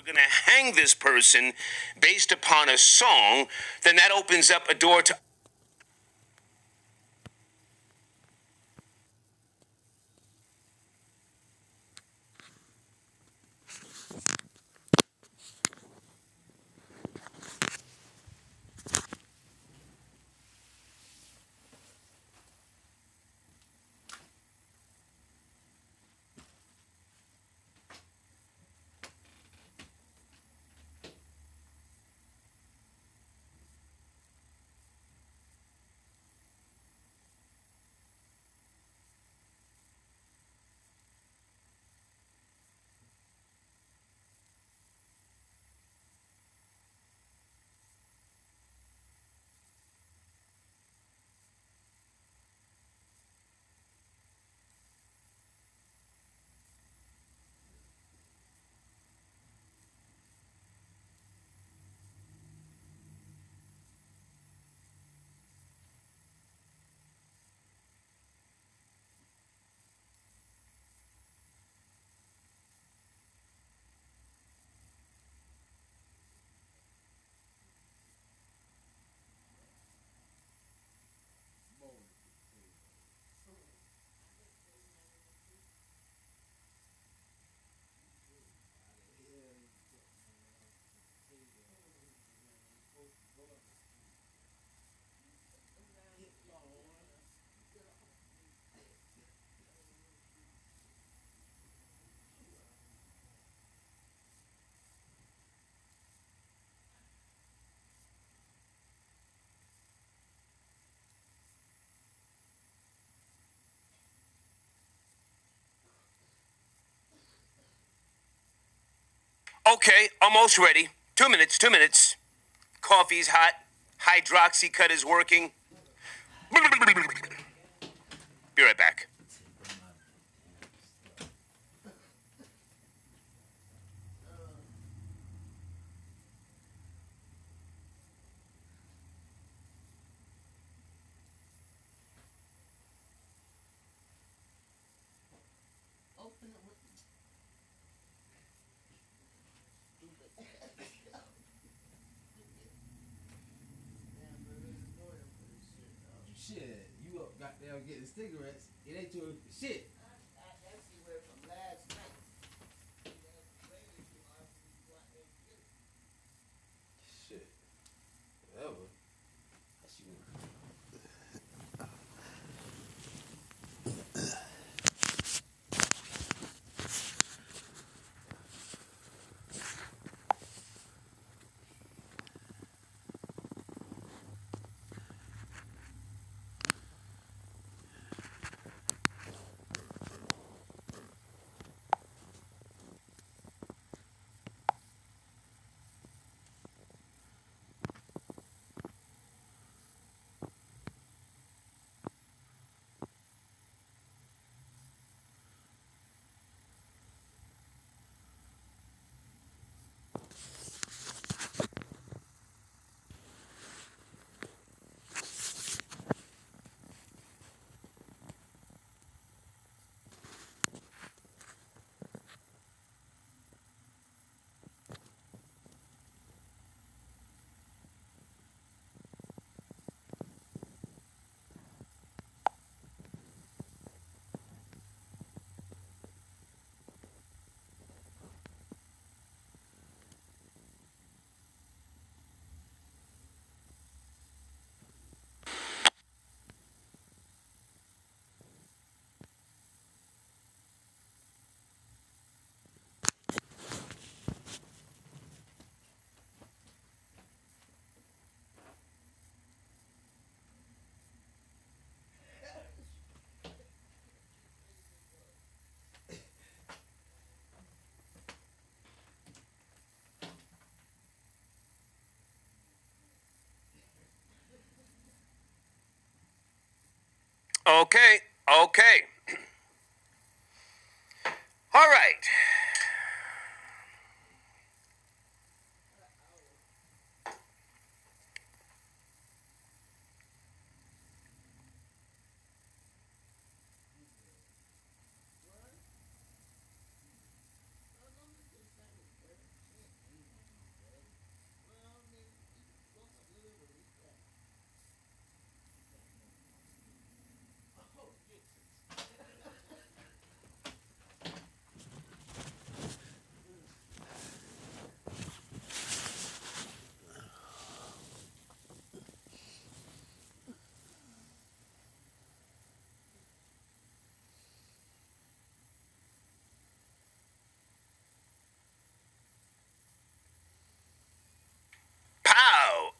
going to hang this person based upon a song, then that opens up a door to. Okay, almost ready. 2 minutes, 2 minutes. Coffee's hot. Hydroxy cut is working. Be right back. Shit, you up goddamn getting cigarettes. It ain't your shit. That's cigarette from last night. Shit. Whatever. That's you. Okay, okay. All right.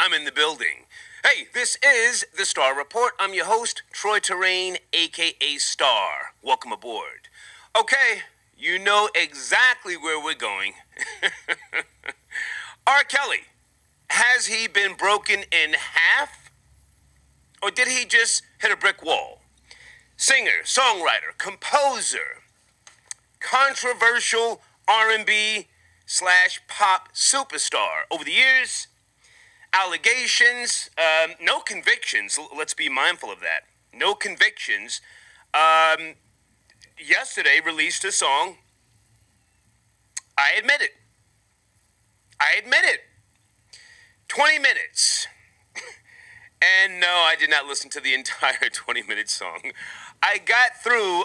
I'm in the building. Hey, this is the Star Report. I'm your host, Troy Terrain, aka Star. Welcome aboard. Okay, you know exactly where we're going. R. Kelly, has he been broken in half? Or did he just hit a brick wall? Singer, songwriter, composer, controversial R&B / pop superstar. Over the years, allegations, no convictions. Let's be mindful of that. No convictions. Yesterday released a song. I admit it. 20 minutes. And no, I did not listen to the entire 20-minute song. I got through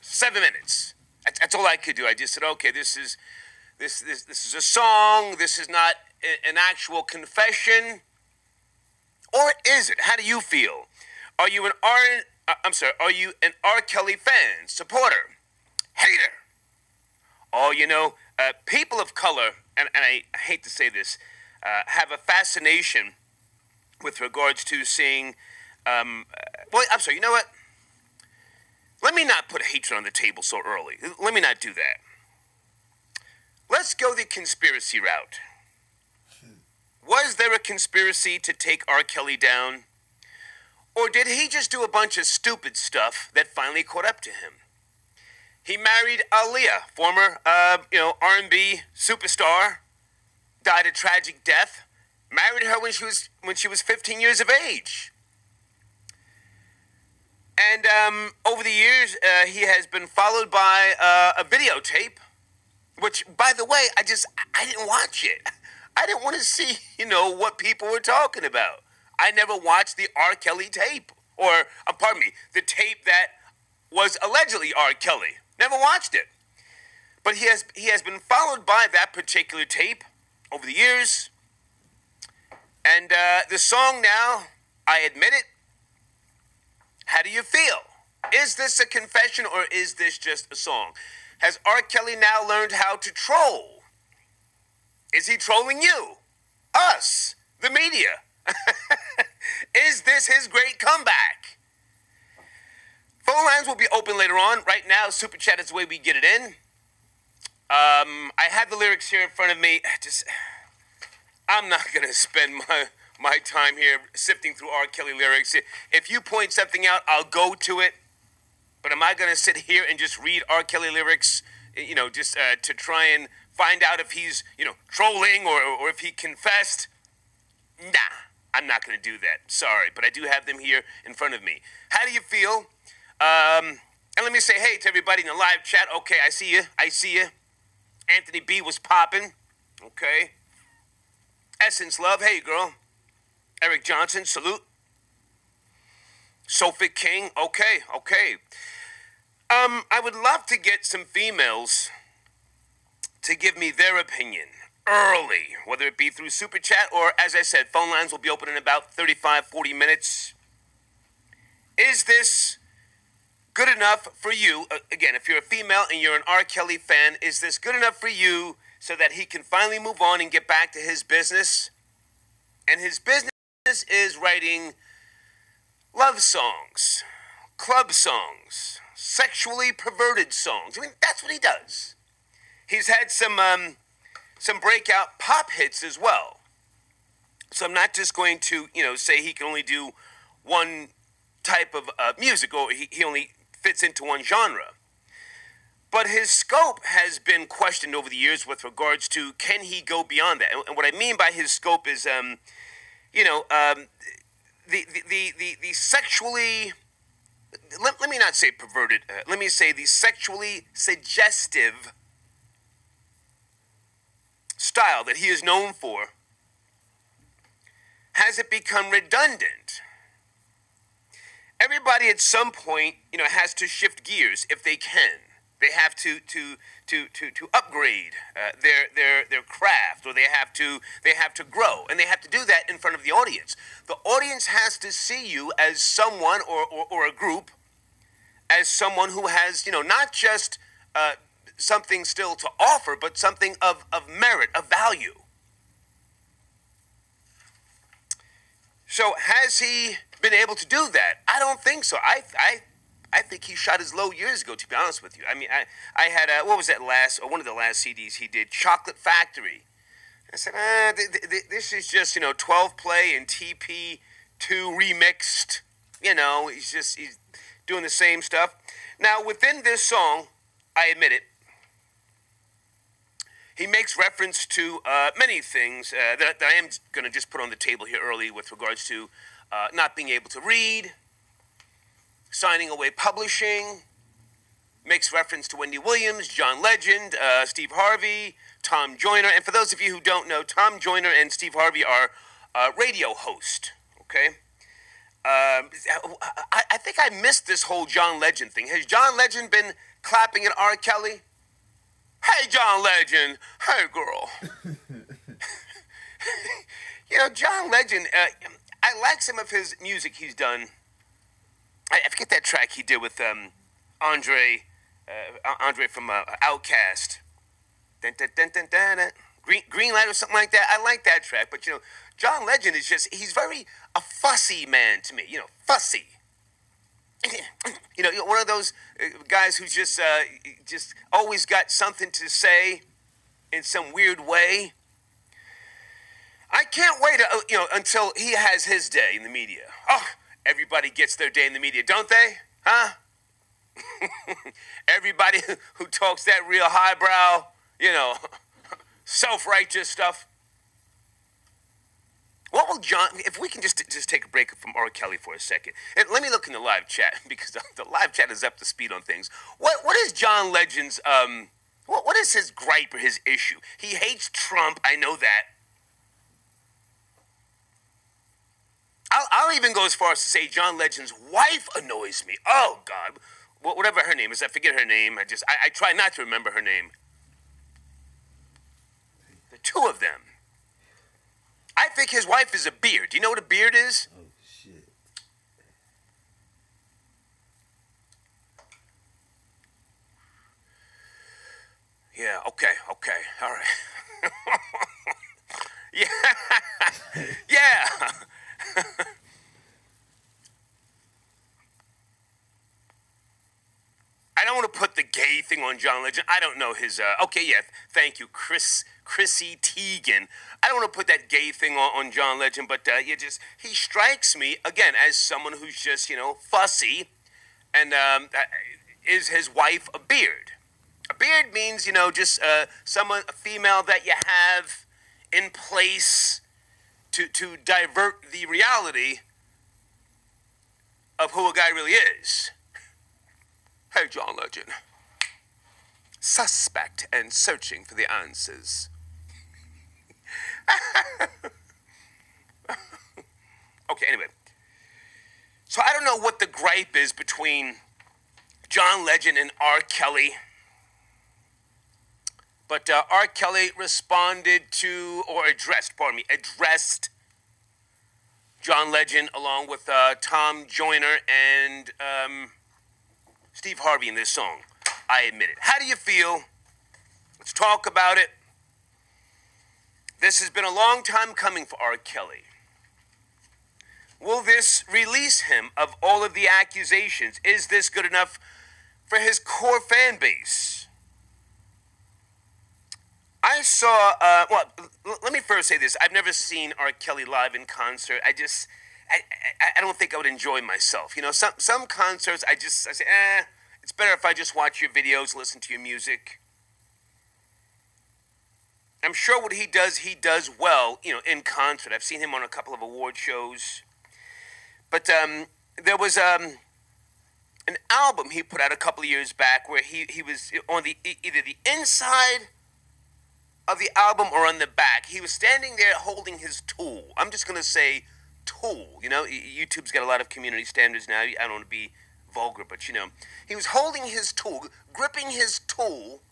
7 minutes. That's all I could do. I just said, okay, this is a song. This is not an actual confession. Or is it? How do you feel? Are you an R. Kelly fan, supporter, hater? Oh, people of color, and I hate to say this, have a fascination with regards to seeing, you know what? Let me not put hatred on the table so early. Let me not do that. Let's go the conspiracy route. Was there a conspiracy to take R. Kelly down? Or did he just do a bunch of stupid stuff that finally caught up to him? He married Aaliyah, former, R&B superstar, died a tragic death. Married her when she was 15 years of age. And over the years, he has been followed by a videotape, which, by the way, I didn't watch it. I didn't want to see, what people were talking about. I never watched the R. Kelly tape, or, the tape that was allegedly R. Kelly. Never watched it. But he has been followed by that particular tape over the years. And the song now, I admit it. How do you feel? Is this a confession or is this just a song? Has R. Kelly now learned how to troll? Is he trolling you? Us? The media? Is this his great comeback? Phone lines will be open later on. Right now, Super Chat is the way we get it in. I have the lyrics here in front of me. I'm not going to spend my time here sifting through R. Kelly lyrics. If you point something out, I'll go to it. But am I going to sit here and just read R. Kelly lyrics, to try and find out if he's, trolling or if he confessed? Nah, I'm not going to do that. Sorry, but I do have them here in front of me. How do you feel? And let me say hey to everybody in the live chat. Okay, I see you. Anthony B was popping. Okay. Essence Love, hey girl. Eric Johnson, salute. Sophie King, okay. I would love to get some females to give me their opinion early, whether it be through Super Chat or, as I said, phone lines will be open in about 35, 40 minutes. Is this good enough for you? Again, if you're a female and you're an R. Kelly fan, is this good enough for you so that he can finally move on and get back to his business? And his business is writing love songs, club songs, sexually perverted songs. I mean, that's what he does. He's had some breakout pop hits as well. So I'm not just going to, say he can only do one type of music or he only fits into one genre. But his scope has been questioned over the years with regards to can he go beyond that? And what I mean by his scope is, the sexually, let me not say perverted, let me say the sexually suggestive style that he is known for. Has it become redundant? Everybody at some point, has to shift gears if they can. They have to upgrade their craft, or they have to grow, and they have to do that in front of the audience. The audience has to see you as someone or a group as someone who has not just something still to offer, but something of merit, of value. So has he been able to do that? I don't think so. I think he shot his low years ago, to be honest with you. I mean, I had what was that last, or one of the last CDs he did, Chocolate Factory. I said, this is just, 12 play and TP2 remixed. He's doing the same stuff. Now, within this song, I admit it, he makes reference to many things that I am going to just put on the table here early with regards to not being able to read, signing away publishing, makes reference to Wendy Williams, John Legend, Steve Harvey, Tom Joyner. And for those of you who don't know, Tom Joyner and Steve Harvey are radio hosts, okay? I think I missed this whole John Legend thing. Has John Legend been clapping at R. Kelly? Hey, John Legend. Hey, girl. John Legend, I like some of his music he's done. I forget that track he did with Andre from Outkast. Dun, dun, dun, dun, dun, dun. Green Light or something like that. I like that track. But, John Legend is he's very a fussy man to me. Fussy. One of those guys who's just always got something to say in some weird way. I can't wait, until he has his day in the media. Oh, everybody gets their day in the media, don't they? Huh? Everybody who talks that real highbrow, self-righteous stuff. What will John, if we can just take a break from R. Kelly for a second. And let me look in the live chat, because the live chat is up to speed on things. What is John Legend's, what is his gripe or his issue? He hates Trump, I know that. I'll even go as far as to say John Legend's wife annoys me. Oh, God. Whatever her name is, I forget her name. I try not to remember her name. The two of them. I think his wife is a beard. Do you know what a beard is? Oh, shit. Yeah, okay, all right. Yeah. I don't want to put the gay thing on John Legend. I don't know his, okay, yeah, thank you, Chrissy Teigen. I don't want to put that gay thing on John Legend, but he strikes me, again, as someone who's just, fussy, and is his wife a beard? A beard means, just a female that you have in place to divert the reality of who a guy really is. Hey, John Legend. Suspect and searching for the answers. Okay, anyway. So I don't know what the gripe is between John Legend and R. Kelly. But R. Kelly responded to, or addressed John Legend along with Tom Joyner and Steve Harvey in this song. I admit it. How do you feel? Let's talk about it. This has been a long time coming for R. Kelly. Will this release him of all of the accusations? Is this good enough for his core fan base? I saw, let me first say this. I've never seen R. Kelly live in concert. I don't think I would enjoy myself. Some concerts, I say, it's better if I just watch your videos, listen to your music. I'm sure what he does well, in concert. I've seen him on a couple of award shows. But there was an album he put out a couple of years back where he was on either the inside of the album or on the back. He was standing there holding his tool. I'm just going to say tool. YouTube's got a lot of community standards now. I don't want to be vulgar, but he was holding his tool, gripping his tool.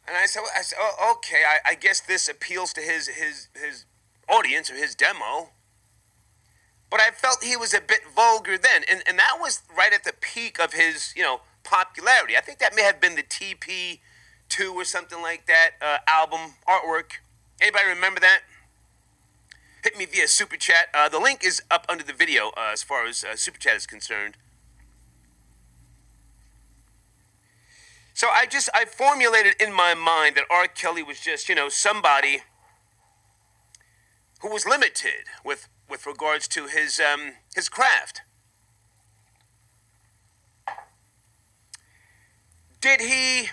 And I said, oh, okay, I guess this appeals to his audience or his demo. But I felt he was a bit vulgar then. And that was right at the peak of his, popularity. I think that may have been the TP2 or something like that album artwork. Anybody remember that? hit me via Super Chat. The link is up under the video as far as Super Chat is concerned. So I formulated in my mind that R. Kelly was just, somebody who was limited with regards to his craft. Did he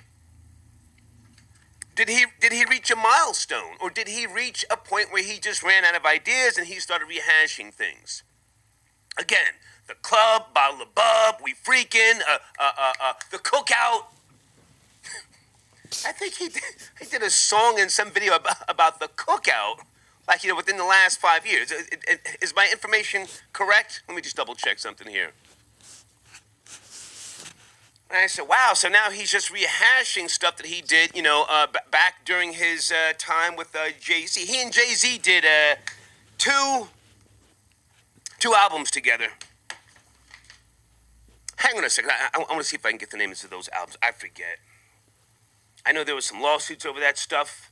reach a milestone, or did he reach a point where he just ran out of ideas and he started rehashing things? Again, the club, bottle of bub, we freaking, the cookout. I think he did a song in some video about the cookout, like, within the last 5 years. Is my information correct? Let me just double check something here. And I said, wow, so now he's just rehashing stuff that he did, back during his time with Jay-Z. He and Jay-Z did two albums together. Hang on a second. I want to see if I can get the names of those albums. I forget. I know there was some lawsuits over that stuff.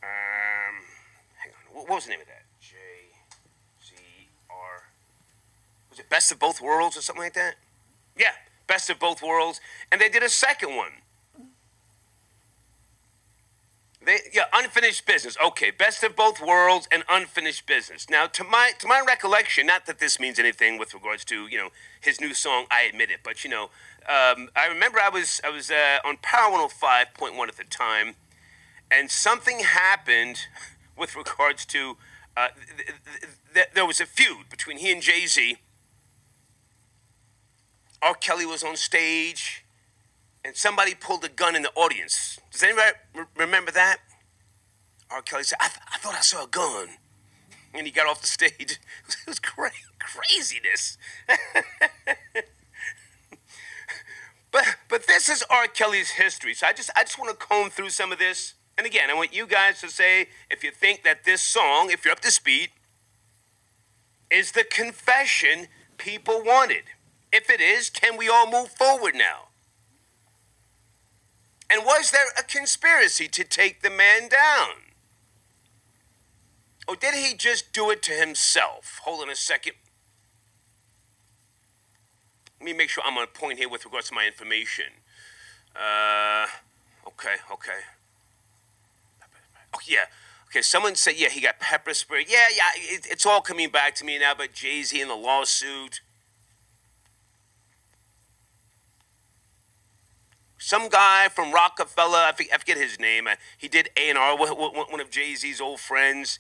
Hang on. What was the name of that? J-Z-R. Was it Best of Both Worlds or something like that? Yeah, Best of Both Worlds. And they did a second one. Unfinished Business. Okay, Best of Both Worlds and Unfinished Business. Now, to my recollection, not that this means anything with regards to, his new song, I Admit It, but, I remember I was on Power 105.1 at the time, and something happened with regards to, there was a feud between he and Jay-Z. R. Kelly was on stage, and somebody pulled a gun in the audience. Does anybody remember that? R. Kelly said, I thought I saw a gun. And he got off the stage. It was craziness. But this is R. Kelly's history. So I just want to comb through some of this. And again, I want you guys to say if you think that this song, if you're up to speed, is the confession people wanted. If it is, can we all move forward now? And was there a conspiracy to take the man down? Or did he just do it to himself? Hold on a second. Let me make sure I'm on point here with regards to my information. Okay. Oh, yeah. Okay, someone said, yeah, he got pepper sprayed. Yeah, it's all coming back to me now, but Jay-Z and the lawsuit. Some guy from Rockefeller, I forget his name. He did A&R, one of Jay-Z's old friends.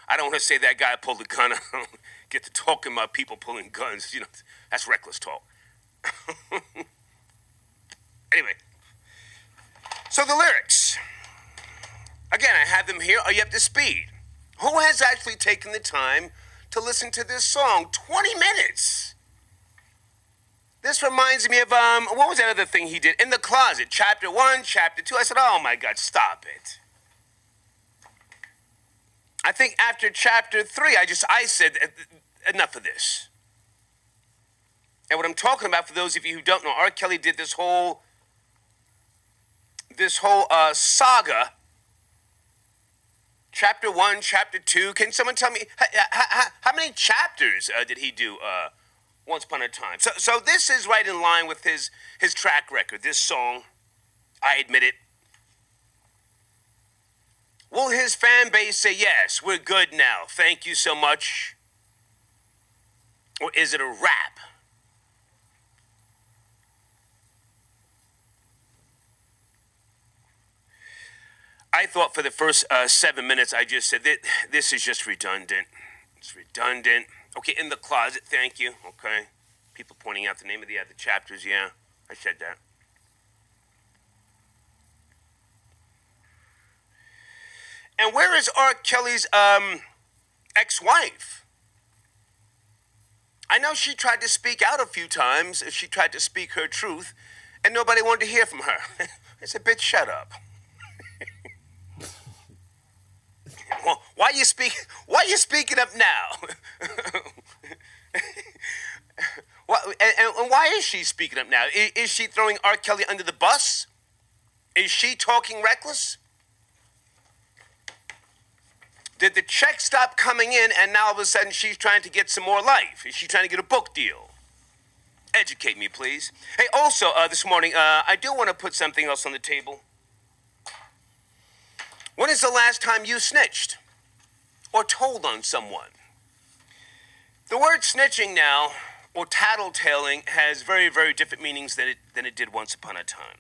I don't want to say that guy pulled a gun. I don't get to talking about people pulling guns. That's reckless talk. Anyway, so the lyrics. Again, I have them here. Are you up to speed? Who has actually taken the time to listen to this song? 20 minutes. This reminds me of, what was that other thing he did? In the Closet, chapter 1, chapter 2. I said, oh my God, stop it. I think after chapter 3, I said, enough of this. And what I'm talking about, for those of you who don't know, R. Kelly did this whole saga. Chapter 1, chapter 2. Can someone tell me, how many chapters did he do once upon a time? So this is right in line with his track record. This song, I Admit It. Will his fan base say, yes, we're good now, thank you so much? Or is it a rap? I thought for the first 7 minutes, I just said, this is just redundant. It's redundant. Okay, In the Closet, thank you. Okay. People pointing out the name of the other chapters, yeah, I said that. And where is R. Kelly's ex-wife? I know she tried to speak out a few times. She tried to speak her truth, and nobody wanted to hear from her. I said, bitch, shut up. Well, why are you speaking up now? And why is she speaking up now? Is she throwing R. Kelly under the bus? Is she talking reckless? Did the check stop coming in and now all of a sudden she's trying to get some more life? Is she trying to get a book deal? Educate me, please. Hey, also, this morning, I do want to put something else on the table. When is the last time you snitched or told on someone? The word snitching now, or tattletaling, has very, very different meanings than it did once upon a time.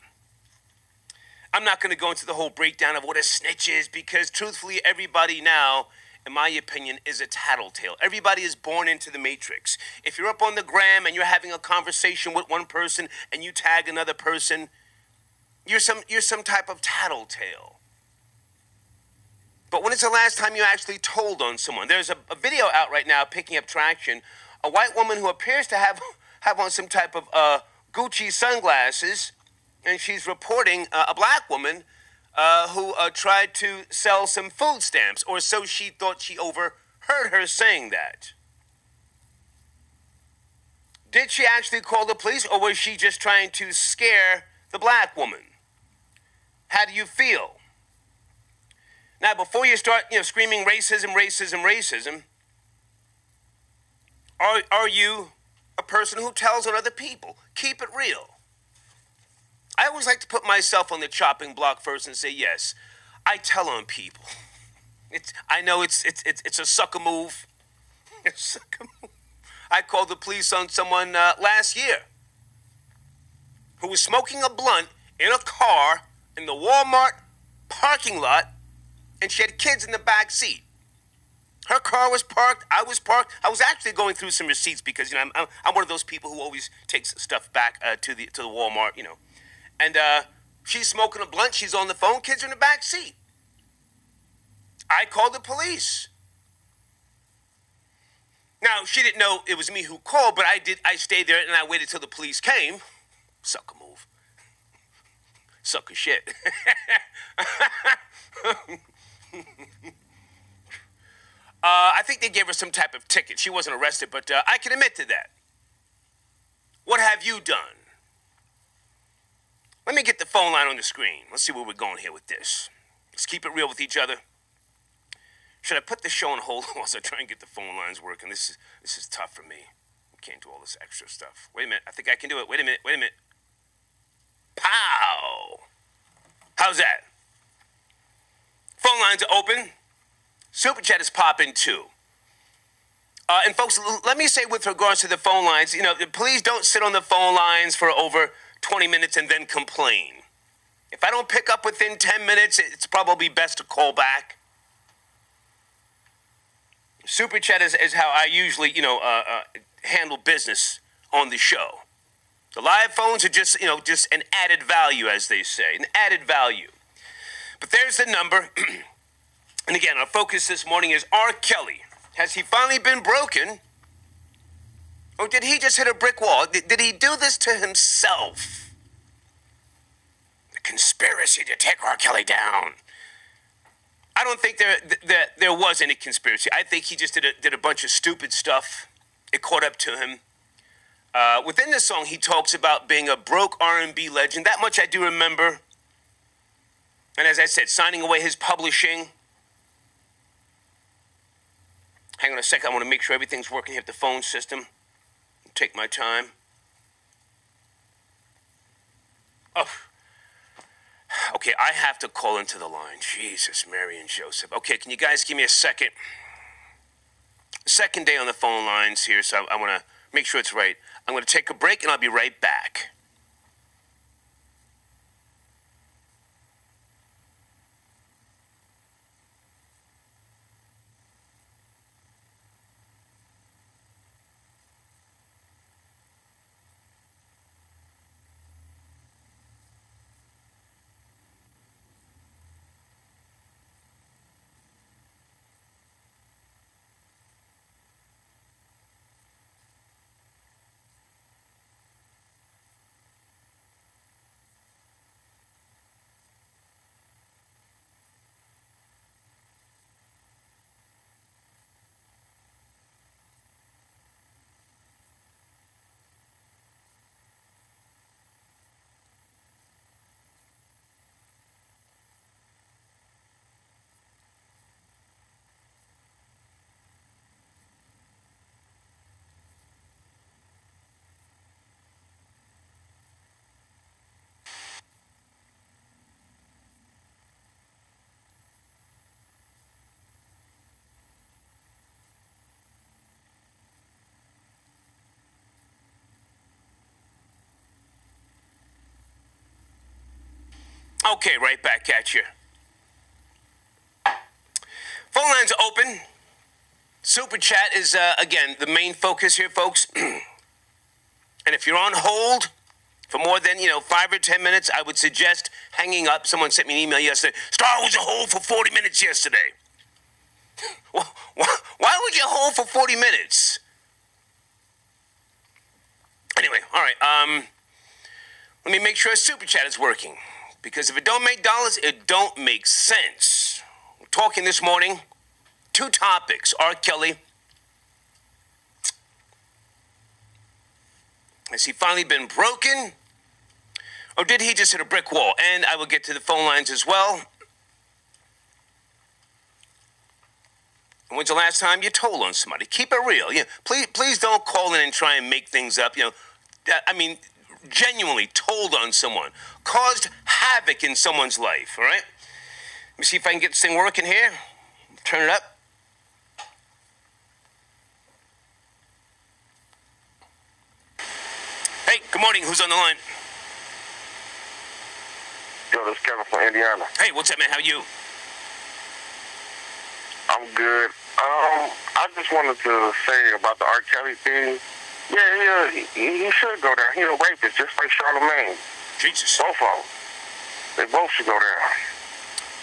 I'm not going to go into the whole breakdown of what a snitch is because, truthfully, everybody now, in my opinion, is a tattletale. Everybody is born into the matrix. If you're up on the gram and you're having a conversation with one person and you tag another person, you're some type of tattletale. But when is the last time you actually told on someone? There's a video out right now picking up traction. A white woman who appears to have on some type of Gucci sunglasses, and she's reporting a black woman who tried to sell some food stamps, or so she thought. She overheard her saying that. Did she actually call the police, or was she just trying to scare the black woman? How do you feel? Now, before you start, screaming racism, racism, racism, are you a person who tells on other people? Keep it real. I always like to put myself on the chopping block first and say, yes, I tell on people. I know it's a sucker move. It's a sucker move. I called the police on someone last year who was smoking a blunt in a car in the Walmart parking lot, and she had kids in the back seat. Her car was parked. I was parked. I was actually going through some receipts because I'm one of those people who always takes stuff back to the Walmart, And she's smoking a blunt. She's on the phone. Kids are in the back seat. I called the police. Now, she didn't know it was me who called, but I did. I stayed there and I waited till the police came. Sucker move. Sucker shit. I think they gave her some type of ticket. She wasn't arrested, but I can admit to that. What have you done? Let me get the phone line on the screen. Let's see where we're going here with this. Let's keep it real with each other. Should I put the show on hold while I try and get the phone lines working? This is tough for me. I can't do all this extra stuff. Wait a minute. I think I can do it. Wait a minute. Pow! How's that? Phone lines are open. Super Chat is popping too. And folks, let me say with regards to the phone lines, please don't sit on the phone lines for over 20 minutes and then complain. If I don't pick up within 10 minutes, it's probably best to call back. Super Chat is how I usually, handle business on the show. The live phones are just an added value, as they say, an added value. But there's the number. And again, our focus this morning is R. Kelly. Has he finally been broken? Or did he just hit a brick wall? Did he do this to himself? The conspiracy to take R. Kelly down. I don't think there was any conspiracy. I think he just did a bunch of stupid stuff. It caught up to him. Within the song, he talks about being a broke R&B legend. That much I do remember. And as I said, signing away his publishing. Hang on a second. I want to make sure everything's working here at the phone system. Take my time. Oh. Okay, I have to call into the line. Jesus, Mary and Joseph. Okay, can you guys give me a second? Second day on the phone lines here, so I want to make sure it's right. I'm going to take a break, and I'll be right back. Okay, right back at you. Phone lines are open. Super Chat is, again, the main focus here, folks. And if you're on hold for more than, 5 or 10 minutes, I would suggest hanging up. Someone sent me an email yesterday. Star was on hold for 40 minutes yesterday. Why would you hold for 40 minutes? Anyway, all right. Let me make sure Super Chat is working. Because if it don't make dollars, it don't make sense. We're talking this morning, 2 topics. R. Kelly. Has he finally been broken? Or did he just hit a brick wall? And I will get to the phone lines as well. When's the last time you told on somebody? Keep it real. Please don't call in and try and make things up. Genuinely told on someone. Caused havoc in someone's life, all right? Let me see if I can get this thing working here. Turn it up. Hey, good morning. Who's on the line? Yo, this is Kevin from Indiana. Hey, what's up, man? How you? I'm good. I just wanted to say about the R. Kelly thing. Yeah, he should go there. He's a rapist, just like Charlamagne. Jesus. Both of them. They both should go there.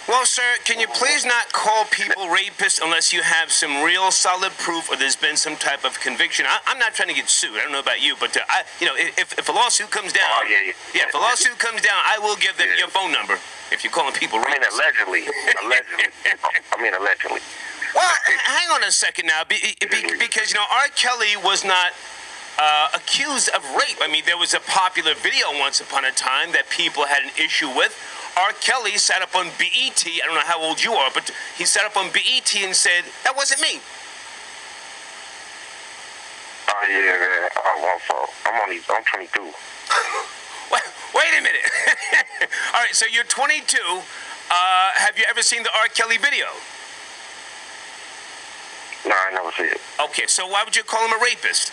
Well, sir, can you please not call people rapists unless you have some real solid proof or there's been some type of conviction? I'm not trying to get sued. I don't know about you, but if a lawsuit comes down, if a lawsuit comes down, I will give them your phone number if you're calling people rapists. Allegedly. Allegedly. Well, hang on a second now, because R. Kelly was not accused of rape. I mean, there was a popular video once upon a time that people had an issue with. R. Kelly sat up on BET. I don't know how old you are, but he sat up on BET and said, "That wasn't me." Oh yeah, man. I'm 22. Wait a minute. All right, so you're 22. Have you ever seen the R. Kelly video? No, I never see it. Okay, so why would you call him a rapist?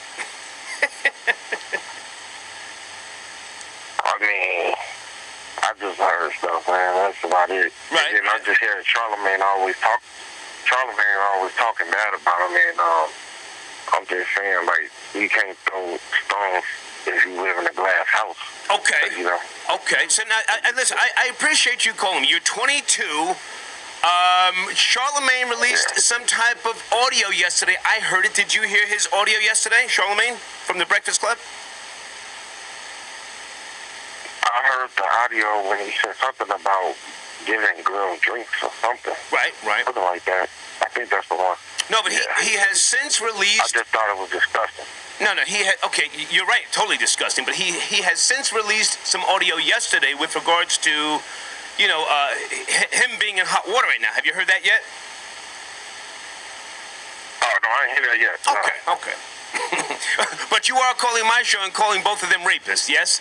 I just heard stuff, man. That's about it. Right. And then I just hear Charlamagne always talking bad about him, and I'm just saying, like, you can't throw stones if you live in a glass house. Okay. Okay. So now, listen, I appreciate you calling me. You're 22. Charlamagne released some type of audio yesterday. I heard it. Did you hear his audio yesterday, Charlamagne, from the Breakfast Club? I heard the audio when he said something about giving girls drinks or something. Right. Something like that. I think that's the one. No, but he has since released... I just thought it was disgusting. No, okay, you're right, totally disgusting. But he has since released some audio yesterday with regards to, him being in hot water right now. Have you heard that yet? Oh, no, I ain't hear that yet. Okay. But you are calling my show and calling both of them rapists, yes?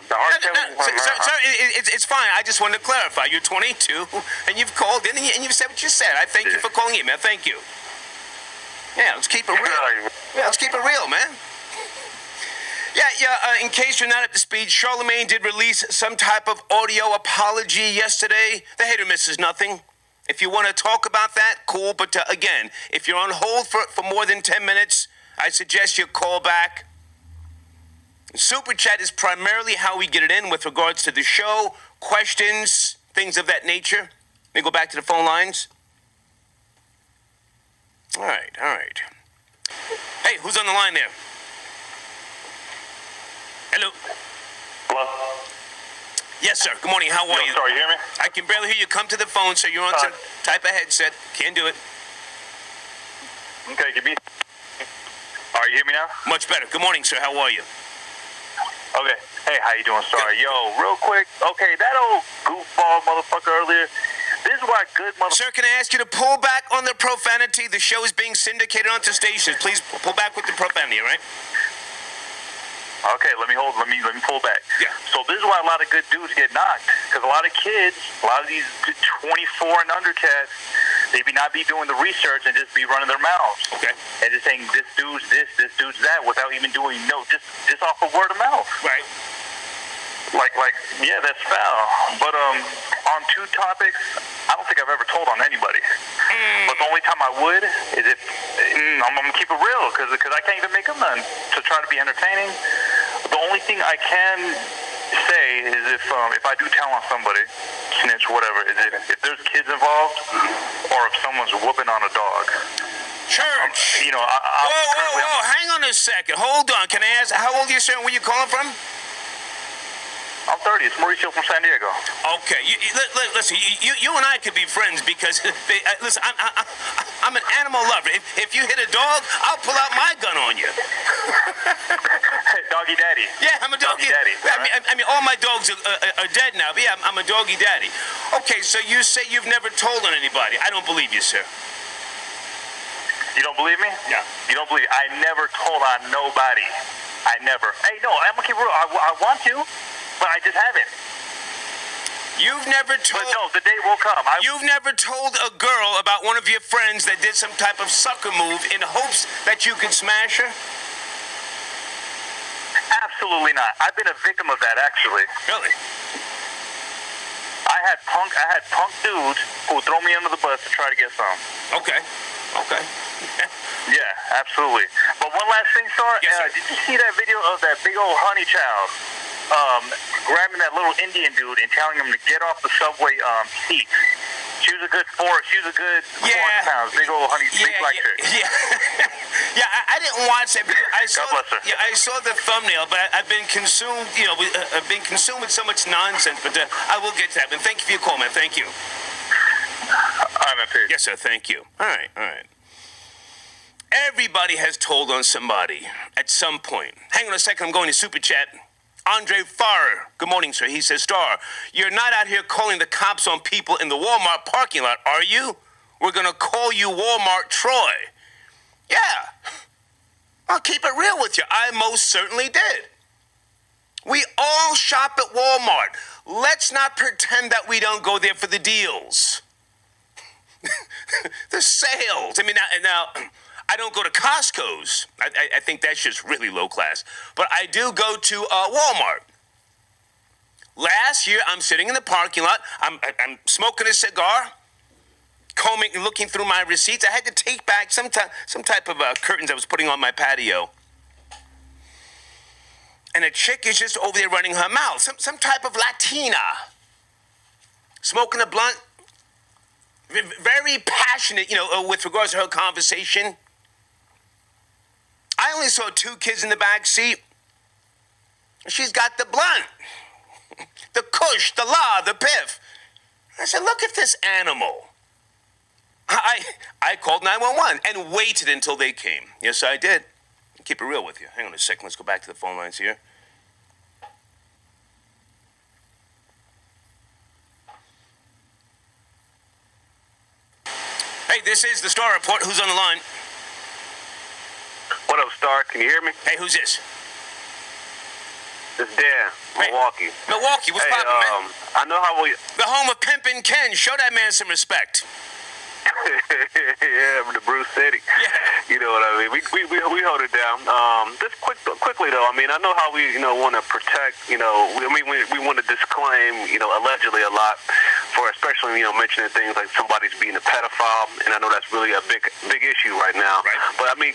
The R. Kelly one, it's fine. I just wanted to clarify. You're 22, and you've called in, and you've said what you said. I thank you for calling in, man. Thank you. Yeah, let's keep it real. Yeah, let's keep it real, man. Yeah. In case you're not up to speed, Charlamagne did release some type of audio apology yesterday. The hater misses nothing. If you want to talk about that, cool. But again, if you're on hold for more than 10 minutes, I suggest you call back. Super Chat is primarily how we get it in with regards to the show, questions, things of that nature. Let me go back to the phone lines. All right. Hey, who's on the line there? Hello. Yes, sir. Good morning. How are you? Sorry, you hear me? I can barely hear you. Come to the phone, so you're on some type of headset. Can't do it. Okay, give me. All right, you hear me now? Much better. Good morning, sir. How are you? Okay. Hey, how you doing? Sorry. Yo, real quick. Okay, that old goofball motherfucker earlier. This is why good motherfucker. Sir, can I ask you to pull back on the profanity? The show is being syndicated onto stations. Please pull back with the profanity, all right? Okay, let me pull back. Yeah. So this is why a lot of good dudes get knocked, because a lot of kids, a lot of these 24 and under cats, They be not be doing the research and just be running their mouths. Okay. And just saying this dude's this dude's that without even doing just off of word of mouth. Right. Like, yeah, that's foul. But on two topics, I don't think I've ever told on anybody. But the only time I would is if I'm gonna keep it real, because I can't even make up none to try to be entertaining. The only thing I can say is if I do tell on somebody, snitch, whatever, is if there's kids involved or if someone's whooping on a dog. Church. Whoa! Hang on a second. Hold on. Can I ask, how old are you, sir, and where you calling from? I'm 30. It's Mauricio from San Diego. Okay, listen. You and I could be friends because listen. I'm an animal lover. If you hit a dog, I'll pull out my gun on you. Doggy daddy. Yeah, I'm a doggy daddy. I mean, all my dogs are dead now. But yeah, I'm a doggy daddy. Okay, so you say you've never told on anybody. I don't believe you, sir. You don't believe me? Yeah. You don't believe? I never told on nobody. I never. Hey, no, I'm gonna keep real. I want to. But I just haven't. You've never told... But no, the day will come. You've never told a girl about one of your friends that did some type of sucker move in hopes that you could smash her? Absolutely not. I've been a victim of that, actually. Really? I had punk dudes who would throw me under the bus to try to get some. Okay. Yeah, absolutely. But one last thing, Star. Yes, did you see that video of that big old honey child grabbing that little Indian dude and telling him to get off the subway seat? She was a good 400 pounds, big old honey, big black chick. Yeah, I didn't watch that video. God bless her. Yeah, I saw the thumbnail, but I've been consumed. I've been consumed with so much nonsense. But I will get to that. And thank you for your call, man. Thank you. Yes, sir. Thank you. All right. Everybody has told on somebody at some point. Hang on a second. I'm going to Super Chat. Andre Farrer. Good morning, sir. He says, Star, you're not out here calling the cops on people in the Walmart parking lot, are you? We're going to call you Walmart Troy. Yeah. I'll keep it real with you. I most certainly did. We all shop at Walmart. Let's not pretend that we don't go there for the deals. The sales. I mean, now I don't go to Costco's. I think that's just really low class. But I do go to Walmart. Last year, I'm sitting in the parking lot. I'm smoking a cigar, combing and looking through my receipts. I had to take back some type of curtains I was putting on my patio. And a chick is just over there running her mouth. Some type of Latina. Smoking a blunt. Very passionate, with regards to her conversation. I only saw 2 kids in the back seat. She's got the blunt, the kush, the la, the piff. I said, look at this animal. I called 911 and waited until they came. Yes, I did. Keep it real with you. Hang on a second. Let's go back to the phone lines here. Hey, this is the Star Report. Who's on the line? What up, Star? Can you hear me? Hey, who's this? It's Dan, Milwaukee. Milwaukee, what's poppin', man? I know how we... The home of Pimpin' Ken. Show that man some respect. Yeah, the Bruce City. Yeah. You know what I mean? We hold it down. Just quickly though, I mean, I know how we want to protect. We want to disclaim allegedly a lot for especially mentioning things like somebody's being a pedophile, and I know that's really a big issue right now. Right. But I mean,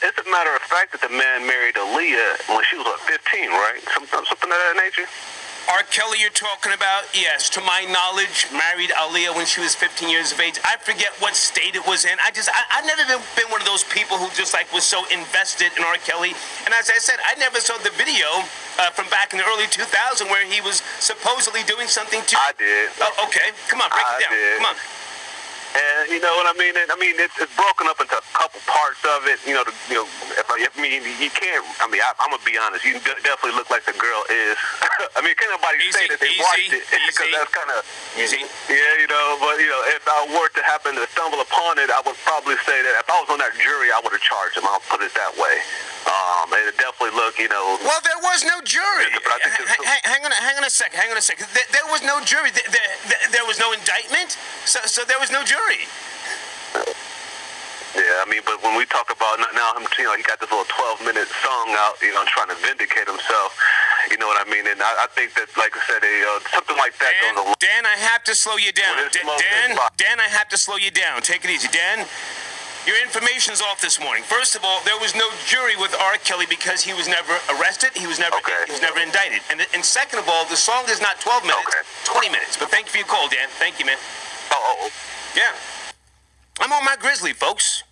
it's a matter of fact that the man married Aaliyah when she was 15, right? Something of that nature. R. Kelly you're talking about? Yes. To my knowledge, married Aaliyah when she was 15 years of age. I forget what state it was in. I've never been one of those people who just was so invested in R. Kelly. And as I said, I never saw the video from back in the early 2000s where he was supposedly doing something to... I did. Oh, okay. Come on, break it down. Did. Come on. And you know what I mean? It's broken up into a couple parts of it. You can't. I'm gonna be honest. You definitely look like the girl is. Can nobody say that they watched it? Because that's kind of easy. Yeah, but if I were to happen to stumble upon it, I would probably say that if I was on that jury, I would have charged him. I'll put it that way. And it definitely looked, Well, there was no jury. Hang on a second. There was no jury. There was no indictment. So there was no jury. Yeah, I mean, but when we talk about now him, he got this little 12-minute song out, trying to vindicate himself. You know what I mean? And I think that, like I said, something like that goes a lot. Dan, I have to slow you down. Dan, I have to slow you down. Take it easy. Dan, your information's off this morning. First of all, there was no jury with R. Kelly because he was never arrested. He was never indicted. And second of all, the song is not 12 minutes, 20 minutes. But thank you for your call, Dan. Thank you, man. Oh. Yeah. I'm on my Grizzly, folks.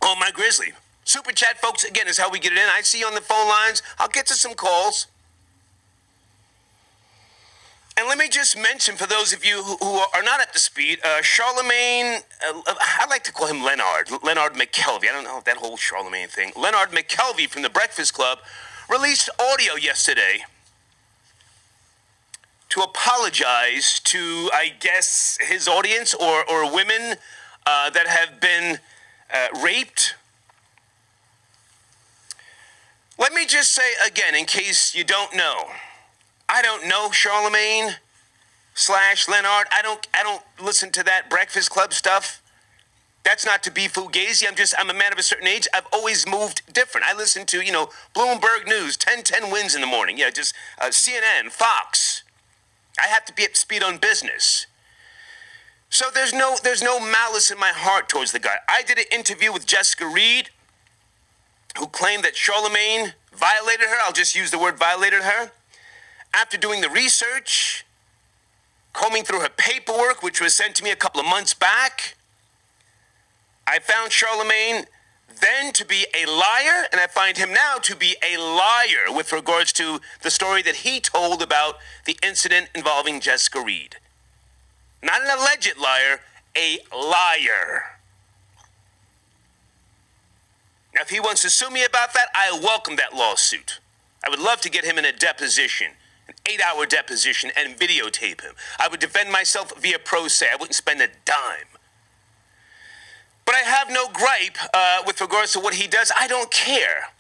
On my Grizzly. Super chat, folks, again, is how we get it in. I see you on the phone lines. I'll get to some calls. And let me just mention, for those of you who are not up to speed, Charlemagne, I like to call him Leonard McKelvey. I don't know that whole Charlemagne thing. Leonard McKelvey from The Breakfast Club released audio yesterday to apologize to, I guess, his audience or women that have been raped. Let me just say again, in case you don't know, I don't know Charlemagne / Leonard. I don't listen to that Breakfast Club stuff. That's not to be fugazi. I'm a man of a certain age. I've always moved different. I listen to, Bloomberg News, 10 wins in the morning. Yeah, just CNN, Fox. I have to be up to speed on business. So there's no malice in my heart towards the guy. I did an interview with Jessica Reed, who claimed that Charlemagne violated her. I'll just use the word violated her. After doing the research, combing through her paperwork, which was sent to me a couple of months back, I found Charlemagne then to be a liar, and I find him now to be a liar with regards to the story that he told about the incident involving Jessica Reed. Not an alleged liar, a liar. Now, if he wants to sue me about that, I welcome that lawsuit. I would love to get him in a deposition, an 8-hour deposition, and videotape him. I would defend myself via pro se. I wouldn't spend a dime. But I have no gripe with regards to what he does. I don't care.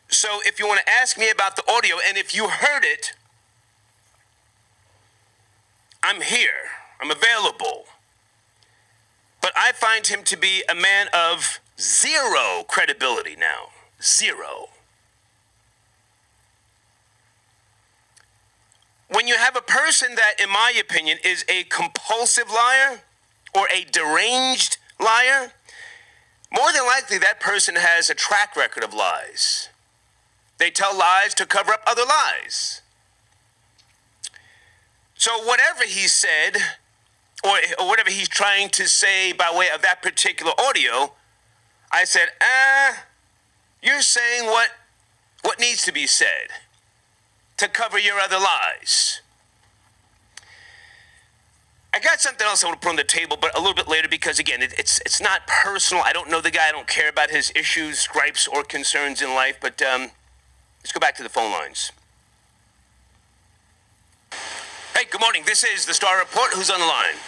So if you want to ask me about the audio, and if you heard it, I'm here. I'm available. But I find him to be a man of zero credibility now. Zero. When you have a person that, in my opinion, is a compulsive liar or a deranged liar, more than likely that person has a track record of lies. They tell lies to cover up other lies. So whatever he said, or whatever he's trying to say by way of that particular audio, I said, you're saying what needs to be said to cover your other lies. I got something else I want to put on the table, but a little bit later, because again, it's not personal. I don't know the guy. I don't care about his issues, gripes, or concerns in life. But let's go back to the phone lines. Hey, good morning. This is the Star Report. Who's on the line?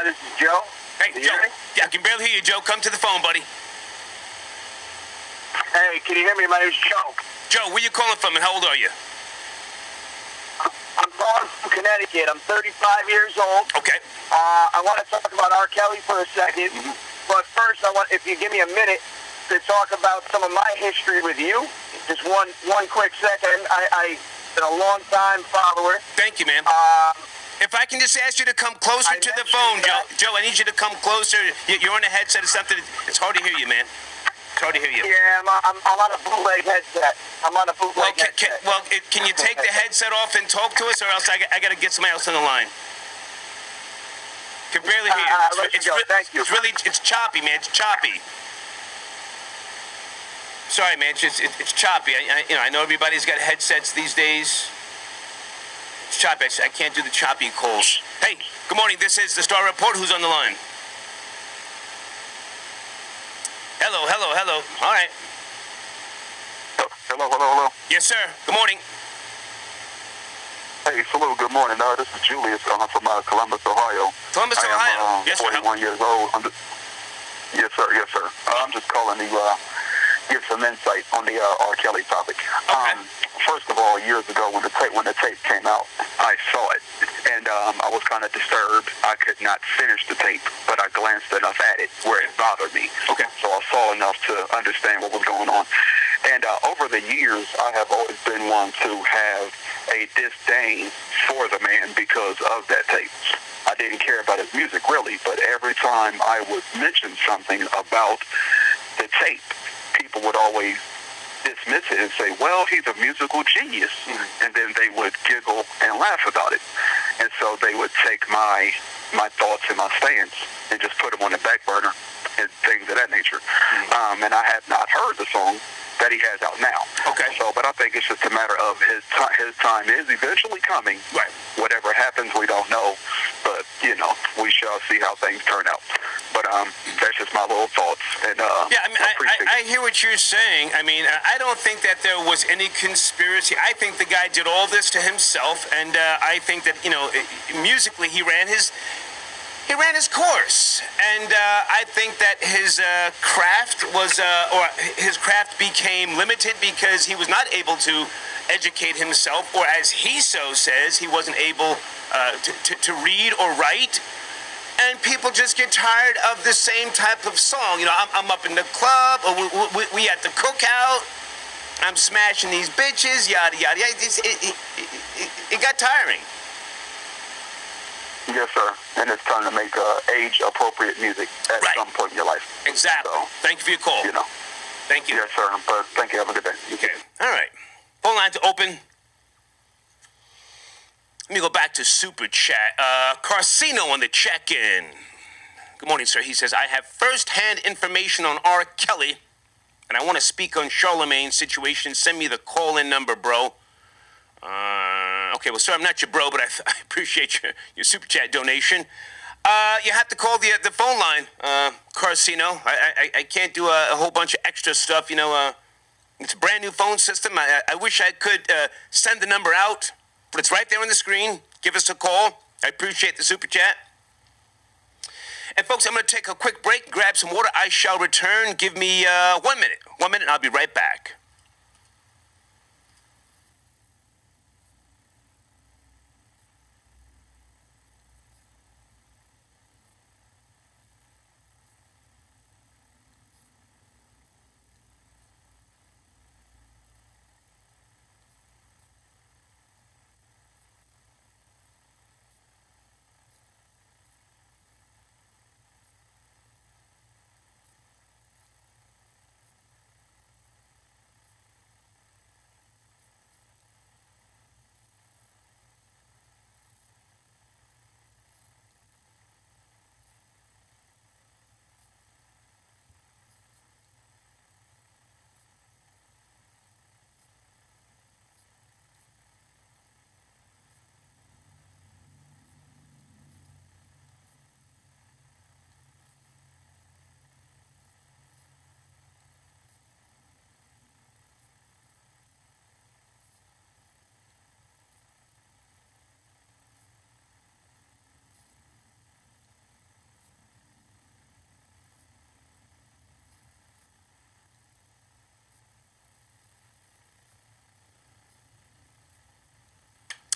This is Joe. Hey, Joe. Yeah, I can barely hear you, Joe. Come to the phone, buddy. Hey, can you hear me? My name's Joe. Joe, where you calling from, and how old are you? I'm calling from Connecticut. I'm 35 years old. Okay. I want to talk about R. Kelly for a second. Mm-hmm. But first, if you give me a minute to talk about some of my history with you. Just one quick second. I've been a long-time follower. Thank you, man. If I can just ask you to come closer to the phone, Joe. Joe, I need you to come closer. You're on a headset or something. It's hard to hear you, man. It's hard to hear you. Yeah, I'm on a bootleg headset. headset. Can you take the headset off and talk to us, or else I got to get somebody else on the line? Can barely hear you. Thank you. It's choppy, man. It's choppy. Sorry, man. It's choppy. I know everybody's got headsets these days. It's choppy. I can't do the choppy calls. Hey, good morning. This is the Star Report. Who's on the line? Hello. All right. Hello. Yes, sir. Good morning. Hey, hello, good morning. This is Julius calling from Columbus, Ohio. Columbus, Ohio. Yes, 41 years old. Yes, sir. I'm just calling to give some insight on the R. Kelly topic. Okay. First of all, years ago when the tape came out, I saw it, and I was kind of disturbed. I could not finish the tape, but I glanced enough at it where it bothered me. Okay. So I saw enough to understand what was going on. And over the years, I have always been one to have a disdain for the man because of that tape. I didn't care about his music, really, but every time I would mention something about the tape, people would always dismiss it and say, well, he's a musical genius. And then they would giggle and laugh about it. And so they would take my thoughts and my stance and just put them on the back burner and things of that nature. And I have not heard the song that he has out now. Okay. So, but I think it's just a matter of his time is eventually coming. Right. Whatever happens, we don't know. But, you know, we shall see how things turn out. But that's just my little thoughts. And yeah, I mean, I hear what you're saying. I mean, I don't think that there was any conspiracy. I think the guy did all this to himself, and I think that, you know, musically he ran his course, and I think that his craft was, or his craft became limited because he was not able to educate himself, or as he so says, he wasn't able to read or write. And people just get tired of the same type of song. You know, I'm up in the club, or we at the cookout. I'm smashing these bitches, yada yada yada. It got tiring. Yes, sir. And it's time to make age-appropriate music at some point in your life. Exactly. So, thank you for your call. You know. Thank you. Yes, sir. But thank you. Have a good day. Okay. All right. Phone lines are open. Let me go back to Super Chat. Carcino on the check-in. Good morning, sir. He says, I have first-hand information on R. Kelly, and I want to speak on Charlemagne's situation. Send me the call-in number, bro. Okay, well, sir, I'm not your bro, but I appreciate your Super Chat donation. You have to call the phone line, Carcino. I can't do a whole bunch of extra stuff. You know, it's a brand new phone system. I wish I could send the number out, but it's right there on the screen. Give us a call. I appreciate the Super Chat. And, folks, I'm going to take a quick break, grab some water. I shall return. Give me 1 minute. 1 minute, and I'll be right back.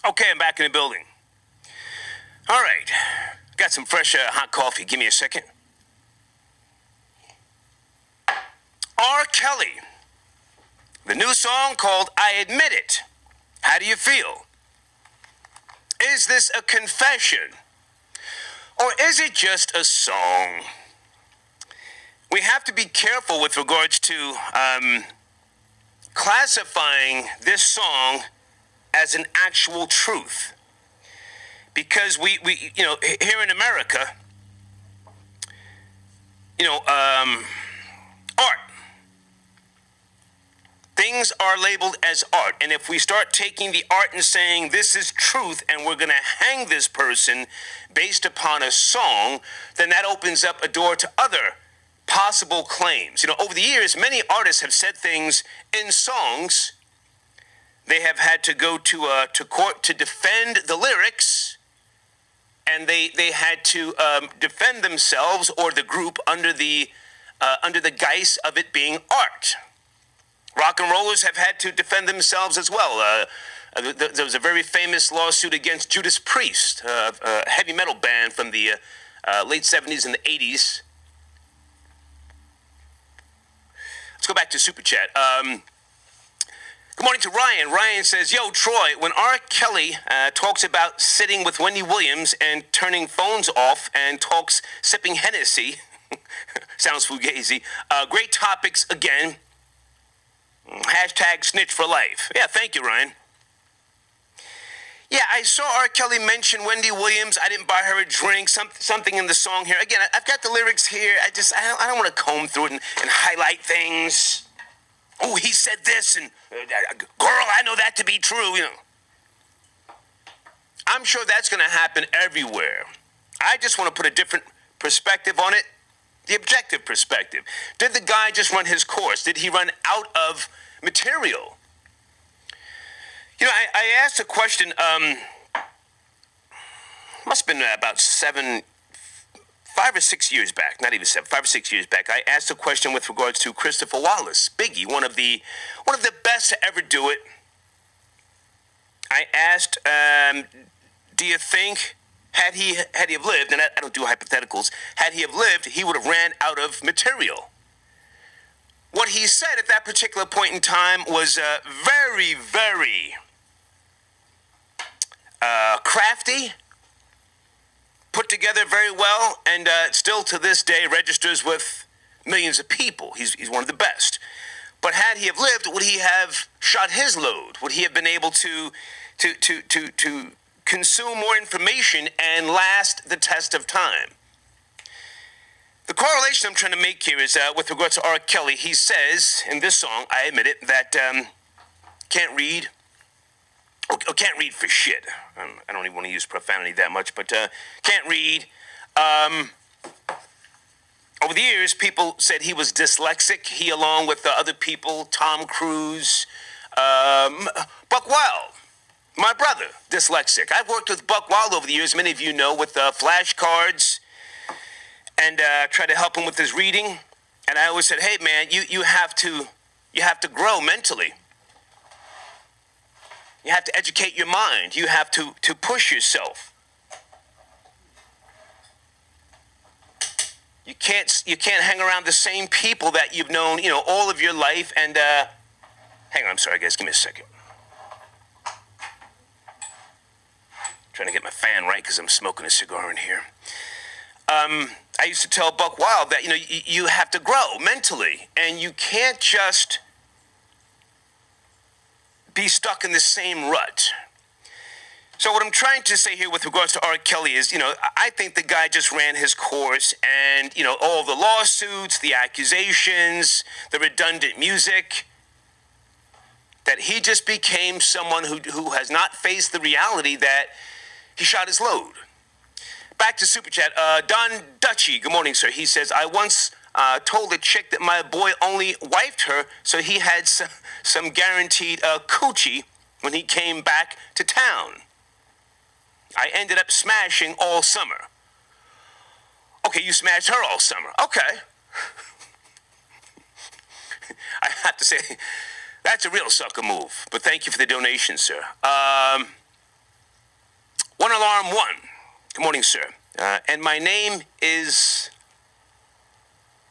Okay, I'm back in the building. All right. Got some fresh hot coffee. Give me a second. R. Kelly. The new song called I Admit It. How do you feel? Is this a confession? Or is it just a song? We have to be careful with regards to classifying this song as an actual truth, because we you know, here in America, you know, art, things are labeled as art, and if we start taking the art and saying this is truth and we're going to hang this person based upon a song, then that opens up a door to other possible claims. You know, over the years, many artists have said things in songs. They have had to go to court to defend the lyrics, and they had to defend themselves or the group under the guise of it being art. Rock and rollers have had to defend themselves as well. There was a very famous lawsuit against Judas Priest, a heavy metal band from the late 70s and the 80s. Let's go back to Super Chat. Good morning to Ryan. Ryan says, yo, Troy, when R. Kelly talks about sitting with Wendy Williams and turning phones off and talks sipping Hennessy, sounds fugazi, great topics again. Hashtag snitch for life. Yeah, thank you, Ryan. Yeah, I saw R. Kelly mention Wendy Williams. I didn't buy her a drink, something in the song here. Again, I've got the lyrics here. I don't want to comb through it and highlight things. Oh, he said this, and girl, I know that to be true, you know. I'm sure that's going to happen everywhere. I just want to put a different perspective on it, the objective perspective. Did the guy just run his course? Did he run out of material? You know, I asked a question, must have been about 5 or 6 years back, not even 7, 5 or 6 years back. I asked a question with regards to Christopher Wallace, Biggie, one of the best to ever do it. I asked, do you think had he have lived, and I don't do hypotheticals, had he have lived, he would have ran out of material? What he said at that particular point in time was very, very crafty, put together very well, and still to this day registers with millions of people. He's one of the best. But had he have lived, would he have shot his load? Would he have been able to consume more information and last the test of time? The correlation I'm trying to make here is with regards to R. Kelly. He says in this song, I admit it, that can't read. Can't read for shit. I don't even want to use profanity that much, but can't read. Over the years, people said he was dyslexic. He, along with other people, Tom Cruise, Buck Wild, my brother, dyslexic. I've worked with Buck Wild over the years, many of you know, with flashcards, and try to help him with his reading. And I always said, hey, man, you have to grow mentally. You have to educate your mind. You have to push yourself. You can't hang around the same people that you've known, you know, all of your life. And hang on, I'm sorry, guys. Give me a second. Trying to get my fan right because I'm smoking a cigar in here. I used to tell Buck Wild that, you know, you have to grow mentally, and you can't just be stuck in the same rut. So what I'm trying to say here with regards to R. Kelly is, you know, I think the guy just ran his course, and, you know, all the lawsuits, the accusations, the redundant music, that he just became someone who has not faced the reality that he shot his load. Back to Super Chat. Don Dutchy, good morning, sir. He says, I once told a chick that my boy only wifed her so he had some guaranteed coochie when he came back to town. I ended up smashing all summer. Okay, you smashed her all summer. Okay. I have to say, that's a real sucker move. But thank you for the donation, sir. One Alarm One. Good morning, sir. And my name is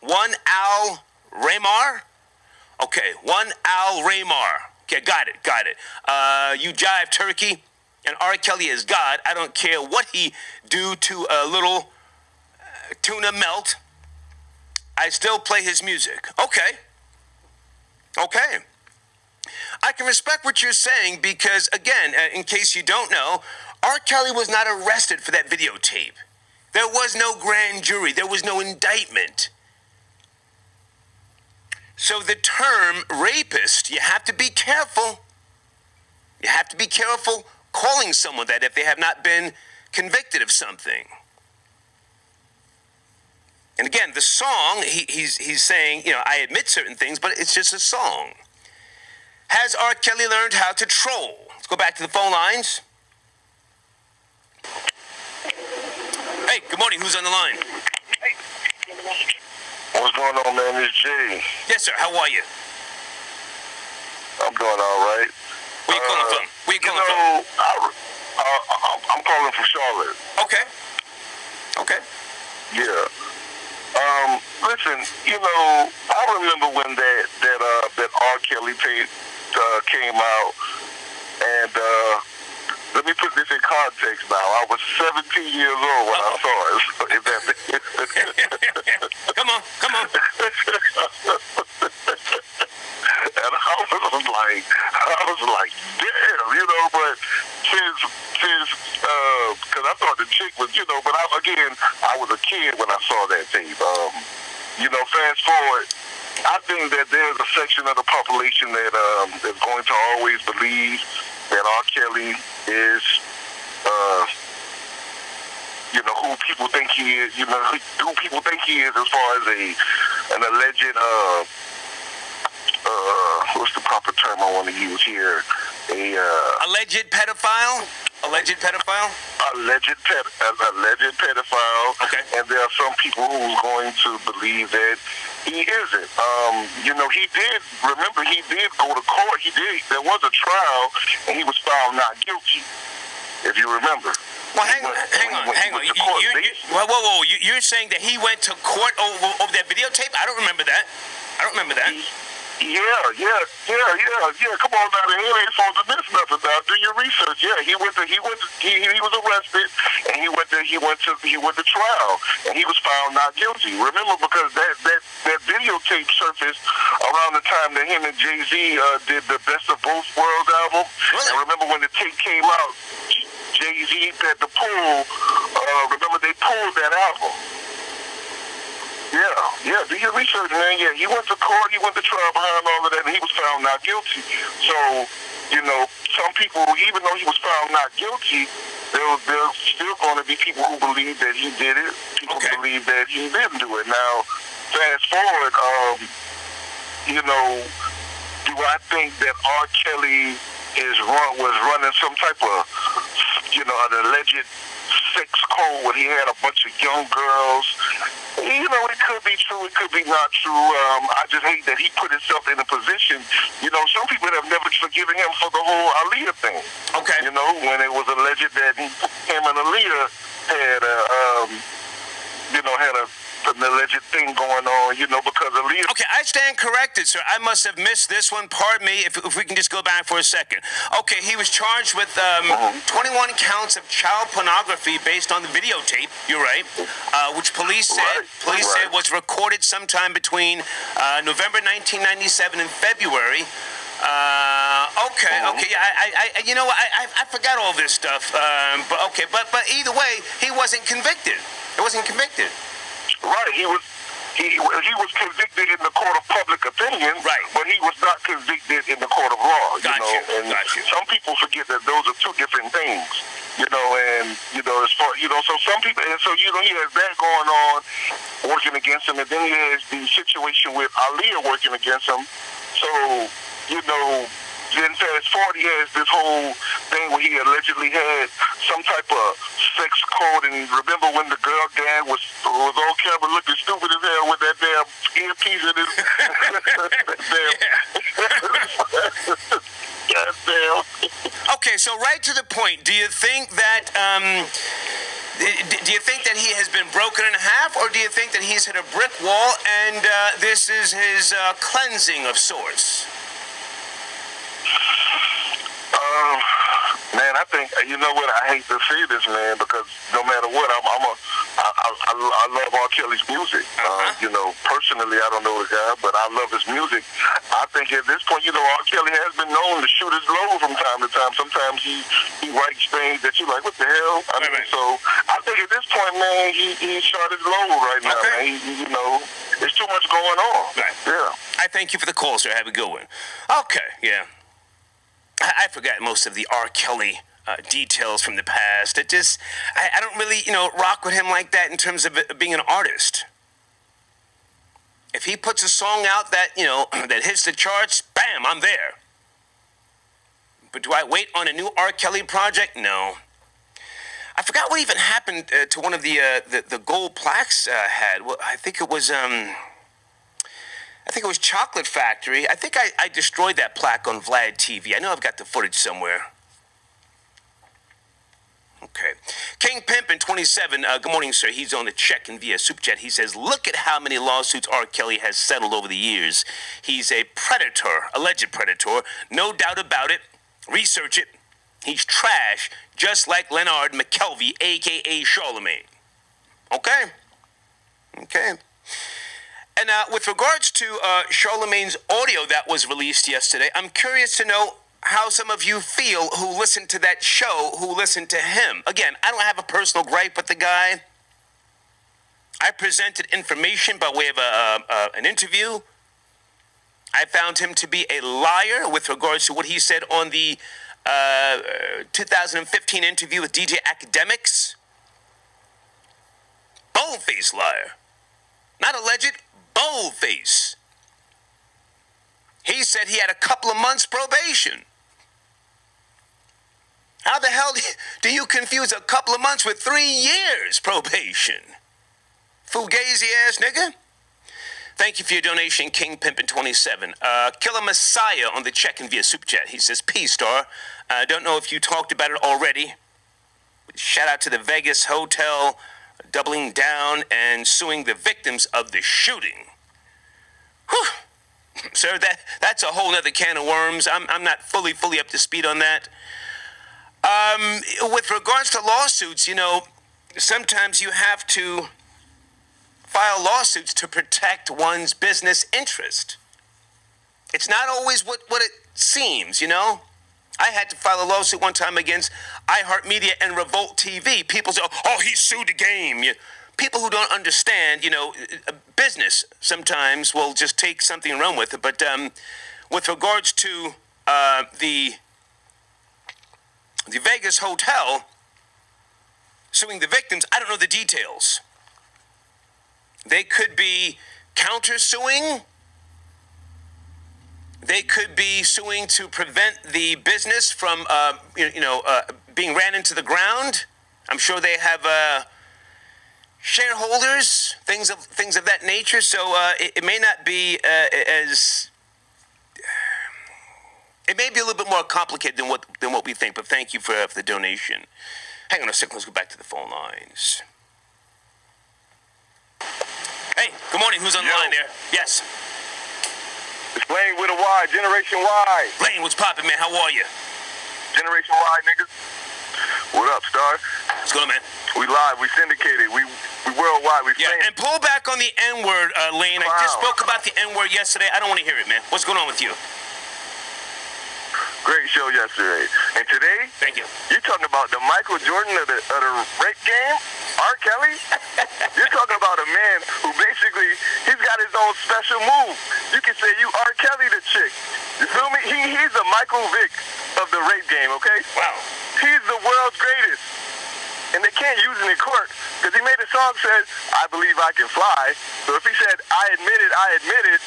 One Al Raymar. Okay, One Al Raymar. Okay, got it. You jive turkey, and R. Kelly is God. I don't care what he do to a little tuna melt. I still play his music. Okay. I can respect what you're saying because, again, in case you don't know, R. Kelly was not arrested for that videotape. There was no grand jury. There was no indictment. So the term rapist, you have to be careful. You have to be careful calling someone that if they have not been convicted of something. And again, the song, he's saying, you know, I admit certain things, but it's just a song. Has R. Kelly learned how to troll? Let's go back to the phone lines. Hey, good morning. Who's on the line? What's going on, man? It's Jay. Yes, sir. How are you? I'm doing all right. Where you calling from? Where you You calling know, I'm calling from Charlotte. from? Okay. Okay. Yeah. Listen, you know, I remember when that R. Kelly tape came out, and let me put this in context now. I was 17 years old when I saw it. So if that Come on. And I was like, damn, you know, but since, because I thought the chick was, you know, but I was a kid when I saw that tape. You know, fast forward, I think that there's a section of the population that is going to always believe that R. Kelly is, you know, who people think he is, you know, who people think he is as far as an alleged, what's the proper term I want to use here? Alleged pedophile? Alleged pedophile? Alleged pedophile. Okay. And there are some people who's going to believe that he isn't. You know, he did go to court. There was a trial, and he was found not guilty, if you remember. Well, hang on. Whoa. You're saying that he went to court over that videotape? I don't remember that. Yeah. Come on now, he ain't supposed to miss nothing now. Do your research. Yeah, he was arrested, and he went to trial, and he was found not guilty. Remember, because that videotape surfaced around the time that him and Jay-Z did the Best of Both Worlds album. Really? And remember when the tape came out, Jay-Z had to pull. Remember they pulled that album. Yeah, do your research, man. Yeah, he went to court, he went to trial behind all of that, and he was found not guilty. So, you know, some people, even though he was found not guilty, there's still going to be people who believe that he did it, people who believe that he didn't do it. Now, fast forward, you know, do I think that R. Kelly was running some type of, you know, an alleged sex code where he had a bunch of young girls? You know, it could be true, it could be not true. I just hate that he put himself in a position. You know, some people have never forgiven him for the whole Aaliyah thing. Okay. You know, when it was alleged that him and Aaliyah had an alleged thing going on, you know, because Aaliyah... Okay, I stand corrected, sir. I must have missed this one. Pardon me, if we can just go back for a second. Okay, he was charged with 21 counts of child pornography based on the videotape, you're right, which police said was recorded sometime between November 1997 and February. Yeah, you know, I forgot all this stuff, but either way, he wasn't convicted. Right, he was convicted in the court of public opinion, right? But he was not convicted in the court of law. Got you. Some people forget that those are two different things. You know, and you know, as far so some people, and so you know, he has that going on, working against him, and then he has the situation with Aaliyah working against him. So you know. Then fast forward, he has this whole thing where he allegedly had some type of sex code. And remember when the girl dad was on camera looking stupid as hell with that damn earpiece in his goddamn. Okay, so right to the point. Do you think that he has been broken in half, or do you think that he's hit a brick wall and this is his cleansing of sorts? Man, I think, you know what, I hate to say this, man, because no matter what, I love R. Kelly's music. You know, personally, I don't know the guy, but I love his music. I think at this point, you know, R. Kelly has been known to shoot his load from time to time. Sometimes he writes things that you're like, what the hell? So I think at this point, man, he shot his load right now, man. You know, there's too much going on. Right. Yeah. I thank you for the call, sir. Have a good one. Okay, yeah. I forgot most of the R. Kelly details from the past. It just, I don't really, you know, rock with him like that in terms of being an artist. If he puts a song out that, you know, that hits the charts, bam, I'm there. But do I wait on a new R. Kelly project? No. I forgot what even happened to one of the gold plaques had. Well, I think it was Chocolate Factory. I think I destroyed that plaque on Vlad TV. I know I've got the footage somewhere. King Pimpin 27. Good morning, sir. He's on the check-in via Super Chat. He says, look at how many lawsuits R. Kelly has settled over the years. He's a predator, alleged predator. No doubt about it. Research it. He's trash, just like Leonard McKelvey, a.k.a. Charlemagne. Okay? Okay. And with regards to Charlemagne's audio that was released yesterday, I'm curious to know how some of you feel who listened to that show, who listened to him. Again, I don't have a personal gripe with the guy. I presented information by way of an interview. I found him to be a liar with regards to what he said on the 2015 interview with DJ Academics. Bold-faced liar. Not alleged, bold-faced. He said he had a couple of months probation. How the hell do you confuse a couple of months with 3 years probation? Fugazi ass nigga. Thank you for your donation, King Pimpin 27. Killer Messiah on the check-in via Super Chat. He says, P-Star, I don't know if you talked about it already. Shout out to the Vegas hotel, doubling down and suing the victims of the shooting. Whew. Sir, that's a whole other can of worms. I'm not fully up to speed on that. With regards to lawsuits, you know, sometimes you have to file lawsuits to protect one's business interest. It's not always what it seems, you know. I had to file a lawsuit one time against iHeartMedia and Revolt TV. People say, oh, he sued the game. People who don't understand, you know, business sometimes will just take something and run with it. But with regards to the Vegas hotel suing the victims, I don't know the details. They could be counter-suing. They could be suing to prevent the business from, being ran into the ground. I'm sure they have shareholders, things of that nature. So it may not be as. It may be a little bit more complicated than what we think. But thank you for the donation. Hang on a second. Let's go back to the phone lines. Hey, good morning. Who's on the line there? Yes. It's Lane with a Y, Generation Y. Lane, what's poppin', man? How are you? Generation Y, niggas. What up, Star? What's going on, man? We live, we syndicated, we worldwide, we famous. And pull back on the N-word, Lane. Wow. I just spoke about the N-word yesterday. I don't want to hear it, man. What's going on with you? Great show yesterday. And today, thank you. You're talking about the Michael Jordan of the rape game? R. Kelly? You're talking about a man who basically, he's got his own special move. You can say you R. Kelly the chick. You feel me? He's the Michael Vick of the rape game, okay? Wow. He's the world's greatest. And they can't use it in court because he made a song that says, I believe I can fly. So if he said, I admit it,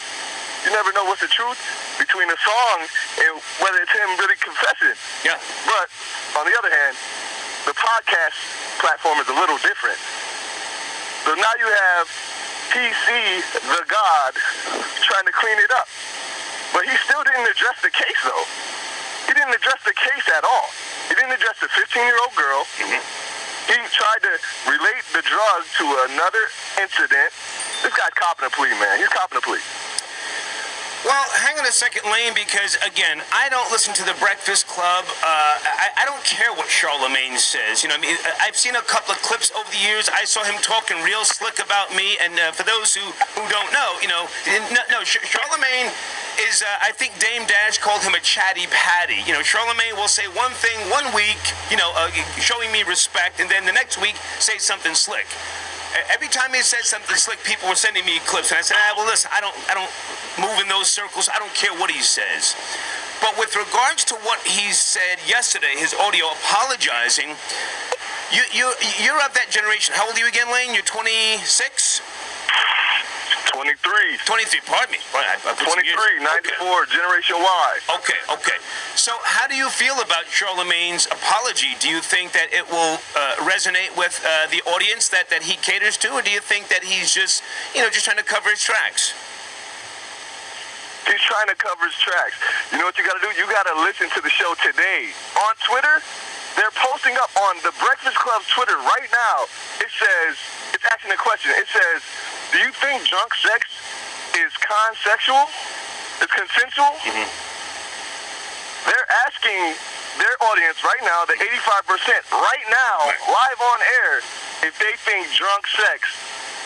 you never know what's the truth between the song and whether it's him really confessing. Yeah. But on the other hand, the podcast platform is a little different. So now you have PC, the God, trying to clean it up. But he still didn't address the case, though. He didn't address the case at all. He didn't address the 15-year-old girl. Mm-hmm. He tried to relate the drug to another incident. This guy's copping a plea, man. He's copping a plea. Well, hang on a second, Lane, because, again, I don't listen to the Breakfast Club. I don't care what Charlemagne says. You know, I mean, I've seen a couple of clips over the years. I saw him talking real slick about me. And for those who don't know, you know, Charlemagne is, I think Dame Dash called him a chatty patty. You know, Charlemagne will say one thing one week, you know, showing me respect, and then the next week say something slick. Every time he said something slick, people were sending me clips, and I said, well, listen, I don't move in those circles. I don't care what he says. But with regards to what he said yesterday, his audio apologizing, you're of that generation. How old are you again, Lane? You're 26? 23. 23, pardon me. 23, 94, okay. Generation Y. Okay. So how do you feel about Charlemagne's apology? Do you think that it will resonate with the audience that he caters to, or do you think that he's just trying to cover his tracks? He's trying to cover his tracks. You know what you got to do? You got to listen to the show today. On Twitter, they're posting up on the Breakfast Club's Twitter right now. It says, it's asking a question. It says, do you think drunk sex is consensual? It's consensual? Mm-hmm. They're asking their audience right now, the 85% right now, live on air, if they think drunk sex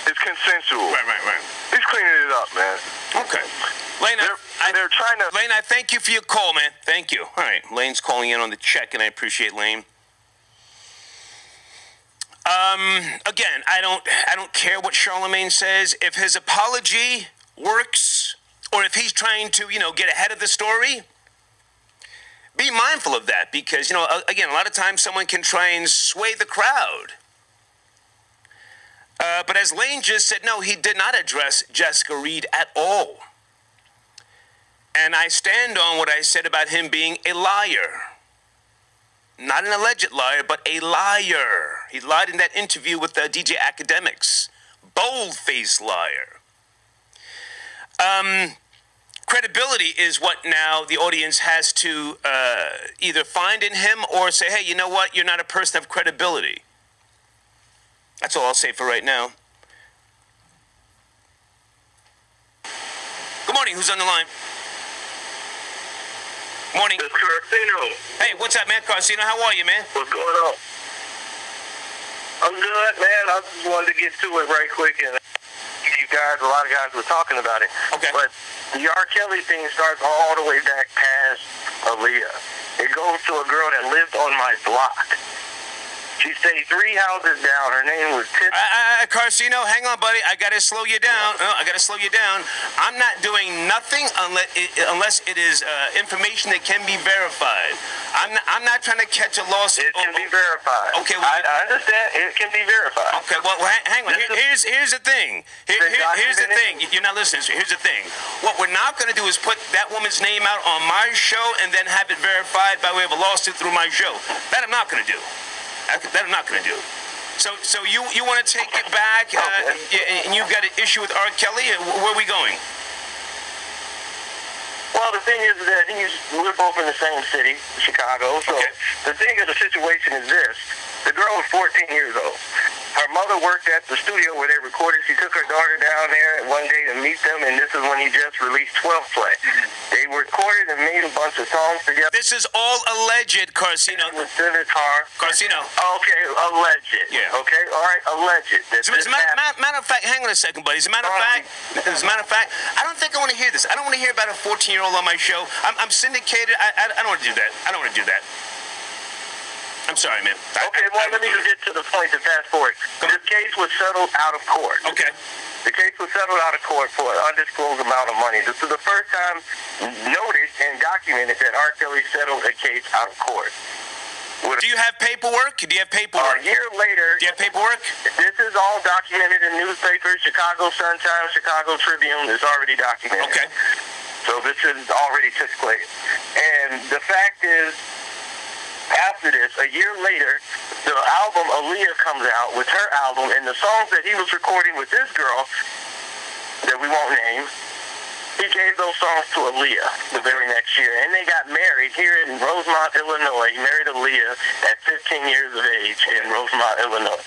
is consensual. Right. He's cleaning it up, man. Okay. Lane, They're trying to... Lane, I thank you for your call, man. Thank you. All right, Lane's calling in on the check, and I appreciate Lane. Again, I don't care what Charlemagne says. If his apology works, or if he's trying to, get ahead of the story, be mindful of that, because, again, a lot of times someone can try and sway the crowd. But as Lane just said, no, he did not address Jessica Reed at all. And I stand on what I said about him being a liar. Not an alleged liar, but a liar. He lied in that interview with DJ Academics. Bold-faced liar. Credibility is what now the audience has to either find in him or say, hey, you know what? You're not a person of credibility. That's all I'll say for right now. Good morning. Who's on the line? Morning. It's Carcino. Hey, what's up, man? Carcino, how are you, man? What's going on? I'm good, man. I just wanted to get to it right quick, and a lot of guys were talking about it. Okay. But the R. Kelly thing starts all the way back past Aaliyah. It goes to a girl that lived on my block. She stayed 3 houses down. Her name was Tip. Carcino, hang on, buddy. I got to slow you down. I'm not doing nothing unless it is information that can be verified. I'm not trying to catch a lawsuit. It can be verified. Okay. Well, I understand. It can be verified. Okay. Well, hang on. Here's the thing. Here's the thing. You're not listening. So here's the thing. What we're not going to do is put that woman's name out on my show and then have it verified by way of a lawsuit through my show. That I'm not going to do. That I'm not going to do. So you want to take it back, and you've got an issue with R. Kelly? Where are we going? Well, the thing is that we're both in the same city, Chicago. So the thing of the situation is this. The girl was 14 years old. Her mother worked at the studio where they recorded. She took her daughter down there one day to meet them, and this is when he just released 12 Play. They recorded and made a bunch of songs together. This is all alleged, Carcino. With Senator Carcino. Okay, alleged. Yeah. Okay, all right, alleged. As a matter of fact, hang on a second, buddy. As a matter of fact, I don't think I want to hear this. I don't want to hear about a 14-year-old on my show. I'm syndicated. I don't want to do that. I don't want to do that. I'm sorry, man. Okay, well, let me just get to the point to fast forward. This case was settled out of court. Okay. The case was settled out of court for an undisclosed amount of money. This is the first time noticed and documented that R. Kelly settled a case out of court. Do you have paperwork? A year later. Do you have paperwork? This is all documented in newspapers, Chicago Sun-Times, Chicago Tribune. It's already documented. Okay. So this is already took place. And the fact is, after this, a year later, the album Aaliyah comes out with her album, and the songs that he was recording with this girl, that we won't name, he gave those songs to Aaliyah the very next year. And they got married here in Rosemont, Illinois. He married Aaliyah at 15 years of age in Rosemont, Illinois.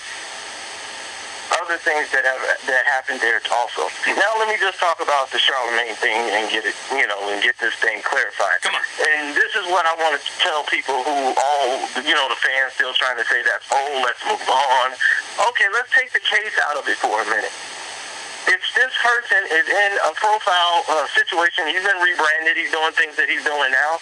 Other things that happened there also. Now let me just talk about the Charlemagne thing and get it, and get this thing clarified. Come on. And this is what I want to tell people who the fans still trying to say that's old, let's move on. Okay, let's take the case out of it for a minute. If this person is in a profile situation, he's been rebranded, he's doing things that he's doing now,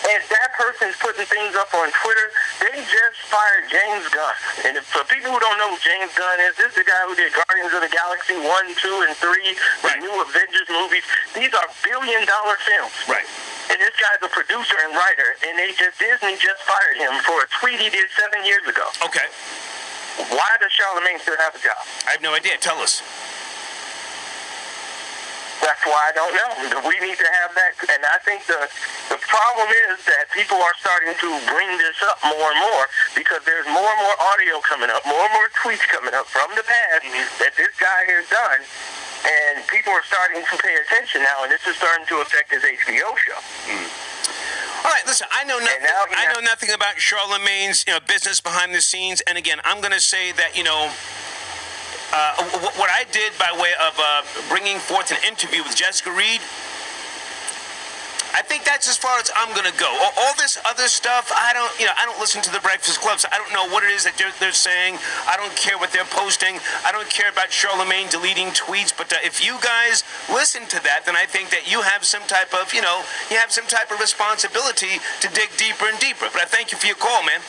and if that person's putting things up on Twitter, they just fired James Gunn. And for people who don't know who James Gunn is, this is the guy who did Guardians of the Galaxy 1, 2, and 3, the new Avengers movies. These are billion-dollar films. Right. And this guy's a producer and writer, and Disney just fired him for a tweet he did 7 years ago. Okay. Why does Charlemagne still have a job? I have no idea. Tell us. That's why I don't know. We need to have that. And I think the problem is that people are starting to bring this up more and more because there's more and more audio coming up, more and more tweets coming up from the past that this guy has done. And people are starting to pay attention now, and this is starting to affect his HBO show. All right, listen, I know nothing. now he I know nothing about Charlemagne's business behind the scenes. And again, I'm going to say that what I did by way of bringing forth an interview with Jessica Reed, I think that's as far as I'm going to go. All this other stuff, I don't listen to the Breakfast Club, so I don't know what it is that they're saying. I don't care what they're posting. I don't care about Charlemagne deleting tweets. But if you guys listen to that, then I think that you have some type of, you have some type of responsibility to dig deeper and deeper. But I thank you for your call, man.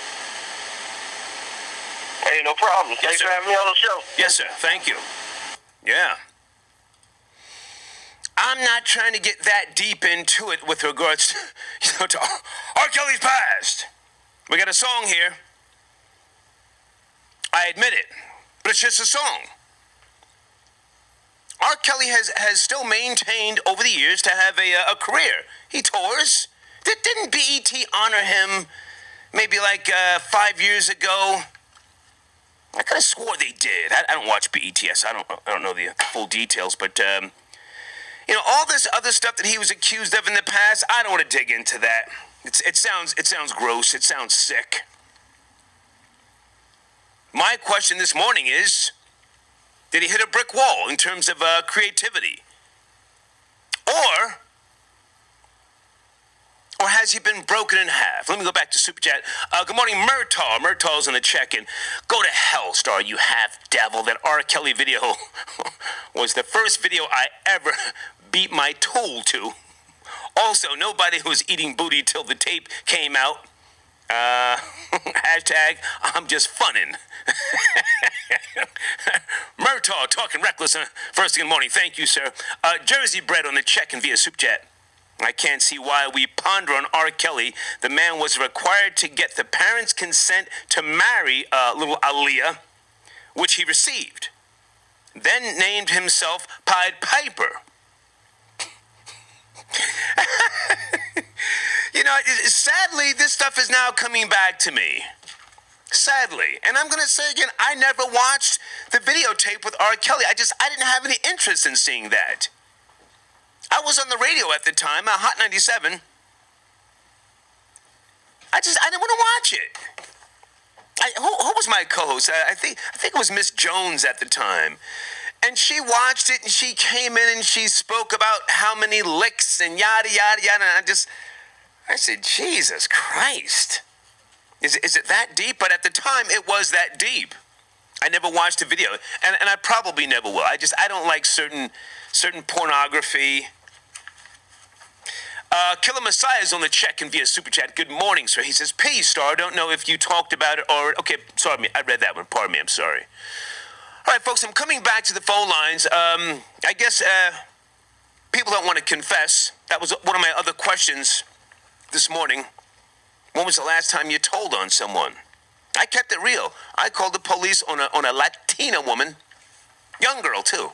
Hey, no problem. Yes, Thanks sir. for having me on the show. Yes, sir. Thank you. Yeah. I'm not trying to get that deep into it with regards to R. Kelly's past. We got a song here. I admit it, but it's just a song. R. Kelly has still maintained over the years to have a career. He tours. Didn't BET honor him maybe like 5 years ago? I could have swore they did. I don't watch BETS. I don't know the full details, but all this other stuff that he was accused of in the past, I don't want to dig into that. It sounds gross. It sounds sick. My question this morning is, did he hit a brick wall in terms of creativity? Or has he been broken in half? Let me go back to Super Chat. Good morning, Murtaugh. Murtaugh's on the check-in. Go to hell, Star, you half-devil. That R. Kelly video was the first video I ever beat my tool to. Also, nobody was eating booty till the tape came out. Hashtag, I'm just funnin'. Murtaugh talking reckless first thing in the morning. Thank you, sir. Jersey Bread on the check-in via Super Chat. I can't see why we ponder on R. Kelly. The man was required to get the parents' consent to marry little Aaliyah, which he received. Then named himself Pied Piper. Sadly, this stuff is now coming back to me. Sadly. And I'm going to say again, I never watched the videotape with R. Kelly. I didn't have any interest in seeing that. I was on the radio at the time, Hot 97. I didn't want to watch it. Who was my co-host? I think it was Miss Jones at the time. And she watched it, and she came in and she spoke about how many licks and yada, yada, yada. And I said, Jesus Christ. Is it that deep? But at the time, it was that deep. I never watched the video, and I probably never will. I don't like certain pornography. Killer Messiah is on the check-in via Super Chat. Good morning, sir. He says, Peace, Star. I don't know if you talked about it or... Okay, sorry, I read that one. Pardon me, I'm sorry. All right, folks, I'm coming back to the phone lines. I guess people don't want to confess. That was one of my other questions this morning. When was the last time you told on someone? I kept it real. I called the police on a Latina woman, young girl, too,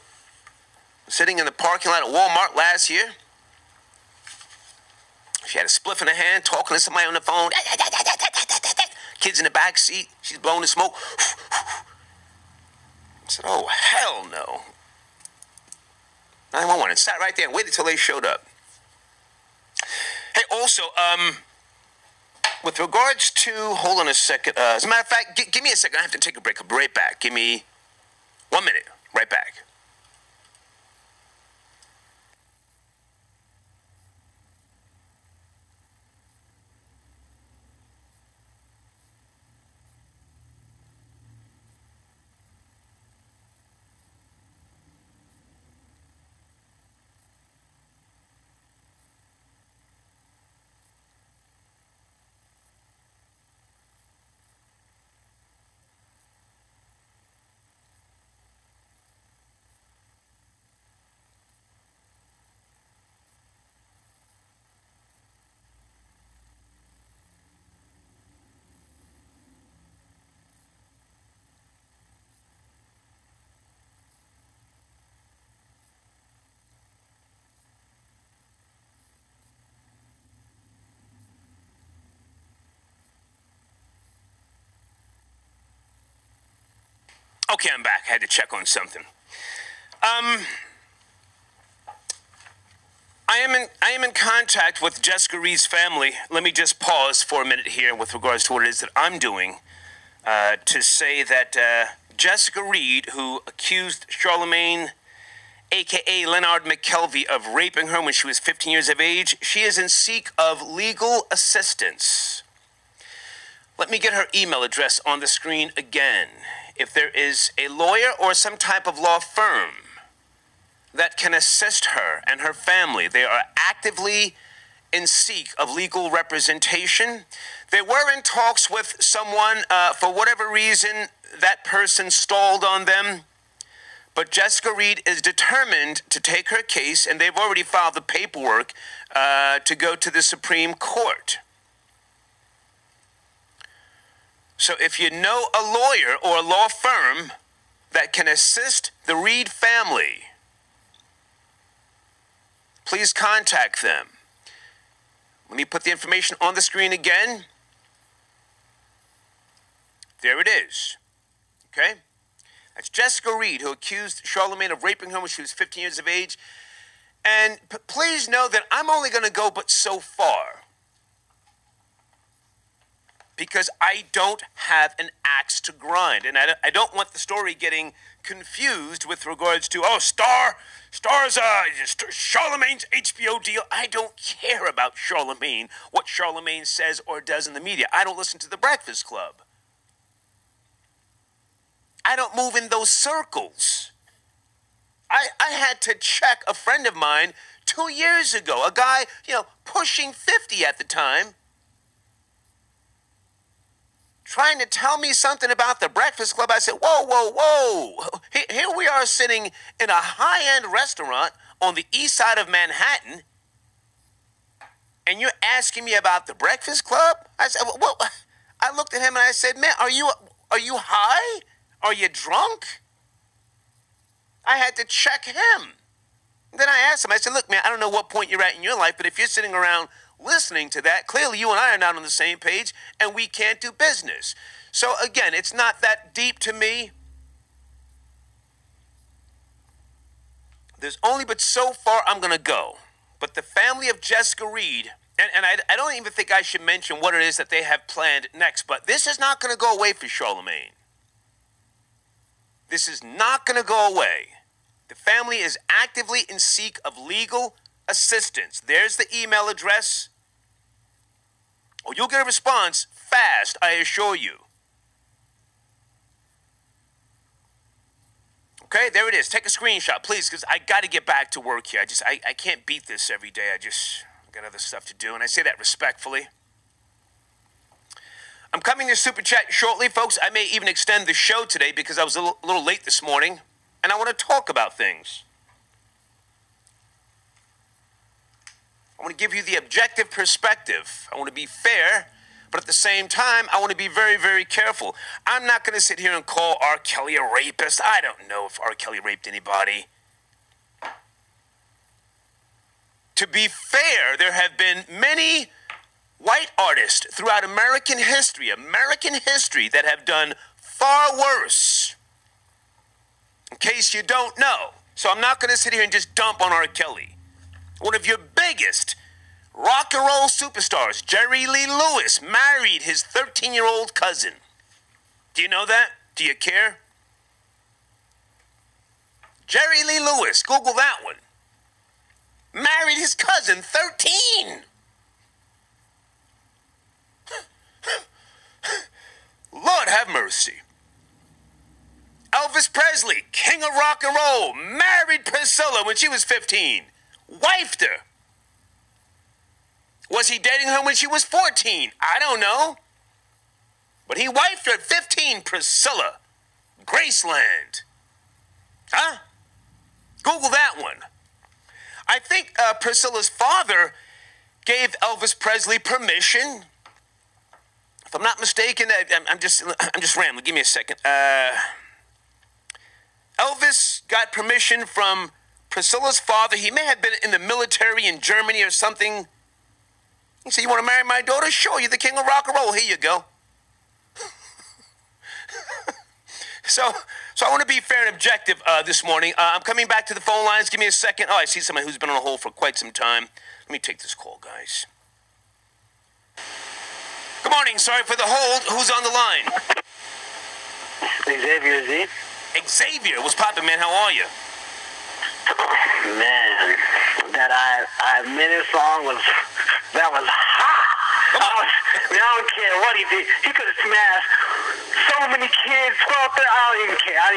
sitting in the parking lot at Walmart last year. She had a spliff in her hand, talking to somebody on the phone. Kids in the back seat. She's blowing the smoke. I said, oh, hell no. 911. And sat right there and waited till they showed up. Hey, also, with regards to, hold on a second. As a matter of fact, give me a second. I have to take a break. I'll be right back. Give me 1 minute. Right back. Okay, I'm back. I had to check on something. I am in contact with Jessica Reed's family. Let me just pause for a minute here with regards to what it is that I'm doing to say that Jessica Reed, who accused Charlemagne, a.k.a. Leonard McKelvey, of raping her when she was 15 years of age, she is in seek of legal assistance. Let me get her email address on the screen again. If there is a lawyer or some type of law firm that can assist her and her family, they are actively in seek of legal representation. They were in talks with someone. For whatever reason, that person stalled on them. But Jessica Reed is determined to take her case, and they've already filed the paperwork to go to the Supreme Court. So if you know a lawyer or a law firm that can assist the Reed family, please contact them. Let me put the information on the screen again. There it is. Okay? That's Jessica Reed, who accused Charlemagne of raping her when she was 15 years of age. And please know that I'm only going to go but so far, because I don't have an axe to grind. And I don't want the story getting confused with regards to, Star's Charlemagne's HBO deal. I don't care about Charlemagne, what Charlemagne says or does in the media. I don't listen to The Breakfast Club. I don't move in those circles. I had to check a friend of mine 2 years ago, a guy, pushing 50 at the time, trying to tell me something about The Breakfast Club. I said, whoa. Here we are sitting in a high-end restaurant on the east side of Manhattan, and you're asking me about The Breakfast Club? I said, well, I looked at him and I said, man, are you high? Are you drunk? I had to check him. Then I asked him, I said, look, man, I don't know what point you're at in your life, but if you're sitting around listening to that, clearly you and I are not on the same page, and we can't do business. So again, it's not that deep to me. There's only but so far I'm going to go. But the family of Jessica Reed, and I don't even think I should mention what it is that they have planned next, but this is not going to go away for Charlemagne. This is not going to go away. The family is actively in seek of legal assistance. There's the email address. Oh, you'll get a response fast, I assure you. Okay, there it is. Take a screenshot, please, because I got to get back to work here. I can't beat this every day. I got other stuff to do, and I say that respectfully. I'm coming to Super Chat shortly, folks. I may even extend the show today because I was a little late this morning, and I want to talk about things. I want to give you the objective perspective. I want to be fair, but at the same time, I want to be very, very careful. I'm not going to sit here and call R. Kelly a rapist. I don't know if R. Kelly raped anybody. To be fair, there have been many white artists throughout American history that have done far worse. In case you don't know. So I'm not going to sit here and just dump on R. Kelly. One of your biggest rock and roll superstars, Jerry Lee Lewis, married his 13-year-old cousin. Do you know that? Do you care? Jerry Lee Lewis, Google that one. Married his cousin, 13. Lord have mercy. Elvis Presley, king of rock and roll, married Priscilla when she was 15. Wifed her. Was he dating her when she was 14? I don't know. But he wifed her at 15, Priscilla. Graceland. Huh? Google that one. I think Priscilla's father gave Elvis Presley permission. If I'm not mistaken, I'm just rambling. Give me a second. Elvis got permission from Priscilla's father. He may have been in the military in Germany or something. He said, you want to marry my daughter? Sure, you're the king of rock and roll. Here you go. So So I want to be fair and objective this morning. I'm coming back to the phone lines. Give me a second. Oh, I see somebody who's been on hold for quite some time. Let me take this call, guys. Good morning. Sorry for the hold. Who's on the line? Xavier Z. Xavier, what's poppin', man? How are you? Man, that I minute song was hot. I don't care what he did. He could have smashed so many kids, 12, 30. I don't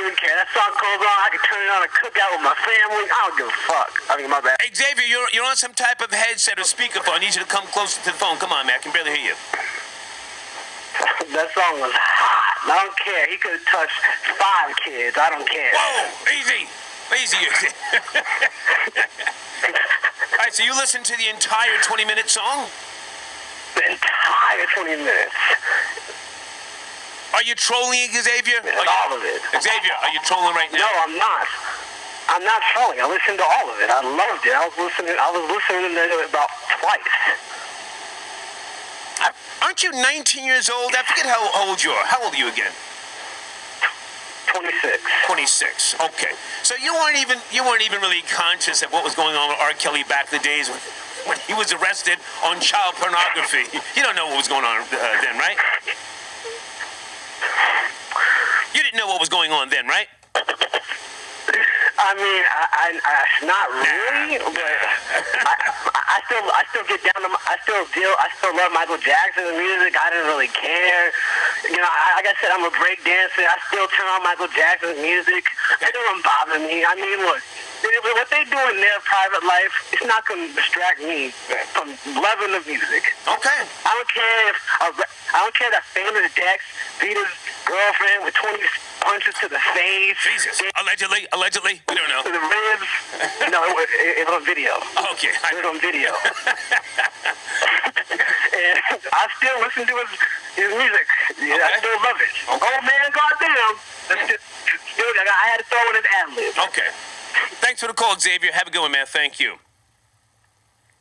even care. That song goes on. I could turn it on and cook out with my family. I don't give a fuck. I mean, my bad. Hey, Xavier, you're on some type of headset or speakerphone. I need you to come closer to the phone. Come on, man. I can barely hear you. That song was hot. I don't care. He could have touched 5 kids. I don't care. Whoa, easy. Easy. All right, so you listened to the entire 20-minute song? The entire 20 minutes. Are you trolling, Xavier? All of it. Xavier, are you trolling right now? No, I'm not. I'm not trolling. I listened to all of it. I loved it. I was listening to it about twice. Aren't you 19 years old? I forget how old you are. How old are you again? 26. 26. Okay. So you weren't even really conscious of what was going on with R. Kelly back in the days when he was arrested on child pornography. You don't know what was going on then, right? You didn't know what was going on then, right? I mean, I not really, but I still get down to, I still love Michael Jackson's music. I didn't really care. You know, like I said, I'm a break dancer. I still turn on Michael Jackson's music. It doesn't bother me. I mean, look, what they do in their private life, it's not going to distract me from loving the music. Okay. I don't care that famous Dex beat his girlfriend with 20 punches to the face. Jesus. Allegedly, we don't know. To the ribs. No, it was on video. Okay. It was on video. And I still listen to his music. Yeah, Okay. I still love it. Okay. Oh man, goddamn. I had to throw in his ad-lib. Okay. Thanks for the call, Xavier. Have a good one, man. Thank you.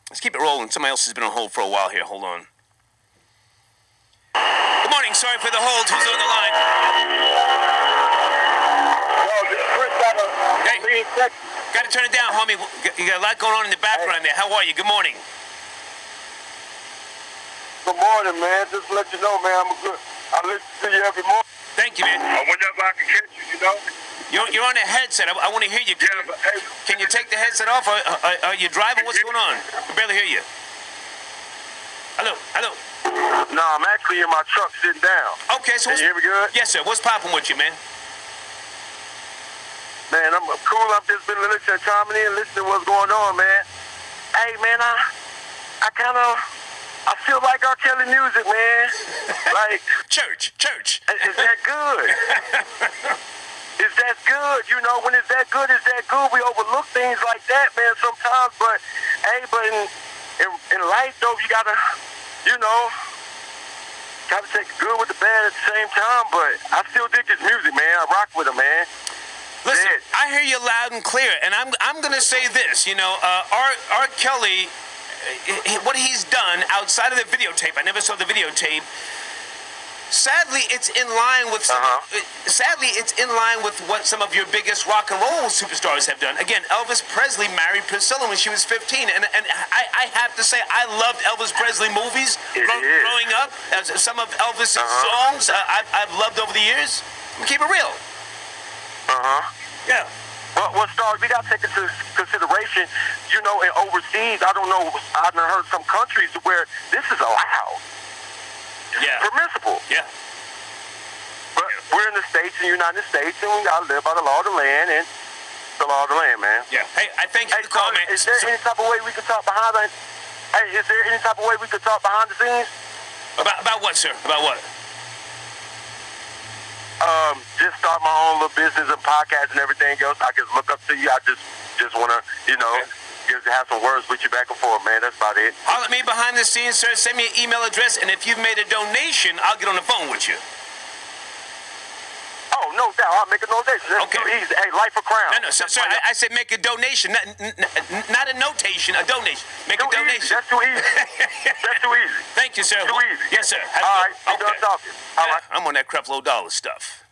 Let's keep it rolling. Somebody else has been on hold for a while here. Hold on. Good morning. Sorry for the hold. Who's on the line? Hey, got to turn it down, homie. You got a lot going on in the background there. How are you? Good morning. Good morning, man. Just to let you know, man, I listen to you every morning. Thank you, man. Whenever I can catch you, you know. You're on a headset. I want to hear you. Can you take the headset off? Are you driving? What's going on? I can barely hear you. Hello. No, I'm actually in my truck sitting down. Okay, so Can you hear me good? Yes, sir. What's popping with you, man? Man, I'm cool. I've just been listening, chiming in, listening to what's going on, man. Hey, man, I feel like R. Kelly music, man. Like Church. Is that good? Is that good? You know, when it's that good, we overlook things like that, man, sometimes. But hey, in life though, you gotta take the good with the bad at the same time. But I still dig this music, man. I rock with him, man. Listen, I hear you loud and clear, and I'm gonna say this. You know, R. Kelly, what he's done outside of the videotape. I never saw the videotape. Sadly, it's in line with what some of your biggest rock and roll superstars have done. Again, Elvis Presley married Priscilla when she was 15, and I have to say I loved Elvis Presley movies growing up. Some of Elvis's songs I've loved over the years. Keep it real. Yeah. Well, Star, we got to take into consideration, you know, in overseas, I don't know, I've heard some countries where this is allowed. Yeah. Permissible. Yeah. But we're in the States, in the United States, and we got to live by the law of the land and the law of the land, man. Yeah. Hey, I thank you for the call, man. Is there any type of way we could talk behind the scenes? About what, sir? About what? Just start my own little business and podcast and everything else. I can look up to you. I just want to, just have some words with you back and forth, man. That's about it. Holler at me behind the scenes, sir. Send me an email address, and if you've made a donation, I'll get on the phone with you. Oh, no doubt. I'll make a donation. That's too easy. Hey, life a crown. No, sir. I said make a donation, not a notation, a donation. Make a donation. That's too easy. That's too easy. Thank you, sir. Too easy. Yes, sir. All right. I'm done talking. All right. I'm on that Creflo Dollar stuff.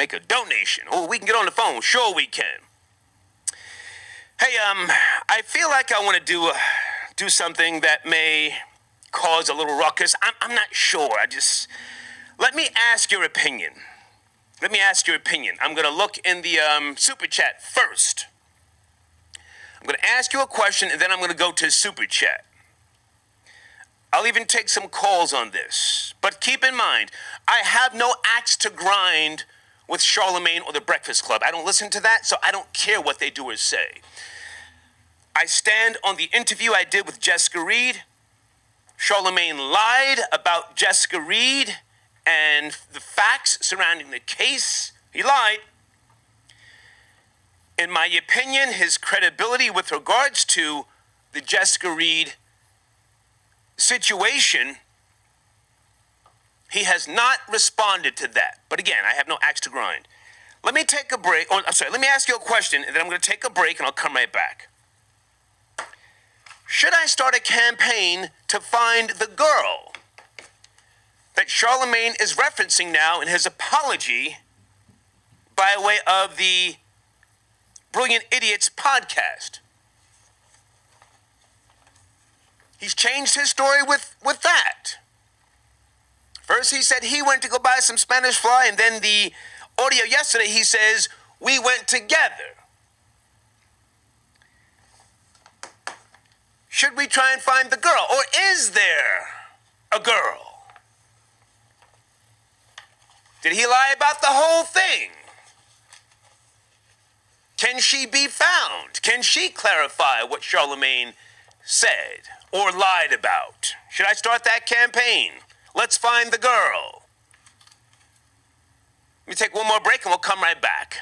make a donation. Oh, we can get on the phone. Sure we can. Hey, I feel like I want to do something that may cause a little ruckus. I'm not sure. Let me ask your opinion. Let me ask your opinion. I'm going to look in the Super Chat first. I'm going to ask you a question, and then I'm going to go to Super Chat. I'll even take some calls on this. But keep in mind, I have no axe to grind with Charlemagne or the Breakfast Club. I don't listen to that, so I don't care what they do or say. I stand on the interview I did with Jessica Reed. Charlemagne lied about Jessica Reed and the facts surrounding the case. He lied. In my opinion, his credibility with regards to the Jessica Reed situation, he has not responded to that. But again, I have no axe to grind. Let me take a break. Oh, I'm sorry. Let me ask you a question, and then I'm going to take a break, and I'll come right back. Should I start a campaign to find the girl that Charlemagne is referencing now in his apology by way of the Brilliant Idiots podcast? He's changed his story with that. First he said he went to go buy some Spanish fly, and then the audio yesterday he says, we went together. Should we try and find the girl? Or is there a girl? Did he lie about the whole thing? Can she be found? Can she clarify what Charlemagne said or lied about? Should I start that campaign? Let's find the girl. Let me take one more break and we'll come right back.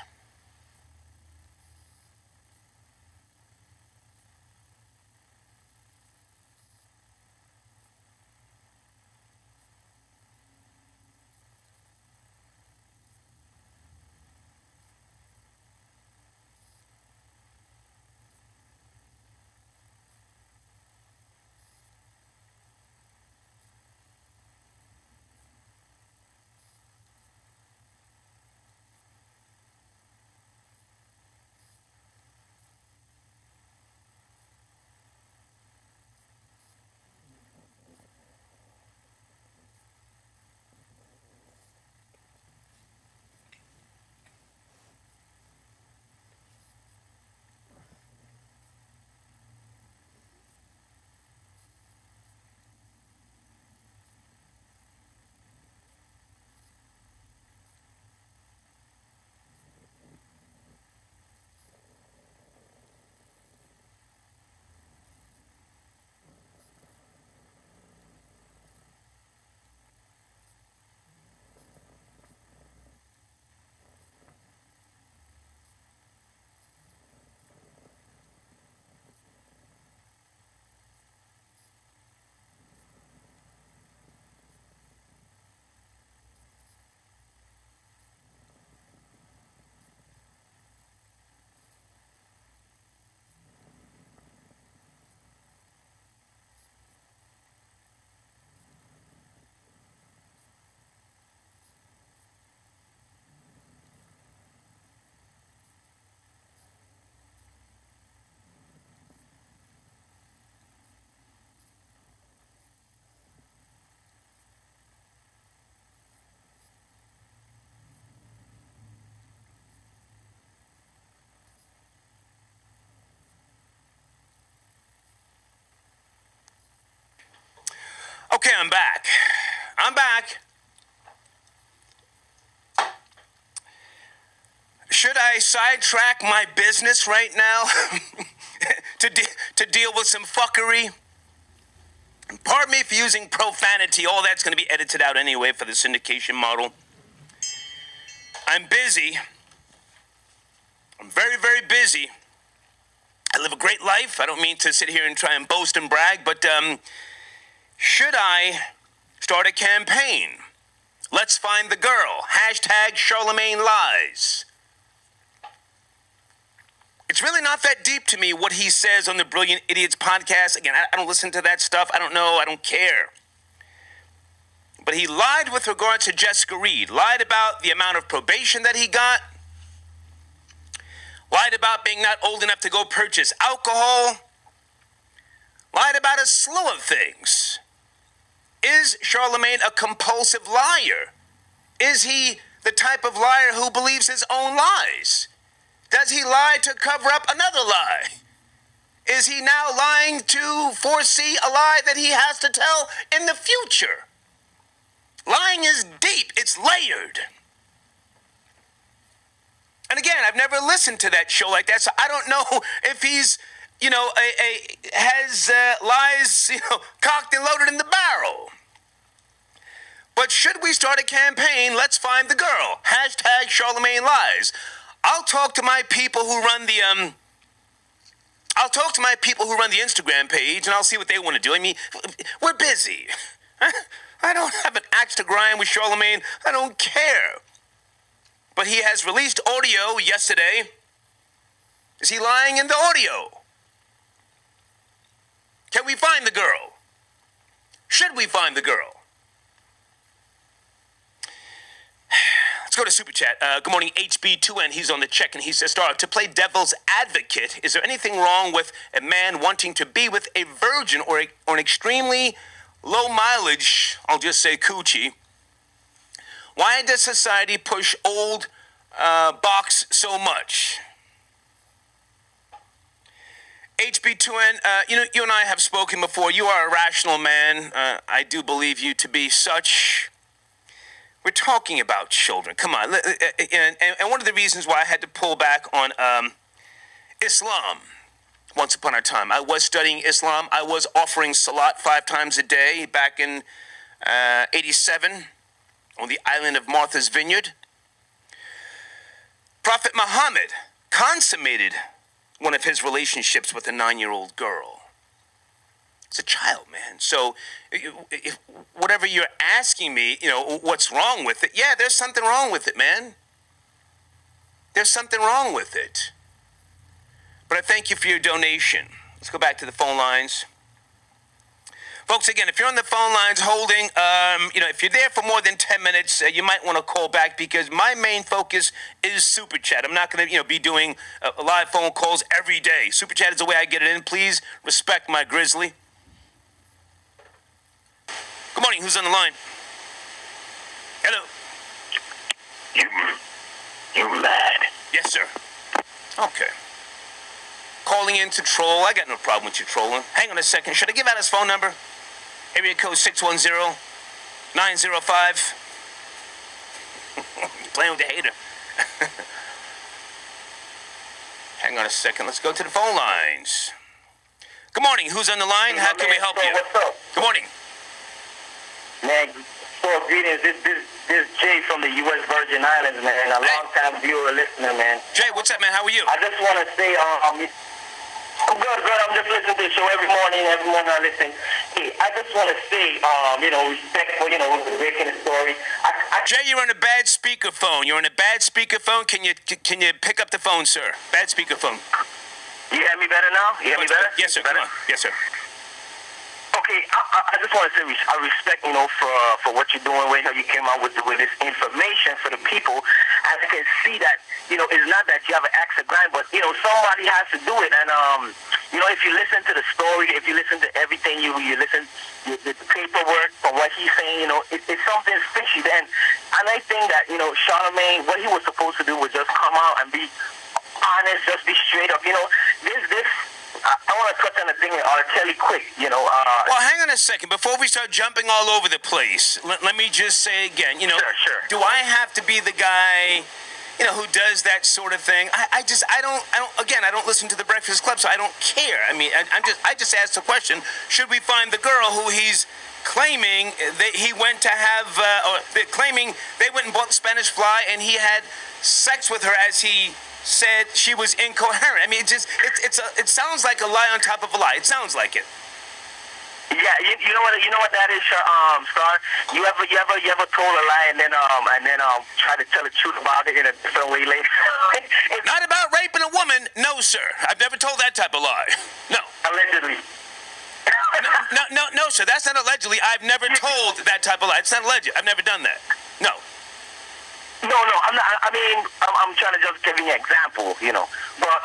Okay, I'm back. Should I sidetrack my business right now to deal with some fuckery? Pardon me for using profanity. All that's going to be edited out anyway for the syndication model. I'm busy. I'm very, very busy. I live a great life. I don't mean to sit here and try and boast and brag, but should I start a campaign? Let's find the girl. Hashtag Charlemagne lies. It's really not that deep to me what he says on the Brilliant Idiots podcast. Again, I don't listen to that stuff. I don't know. I don't care. But he lied with regard to Jessica Reed, lied about the amount of probation that he got, lied about being not old enough to go purchase alcohol, lied about a slew of things. Is Charlemagne a compulsive liar? Is he the type of liar who believes his own lies? Does he lie to cover up another lie? Is he now lying to foresee a lie that he has to tell in the future? Lying is deep. It's layered. And again, I've never listened to that show like that, so I don't know if he's, has lies, cocked and loaded in the barrel. But should we start a campaign, let's find the girl, hashtag Charlemagne Lies. I'll talk to my people who run the, Instagram page, and I'll see what they want to do. I mean, we're busy. I don't have an axe to grind with Charlemagne. I don't care. But he has released audio yesterday. Is he lying in the audio? Can we find the girl? Should we find the girl? Let's go to Super Chat. Good morning, HB2N. He's on the check, and he says, Star, to play devil's advocate, is there anything wrong with a man wanting to be with a virgin or an extremely low mileage, I'll just say coochie? Why does society push old box so much? HB2N, you and I have spoken before. You are a rational man. I do believe you to be such. We're talking about children. Come on. And one of the reasons why I had to pull back on Islam once upon a time. I was studying Islam. I was offering salat 5 times a day back in 87 on the island of Martha's Vineyard. Prophet Muhammad consummated one of his relationships with a 9-year-old girl. It's a child, man. So if whatever you're asking me, what's wrong with it? Yeah, there's something wrong with it, man. There's something wrong with it. But I thank you for your donation. Let's go back to the phone lines. Folks, again, if you're on the phone lines holding, if you're there for more than 10 minutes, you might want to call back because my main focus is Super Chat. I'm not going to, be doing live phone calls every day. Super Chat is the way I get it in. Please respect my grizzly. Good morning. Who's on the line? Hello. You mad? Yes, sir. Okay. Calling in to troll. I got no problem with you trolling. Hang on a second. Should I give out his phone number? Area code 610-905. Playing with the hater. Hang on a second. Let's go to the phone lines. Good morning. Who's on the line? How can we help you? What's up? Good morning. Man, greetings. This is Jay from the U.S. Virgin Islands, man. A long-time viewer, listener, man. Jay, what's up, man? How are you? I just want to say, I'm good. I'm just listening to the show every morning I listen. Hey, I just want to say, respect for, breaking the story. Jay, you're on a bad speakerphone. You're on a bad speakerphone. Can you pick up the phone, sir? Bad speakerphone. You hear me better now? You hear me better? Yes, sir. Better? Come on. Yes, sir. Okay, I just want to say I respect, for what you're doing, where you came out with this information for the people. And I can see that, it's not that you have an axe to grind, but, somebody has to do it. And, if you listen to the story, if you listen to everything, you listen to the paperwork from what he's saying, it's something fishy. And I think that, Charlemagne, what he was supposed to do was just come out and be honest, just be straight up. I want to touch on the thing with R. Kelly quick, Well, hang on a second. Before we start jumping all over the place, let me just say again, Sure. Do I have to be the guy, who does that sort of thing? I don't listen to the Breakfast Club, so I don't care. I mean, I just asked the question, should we find the girl who he's claiming that he went to have, or they're claiming they went and bought Spanish Fly and he had sex with her as he said she was incoherent. I mean, it sounds like a lie on top of a lie. It sounds like it. Yeah, you know what that is, Star. You ever told a lie and then try to tell the truth about it in a different way later? Not about raping a woman, no, sir. I've never told that type of lie. No. Allegedly. No, No, sir, that's not allegedly. I've never told that type of lie. It's not alleged. I've never done that. No. No, I'm not. I mean, I'm trying to just give you an example, you know. But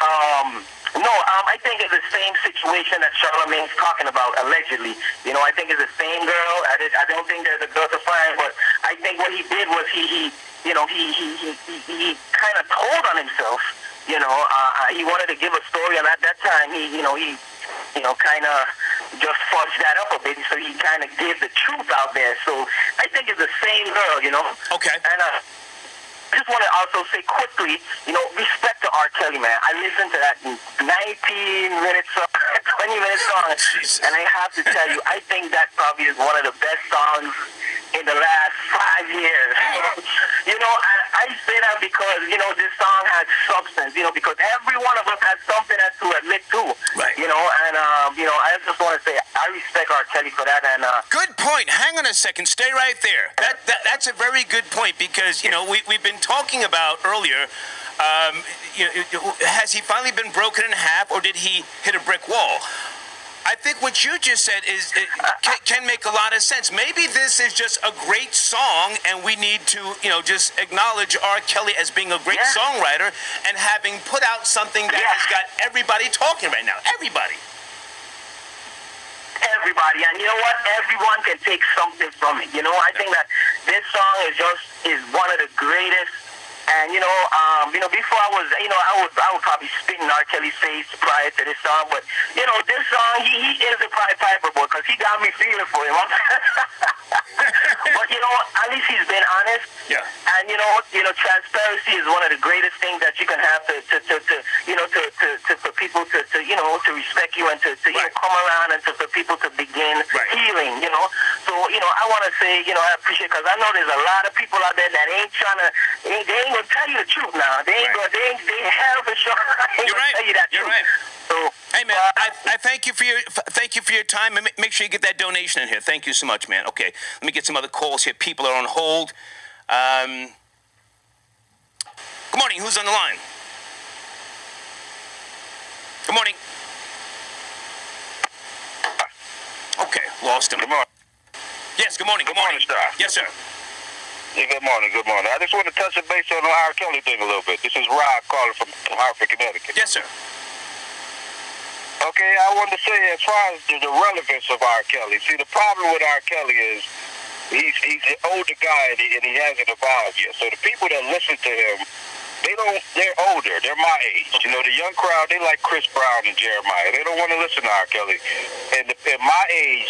no, I think it's the same situation that Charlamagne's talking about allegedly. You know, I think it's the same girl. I don't think there's a girl to find, but I think what he did was he kind of told on himself. You know, he wanted to give a story, and at that time, he kind of just fudged that up a bit, so he kind of gave the truth out there. So I think it's the same girl, you know. Okay. And I just want to also say quickly, you know, respect to R. Kelly, man. I listened to that 19-minute song, 20-minute song, and I have to tell you, I think that probably is one of the best songs in the last 5 years. You know, I say that because, you know, this song has substance, you know, because every one of us has something to admit to. Right. You know, and, you know, I just want to say I respect R. Kelly for that. And good point. Hang on a second. Stay right there. That's a very good point because, you know, we've been talking about earlier, you know, has he finally been broken in half or did he hit a brick wall? I think what you just said is can make a lot of sense. Maybe this is just a great song, and we need to, you know, just acknowledge R. Kelly as being a great songwriter and having put out something that has got everybody talking right now. Everybody. And you know what? Everyone can take something from it. You know, I think that this song is one of the greatest. And you know, before I would probably spit in R. Kelly's face prior to this song, but you know, this song he is a Pied Piper boy because he got me feeling for him. But you know, at least he's been honest. Yeah. And you know, transparency is one of the greatest things that you can have for people to respect you and to you know, come around and for people to begin healing. You know, so you know, I want to say, you know, I appreciate because I know there's a lot of people out there that ain't trying to. They ain't gonna tell you the truth now. They have for sure. You're right. Tell you that You're truth. right. So, hey man, I thank you for your time. And make sure you get that donation in here. Thank you so much, man. Okay, let me get some other calls here. People are on hold. Good morning. Who's on the line? Good morning. Okay, lost him. Good morning. Yes, good morning. Good morning, sir. Yes, sir. Yeah, good morning. I just want to touch a base on the R. Kelly thing a little bit. This is Rod calling from Hartford, Connecticut. Yes, sir. Okay, I want to say as far as the relevance of R. Kelly, see, the problem with R. Kelly is he's an older guy and he hasn't evolved yet. So the people that listen to him, they're older. They're my age. You know, the young crowd, they like Chris Brown and Jeremiah. They don't want to listen to R. Kelly. And at my age,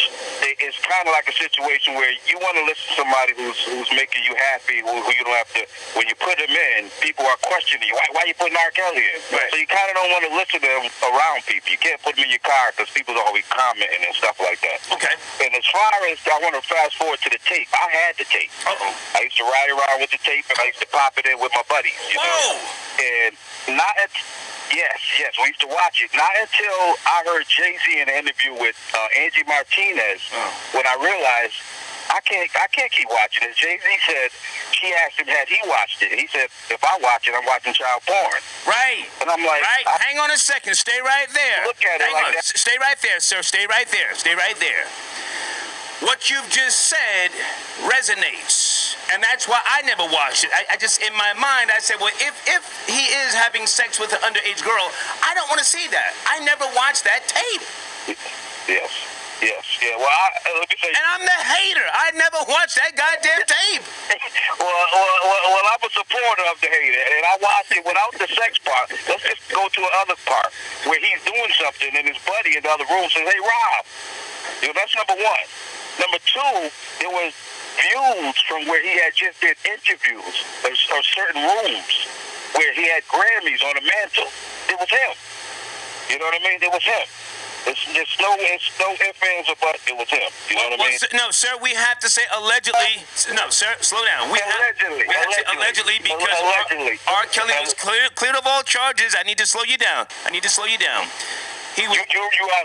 it's kind of like a situation where you want to listen to somebody who's making you happy, who you don't have to, when you put them in, people are questioning you. Why are you putting R. Kelly in? Right. So you kind of don't want to listen to them around people. You can't put them in your car because people are always commenting and stuff like that. Okay. And as far as, I want to fast forward to the tape. I had the tape. Uh-oh. I used to ride around with the tape and I used to pop it in with my buddies, you know. And yes, we used to watch it. Not until I heard Jay-Z in an interview with Angie Martinez when I realized I can't keep watching it. Jay-Z said, she asked him had he watched it. He said, if I watch it, I'm watching child porn. Right. And I'm like, hang on a second. Stay right there. Look at it like that. Stay right there, sir. Stay right there. Stay right there. What you've just said resonates, and that's why I never watched it. I just, in my mind, I said, well, if he is having sex with an underage girl, I don't want to see that. I never watched that tape. Yes. Yeah. Well, let me say. And I'm the hater. I never watched that goddamn tape. well, I'm a supporter of the hater, and I watched it without the sex part. Let's just go to another part where he's doing something, and his buddy in the other room says, "Hey, Rob." You know, that's number one. Number two, there was views from where he had just did interviews of certain rooms where he had Grammys on the mantle. It was him. You know what I mean? It was him. It's no ifs, ands, or buts. It was him. You know what I mean? No, sir, we have to say allegedly. No, sir, slow down. We have to say allegedly because R. Kelly was cleared of all charges. I need to slow you down. You are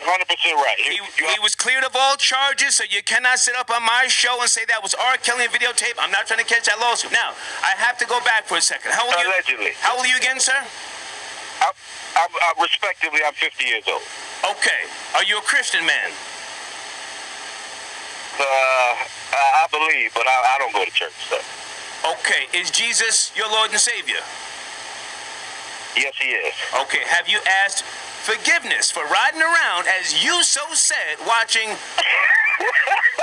100% right. He was cleared of all charges, so you cannot sit up on my show and say that was R. Kelly in videotape. I'm not trying to catch that lawsuit. Now, I have to go back for a second. How old are you? Allegedly. How old are you again, sir? Respectively, I'm 50 years old. Okay. Are you a Christian man? I believe, but I don't go to church. So. Okay, is Jesus your Lord and Savior? Yes, he is. Okay, have you asked forgiveness for riding around, as you so said, watching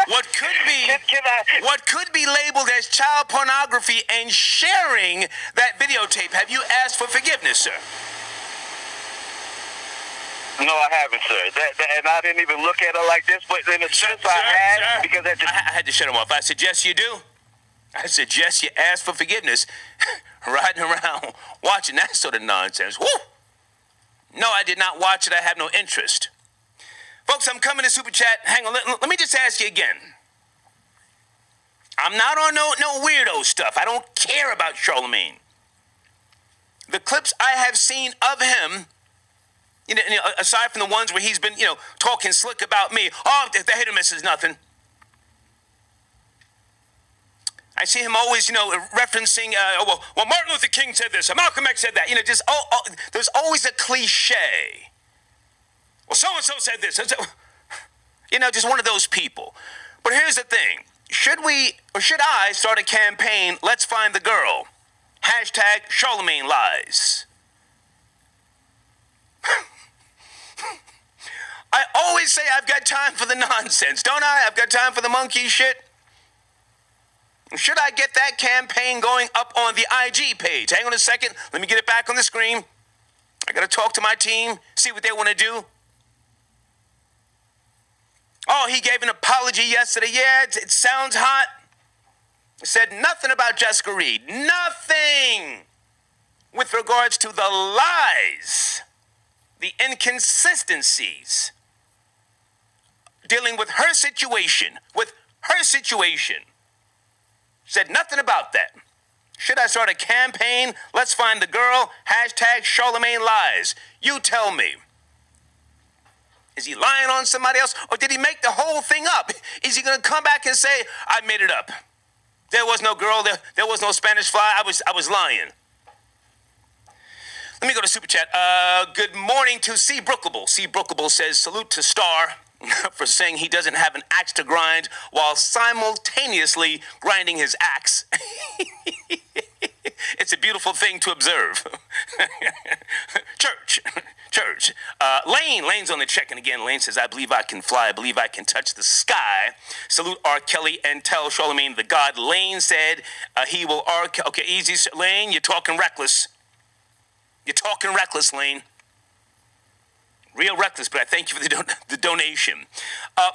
what could be labeled as child pornography and sharing that videotape? Have you asked for forgiveness, sir? No, I haven't, sir. And I didn't even look at it like this, but in a sense I had, because that just... I had to shut him off. I suggest you do. I suggest you ask for forgiveness. Riding around watching that sort of nonsense. Woo! No, I did not watch it. I have no interest. Folks, I'm coming to Super Chat. Hang on. Let me just ask you again. I'm not on no weirdo stuff. I don't care about Charlemagne. The clips I have seen of him, you know, aside from the ones where he's been, talking slick about me. Oh, the hit or miss is nothing. I see him always, referencing, well, Martin Luther King said this, or Malcolm X said that. There's always a cliche. Well, so-and-so said this. Just one of those people. But here's the thing. Should I start a campaign, let's find the girl? Hashtag Charlemagne lies. I always say I've got time for the nonsense, don't I? I've got time for the monkey shit. Should I get that campaign going up on the IG page? Hang on a second. Let me get it back on the screen. I got to talk to my team, see what they want to do. Oh, he gave an apology yesterday. Yeah, it sounds hot. Said nothing about Jessica Reed. Nothing with regards to the lies, the inconsistencies, dealing with her situation, Said nothing about that. Should I start a campaign? Let's find the girl. Hashtag Charlemagne lies. You tell me. Is he lying on somebody else? Or did he make the whole thing up? Is he going to come back and say, I made it up? There was no girl. There was no Spanish fly. I was lying. Let me go to Super Chat. Good morning to C. Brookable. C. Brookable says, salute to Star for saying he doesn't have an axe to grind while simultaneously grinding his axe. It's a beautiful thing to observe. Church. Lane's on the check-in again. Lane says, I believe I can fly. I believe I can touch the sky. Salute R. Kelly and tell Charlemagne the God. Lane said he will Okay, easy, Lane. You're talking reckless. Lane. Real reckless, but I thank you for the donation.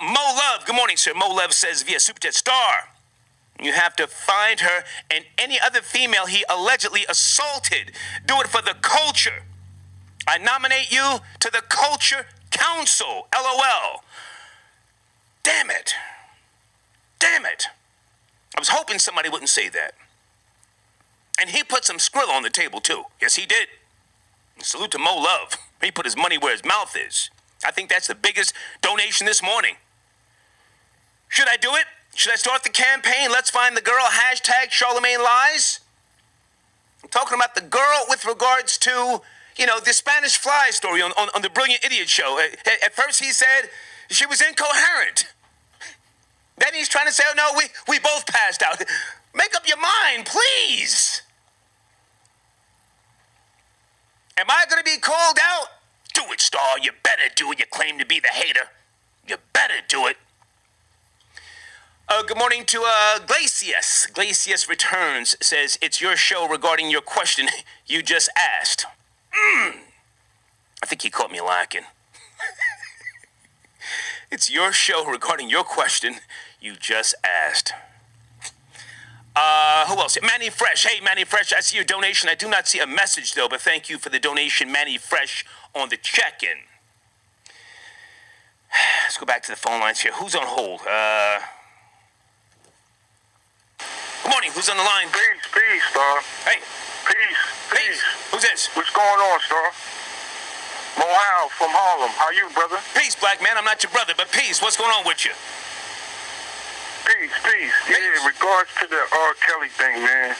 Mo Love, good morning, sir. Mo Love says via Super Chat, Star, you have to find her and any other female he allegedly assaulted. Do it for the culture. I nominate you to the Culture Council. LOL. Damn it. I was hoping somebody wouldn't say that. And he put some skrill on the table, too. Yes, he did. Salute to Mo Love. He put his money where his mouth is. I think that's the biggest donation this morning. Should I do it? Should I start the campaign? Let's find the girl. Hashtag Charlemagne lies. I'm talking about the girl with regards to, the Spanish fly story on the Brilliant Idiot show. At first he said she was incoherent. Then he's trying to say, oh, no, we both passed out. Make up your mind, please. Am I going to be called out? Do it, Star. You better do it. You claim to be the hater. You better do it. Good morning to Glacius. Glacius returns, says, it's your show regarding your question you just asked. I think he caught me lacking. It's your show regarding your question you just asked. Who else? Manny Fresh. Hey, Manny Fresh, I see your donation. I do not see a message, though, but thank you for the donation, Manny Fresh, on the check-in. Let's go back to the phone lines here. Who's on hold? Good morning. Who's on the line? Peace, Star. Hey. Peace. Who's this? What's going on, Star? Mohal from Harlem. How you, brother? Peace, black man. I'm not your brother, but peace. What's going on with you? Peace. Yeah, in regards to the R. Kelly thing, man,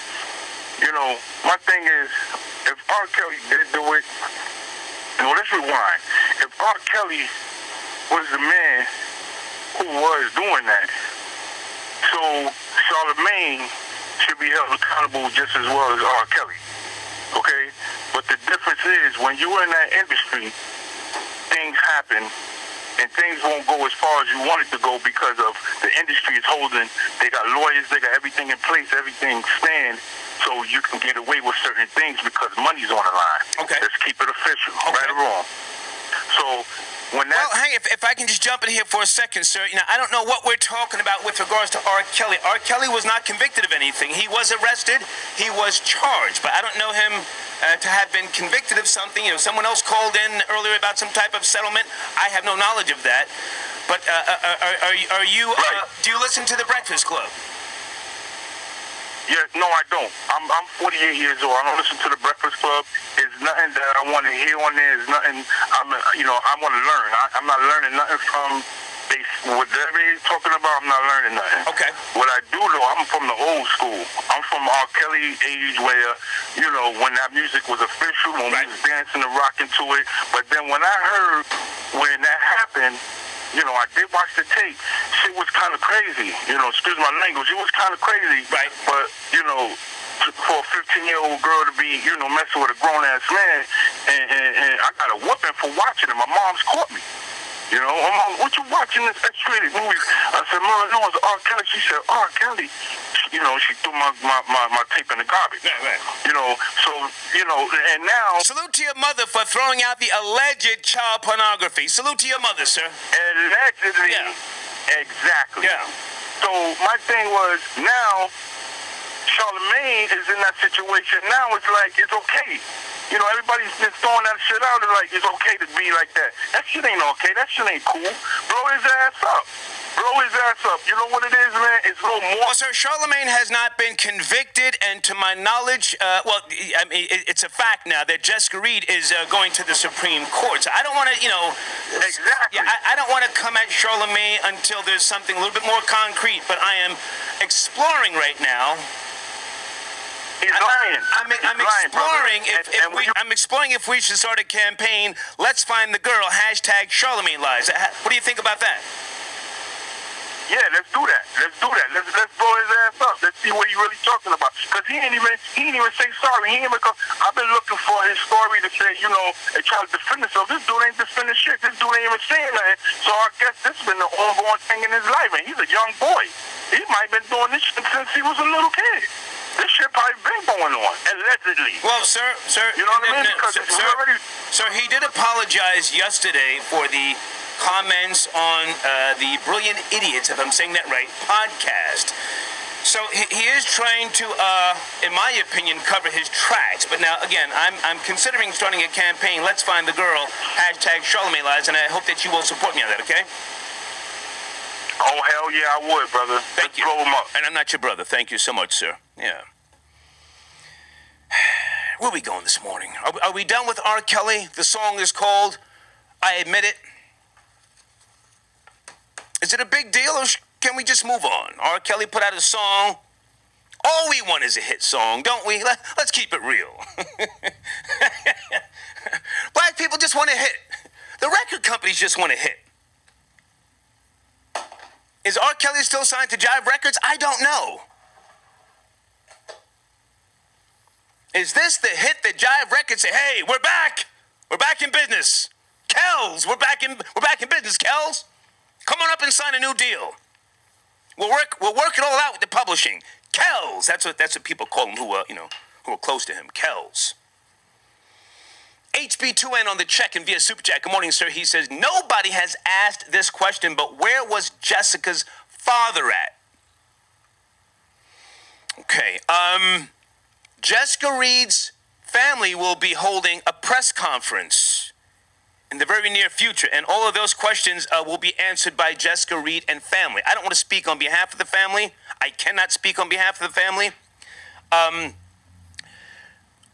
my thing is, if R. Kelly did do it, let's rewind. If R. Kelly was the man who was doing that, So Charlamagne should be held accountable just as well as R. Kelly. Okay? But the difference is when you're in that industry, things happen and things won't go as far as you want it to go because of the industry is holding. They got lawyers, they got everything in place, everything stands, so you can get away with certain things because money's on the line. Okay. Let's keep it official, Okay. right or wrong. So when that... Well, hang if I can just jump in here for a second, sir. You know, I don't know what we're talking about with regards to R. Kelly. R. Kelly was not convicted of anything. He was arrested. He was charged, but I don't know him to have been convicted of something. You know, someone else called in earlier about some type of settlement. I have no knowledge of that. But are you? Do you listen to the Breakfast Club? Yeah, no, I don't. I'm 48 years old. I don't listen to the Breakfast Club. It's nothing that I want to hear on there. It's nothing. I want to learn. I'm not learning nothing from whatever they're talking about. I'm not learning nothing. Okay. What I do though, I'm from the old school. I'm from R. Kelly age where, when that music was official, when we was dancing and rocking to it. But then when I heard when that happened, I did watch the tape. Shit was kind of crazy. Excuse my language. It was kind of crazy. Right. But, for a 15-year-old girl to be, messing with a grown-ass man, and I got a whooping for watching it. My mom's caught me. Mom, what you watching this X-rated movie? I said, Mom, no, it's R. Kelly. She said, R. Kelly. She threw my tape in the garbage. Right. And now... Salute to your mother for throwing out the alleged child pornography. Salute to your mother, sir. Allegedly. Yeah. Exactly. Yeah. So my thing was, now, Charlamagne is in that situation. Now it's like, it's okay. Everybody's been throwing that shit out. It's like, it's okay to be like that. That shit ain't okay. That shit ain't cool. Blow his ass up. Blow his ass up. You know what it is, man? It's a little more. Well, sir, Charlamagne has not been convicted, and to my knowledge, it's a fact now that Jessica Reed is going to the Supreme Court. So I don't want to, Exactly. Yeah, I don't want to come at Charlamagne until there's something a little bit more concrete, but I am exploring right now. He's lying. I'm exploring I'm exploring if we should start a campaign. Let's find the girl. #Charlamagne lies. What do you think about that? Yeah, let's do that. Let's blow his ass up. Let's see what he's really talking about. Because he ain't even say sorry. I've been looking for his story to say, and try to defend himself. This dude ain't defending shit. This dude ain't even saying nothing. So I guess this has been the ongoing thing in his life. And he's a young boy. He might have been doing this shit since he was a little kid. This shit probably been going on, allegedly. Well, sir, you know what I mean? Because sir, he did apologize yesterday for the comments on the Brilliant Idiots, if I'm saying that right, podcast. So he is trying to, in my opinion, cover his tracks. But now, again, I'm considering starting a campaign. Let's find the girl. #Charlamagne lies, and I hope that you will support me on that. Okay? Oh, hell yeah, I would, brother. Thank you. Blow him up. And I'm not your brother. Thank you so much, sir. Yeah. Where are we going this morning? Are we done with R. Kelly? The song is called I Admit It. Is it a big deal, or can we just move on? R. Kelly put out a song. All we want is a hit song, don't we? Let's keep it real. Black people just want a hit. The record companies just want a hit. Is R. Kelly still signed to Jive Records? I don't know. Is this the hit that Jive Records say, hey, we're back. We're back in business. Kells, we're back in business, Kells. Come on up and sign a new deal. We'll work it all out with the publishing. Kells, that's what people call him who are close to him. Kells. HB2N on the check and via Super Chat. Good morning, sir. He says, nobody has asked this question, but where was Jessica's father at? Okay. Jessica Reed's family will be holding a press conference in the very near future, and all of those questions will be answered by Jessica Reed and family. I don't want to speak on behalf of the family. I cannot speak on behalf of the family.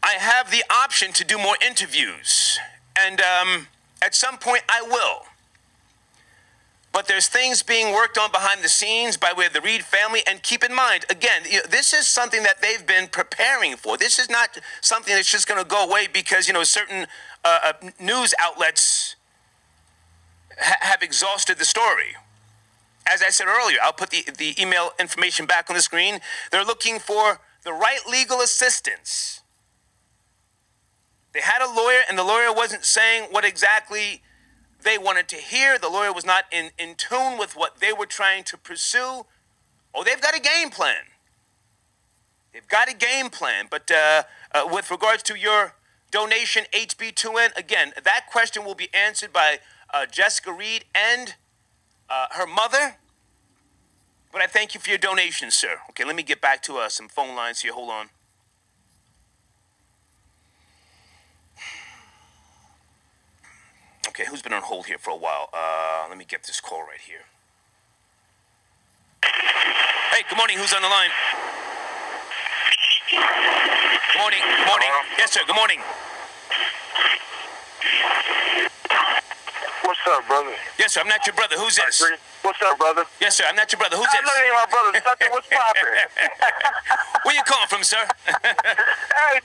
I have the option to do more interviews, and at some point I will. But there's things being worked on behind the scenes by way of the Reed family, and keep in mind, again, this is something that they've been preparing for. This is not something that's just going to go away because, certain news outlets have exhausted the story. as I said earlier, I'll put the email information back on the screen. They're looking for the right legal assistance. They had a lawyer, and the lawyer wasn't saying what exactly they wanted to hear. The lawyer was not in tune with what they were trying to pursue. Oh, they've got a game plan. They've got a game plan. But with regards to your donation, HB2N, again, that question will be answered by Jessica Reed and her mother. But I thank you for your donation, sir. Okay, let me get back to some phone lines here. Hold on. Okay, who's been on hold here for a while? Let me get this call right here. Hey, good morning. Who's on the line? Good morning. Good morning. Yes, sir. Good morning. What's up, brother? Yes, sir. I'm not your brother. Who's this? What's up, brother? Yes, sir. I'm not your brother. Who's I'm this? not even my brother. Sucker, what's poppin'? Where you calling from, sir? Hey,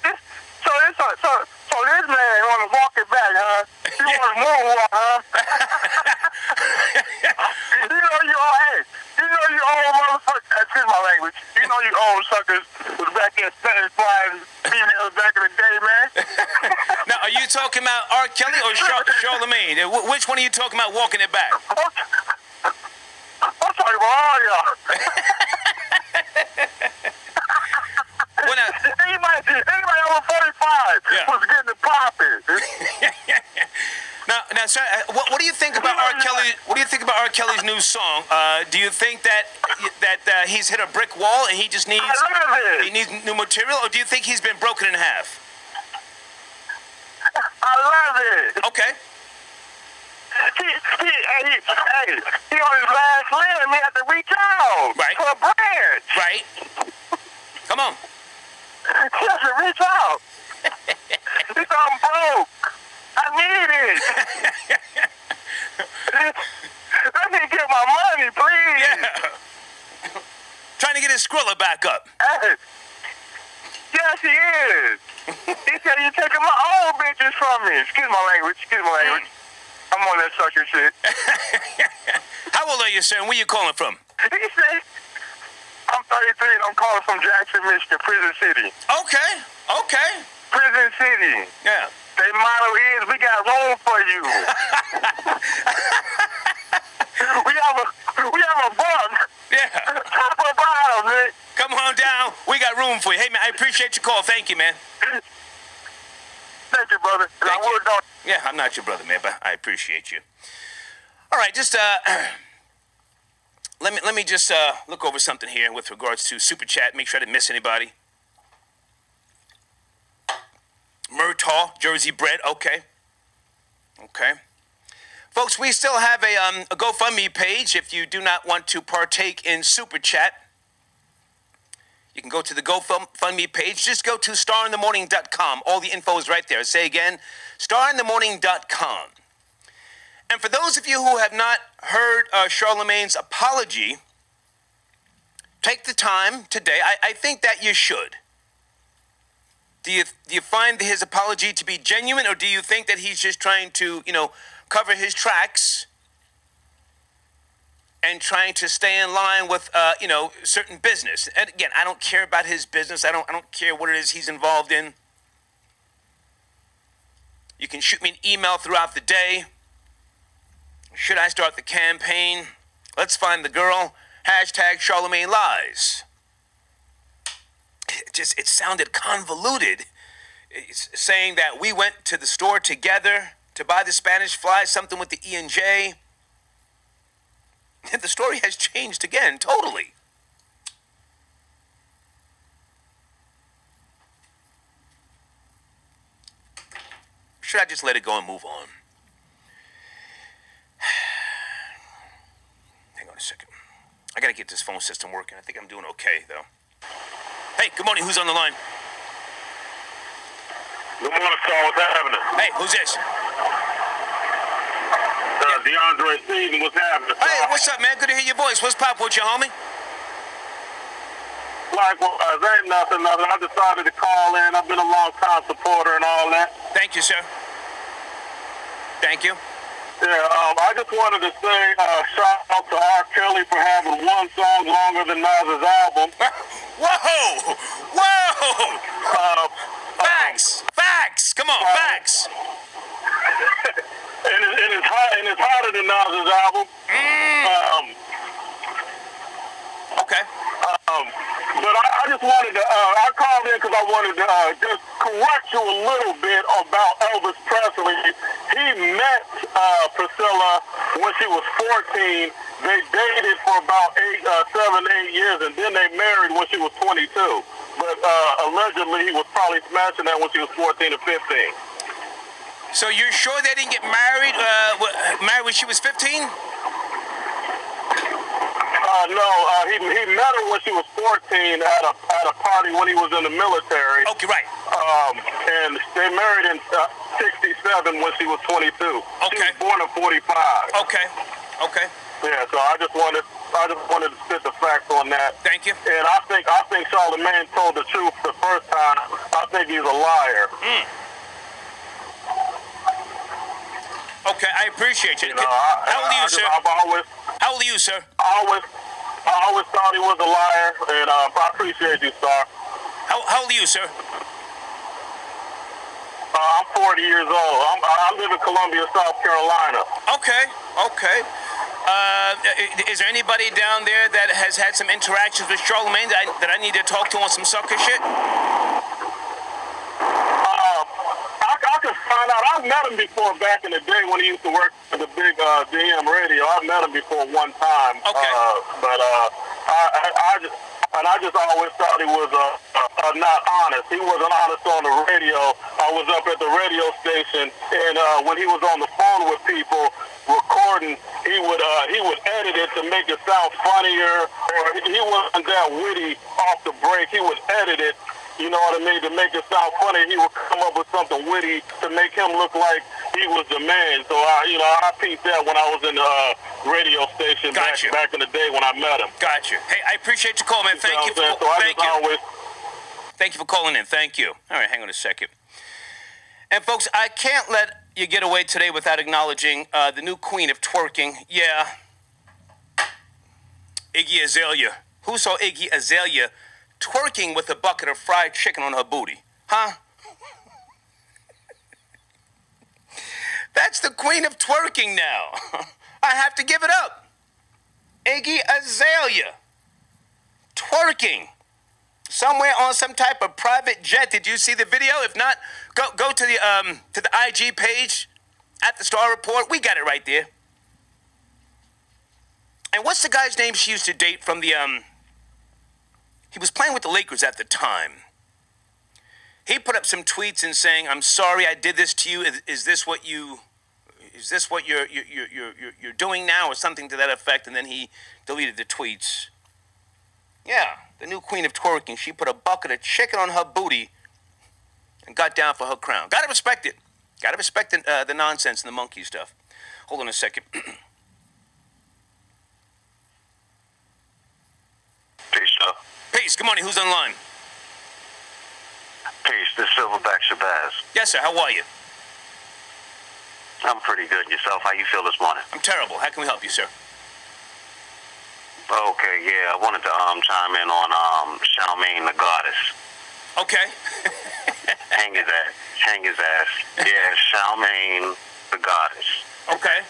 so this man want to walk it back, huh? You want to moonwalk, huh? you know you old motherfuckers. Excuse my language. You know you old suckers was back there setting flying females back in the day, man. Now, are you talking about R. Kelly or Charlemagne? Which one are you talking about walking it back? I'm talking about all y'all. Well, now, anybody over 45 was getting it popping. now, sir, what do you think about R. Kelly? What do you think about R. Kelly's new song? Do you think that he's hit a brick wall and he just needs new material, or do you think he's been broken in half? I love it. Okay. He on his last limb. He had to reach out for a branch. Right. Come on. He has to reach out. He said, I'm broke. I need it. Let me get my money, please. Yeah. Trying to get his Skrilla back up. Hey. Yes, he is. He said, you're taking my old bitches from me. Excuse my language. I'm on that sucker shit. How old are you, sir, and where you calling from? He said, I'm 33 and I'm calling from Jackson, Michigan, Prison City. Okay. Prison City. Yeah. Their motto is, we got room for you. we have a bunk. Yeah. Top or bottom, man. Come on down. We got room for you. Hey, man, I appreciate your call. Thank you, man. Thank you, brother. Thank you. Yeah, I'm not your brother, man, but I appreciate you. All right, just let me just look over something here with regards to Super Chat. Make sure I didn't miss anybody. Murtaugh, Jersey Bread. Okay. Folks, we still have a GoFundMe page. If you do not want to partake in Super Chat, you can go to the GoFundMe page. Just go to starinthemorning.com. All the info is right there. Say again, starinthemorning.com. And for those of you who have not heard Charlemagne's apology, take the time today. I think that you should. Do you find his apology to be genuine, or do you think that he's just trying to, cover his tracks and trying to stay in line with, certain business? And again, I don't care about his business. I don't care what it is he's involved in. You can shoot me an email throughout the day. Should I start the campaign? Let's find the girl. Hashtag Charlemagne Lies. It sounded convoluted. It's saying that we went to the store together to buy the Spanish fly, something with the E and J. The story has changed again, totally. Should I just let it go and move on? Hang on a second. I gotta get this phone system working. I think I'm doing okay, though. Hey, good morning. Who's on the line? Good morning, Saul. What's happening? Hey, who's this? DeAndre Steven, what's happening? Hey, what's up, man? Good to hear your voice. What's pop with you, homie? Likewise, ain't nothing. I decided to call in. I've been a long-time supporter and all that. Thank you, sir. Thank you. I just wanted to say shout out to R. Kelly for having one song longer than Nas's album. Whoa! Whoa! Facts! Come on, facts! and it's hotter than Nas's album. Okay. But I just wanted to, I called in because I wanted to just correct you a little bit about Elvis Presley. He met Priscilla when she was 14. They dated for about 7, 8 years, and then they married when she was 22. But allegedly, he was probably smashing that when she was 14 or 15. So you're sure they didn't get married? Married when she was 15? No, he met her when she was 14 at a party when he was in the military. Okay, right. And they married in 67 when she was 22. Okay. She was born in 45. Okay. Yeah, so I just wanted to spit the facts on that. Thank you. And I think Charlamagne told the truth the first time. I think he's a liar. Okay, I appreciate you. You know, How old are you, sir? How old are you, sir? I always thought he was a liar, and I appreciate you, sir. How old are you, sir? I'm 40 years old. I live in Columbia, South Carolina. Okay. Is there anybody down there that has had some interactions with Charlamagne that I need to talk to on some sucker shit? I can find out. I've met him before back in the day when he used to work for the big DM radio. I've met him before one time. Okay. I just always thought he was not honest. He wasn't honest on the radio. I was up at the radio station, and when he was on the phone with people recording, he would edit it to make it sound funnier, or he wasn't that witty off the break. He would edit it, you know what I mean, to make it sound funny. He would come up with something witty to make him look like he was the man. So I peeped that when I was in the radio station back in the day when I met him. Got you. Hey, I appreciate your call, man. Thank you. Thank you for calling in. Thank you. All right, hang on a second. And folks, I can't let you get away today without acknowledging the new queen of twerking. Yeah, Iggy Azalea. Who saw Iggy Azalea twerking with a bucket of fried chicken on her booty? Huh? That's the queen of twerking now. I have to give it up. Iggy Azalea. Twerking. Somewhere on some type of private jet. Did you see the video? If not, go to the IG page at the Star Report. We got it right there. And what's the guy's name she used to date from the he was playing with the Lakers at the time. He put up some tweets and saying, "I'm sorry I did this to you. Is this what you're doing now?" or something to that effect, and then he deleted the tweets. Yeah, the new queen of twerking. She put a bucket of chicken on her booty and got down for her crown. Gotta respect it. Gotta respect the nonsense and the monkey stuff. Hold on a second. Peace, sir. Peace. Good morning. Who's on the line? Peace. This is Silverback Shabazz. Yes, sir. How are you? I'm pretty good. Yourself? How you feel this morning? I'm terrible. How can we help you, sir? Okay, yeah. I wanted to chime in on Charlamagne the Goddess. Okay. Hang his ass. Yeah, Charlamagne the Goddess. Okay.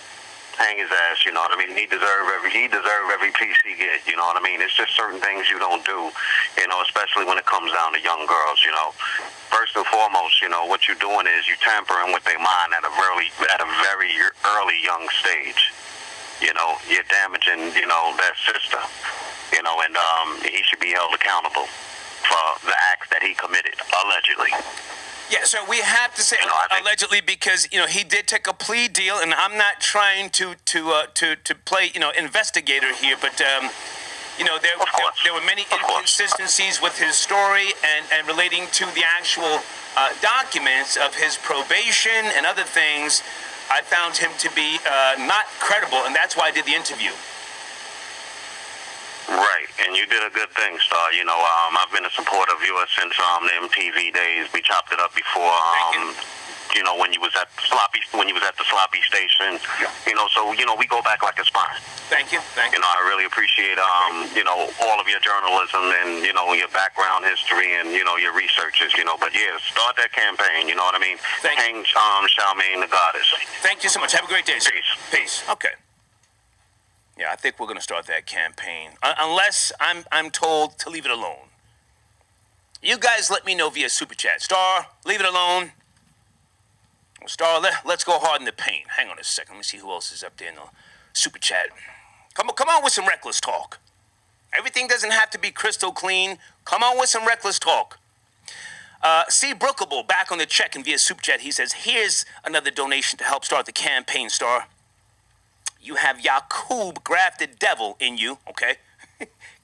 Hang his ass, you know what I mean? He deserve every piece he get, you know what I mean? It's just certain things you don't do, you know, especially when it comes down to young girls, you know. First and foremost, you know, what you're doing is you're tampering with their mind at a very early young stage. You know, you're damaging, you know, their sister, you know, and he should be held accountable for the acts that he committed, allegedly. Yeah, so we have to say allegedly because, you know, he did take a plea deal, and I'm not trying to play, you know, investigator here, but, you know, there were many inconsistencies with his story and relating to the actual documents of his probation and other things. I found him to be not credible, and that's why I did the interview. Right, and you did a good thing, Star. You know, I've been a supporter of yours since the MTV days. We chopped it up before you know, when you was at the sloppy station, you know, so, you know, we go back like a spine. Thank you. You know, I really appreciate, you know, all of your journalism and, you know, your background history and, you know, your researches, you know. But, yeah, start that campaign, you know what I mean? Hang Charlamagne the Goddess. Thank you so much. Have a great day, sir. Peace. Okay. Yeah, I think we're going to start that campaign. Unless I'm told to leave it alone. You guys let me know via Super Chat. Star, leave it alone. Star, let's go hard in the paint. Hang on a second. Let me see who else is up there in the Super Chat. Come on with some reckless talk. Everything doesn't have to be crystal clean. Come on with some reckless talk. C. Brookable back on the check and via Super Chat. He says, here's another donation to help start the campaign, Star. You have Yakub grafted devil in you, okay?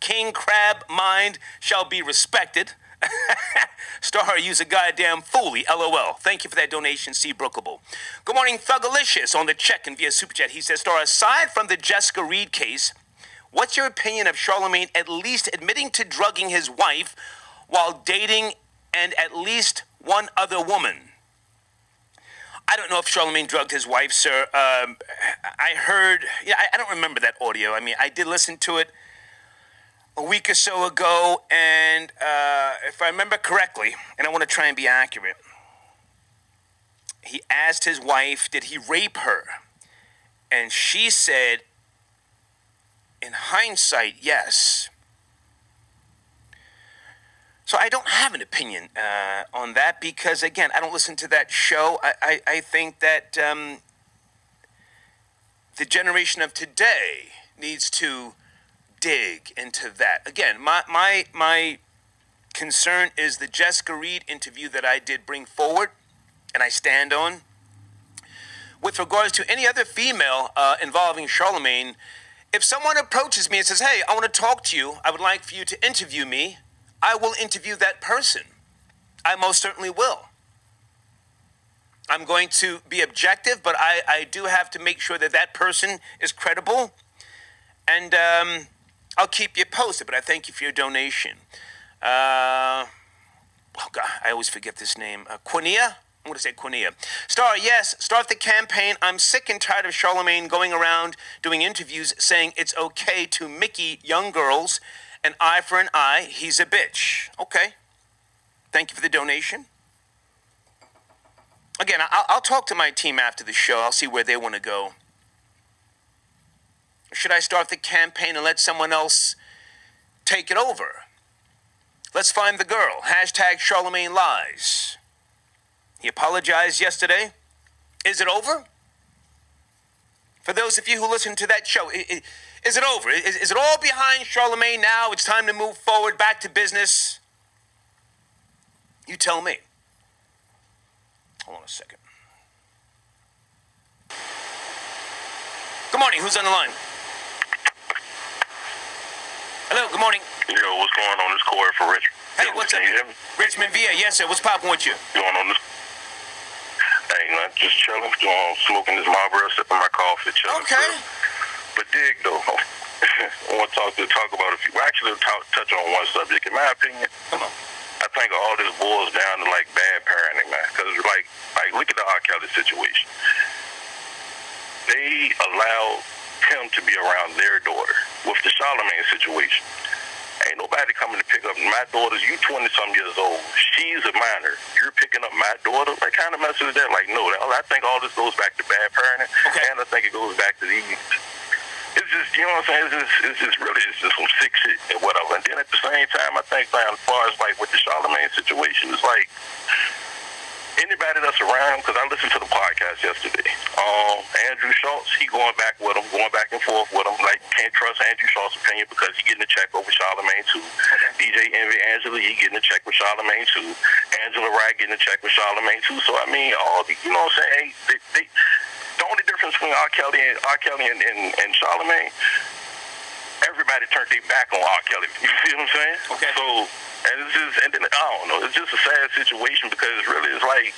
King Crab mind shall be respected. Star, use a goddamn foolie, LOL. Thank you for that donation, C. Brookable. Good morning, Thugalicious on the check and via Super Chat. He says, Star, aside from the Jessica Reed case, what's your opinion of Charlamagne at least admitting to drugging his wife while dating and at least one other woman? I don't know if Charlamagne drugged his wife, sir. I heard, I don't remember that audio. I mean, I did listen to it a week or so ago, and if I remember correctly, and I want to try and be accurate, he asked his wife, did he rape her? And she said, in hindsight, yes. So I don't have an opinion on that because, again, I don't listen to that show. I think that the generation of today needs to dig into that. Again, my concern is the Jessica Reed interview that I did bring forward and I stand on. With regards to any other female involving Charlamagne, if someone approaches me and says, hey, I want to talk to you, I would like for you to interview me, I will interview that person. I most certainly will. I'm going to be objective, but I do have to make sure that that person is credible. And I'll keep you posted, but I thank you for your donation. Oh, God, I always forget this name. Quinea? I'm going to say Quinea. Star, yes, start the campaign. I'm sick and tired of Charlamagne going around doing interviews saying it's okay to Mickey young girls. An eye for an eye, he's a bitch. Okay. Thank you for the donation. Again, I'll talk to my team after the show. I'll see where they want to go. Should I start the campaign and let someone else take it over? Let's find the girl. Hashtag Charlamagne lies. He apologized yesterday. Is it over? For those of you who listen to that show, is it over? Is it all behind Charlamagne now? It's time to move forward, back to business? You tell me. Hold on a second. Good morning. Who's on the line? Hello. Good morning. Yo, what's going on? This Corey for Rich. Hey, what's up? Richmond Via. Yes, sir. What's popping with you? Going on this? Hey, man, just chilling, smoking this Marlboro, sipping my coffee, chilling. Okay. But dig, though, I want to talk about a few. Well, actually, touch on one subject. In my opinion, come on. I think all this boils down to, like, bad parenting, man. Because, like, look at the R. Kelly situation. They allowed him to be around their daughter. With the Charlamagne situation, ain't nobody coming to pick up my daughter's. You 20-some years old. She's a minor. You're picking up my daughter. What kind of message is that? Like, no. I think all this goes back to bad parenting. Okay. And I think it goes back to these. It's just, you know what I'm saying? It's just some sick shit and whatever. And then at the same time, I think, man, as far as like with the Charlamagne situation, it's like anybody that's around, because I listened to the podcast yesterday. Andrew Schultz, he going back with him, going back and forth with him. Like, can't trust Andrew Schultz's opinion because he getting a check over Charlamagne too. DJ Envy Angela, he getting a check with Charlamagne too. Angela Wright getting a check with Charlamagne too. So I mean, all the, you know what I'm saying? The only difference between R. Kelly and Charlamagne, everybody turned their back on R. Kelly. You see what I'm saying? Okay. So, and it's just, and then, I don't know, it's just a sad situation because really it's like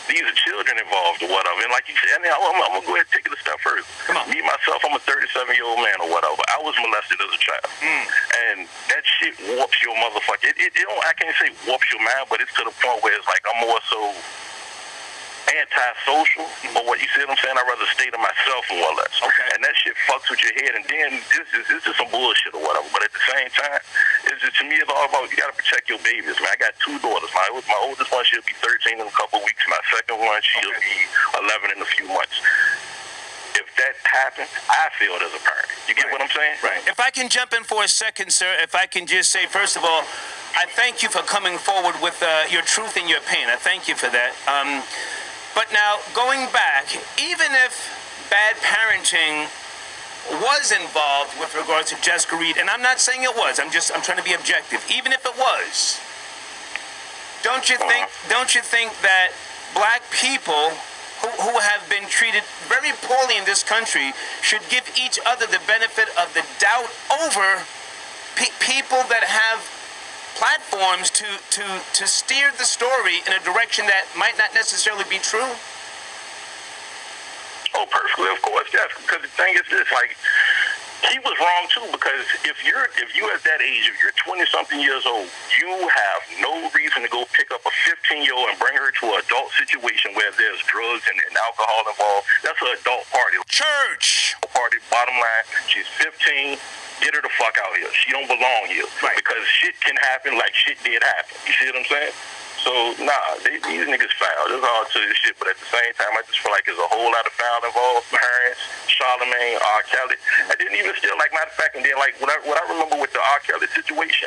these are children involved or whatever. And like you said, and I'm going to go ahead and take it a step further. Come on. Me, myself, I'm a 37-year-old man or whatever. I was molested as a child. And that shit warps your motherfucker. It don't, I can't say warps your mind, but it's to the point where it's like I'm more so antisocial or what, you see what I'm saying? I'd rather stay to myself more or less. Okay. And that shit fucks with your head, and then it's just some bullshit or whatever. But at the same time, to me, it's all about, you got to protect your babies, man. I got 2 daughters. My oldest one, she'll be 13 in a couple of weeks. My second one, she'll be 11 in a few months. If that happens, I feel it as a parent. You get what I'm saying? Right. If I can jump in for a second, sir, if I can just say, first of all, I thank you for coming forward with your truth and your pain. I thank you for that. But now, going back, even if bad parenting was involved with regards to Jessica Reed, and I'm not saying it was, I'm trying to be objective. Even if it was, don't you think that black people who have been treated very poorly in this country should give each other the benefit of the doubt over people that have platforms to steer the story in a direction that might not necessarily be true? Oh, perfectly, of course, yes. Because the thing is this, like, he was wrong too, because if you at that age, if you're 20-something years old, you have no reason to go pick up a 15-year-old and bring her to an adult situation where there's drugs and alcohol involved. That's an adult party. Church party, bottom line, she's 15. Get her the fuck out here. She don't belong here. Right. Because shit can happen like shit did happen. You see what I'm saying? So, these niggas foul. There's all to this shit, but at the same time, I just feel like there's a whole lot of foul involved. Parents, Charlamagne, R. Kelly. I didn't even still, like, matter of fact, and then, like, what I remember with the R. Kelly situation,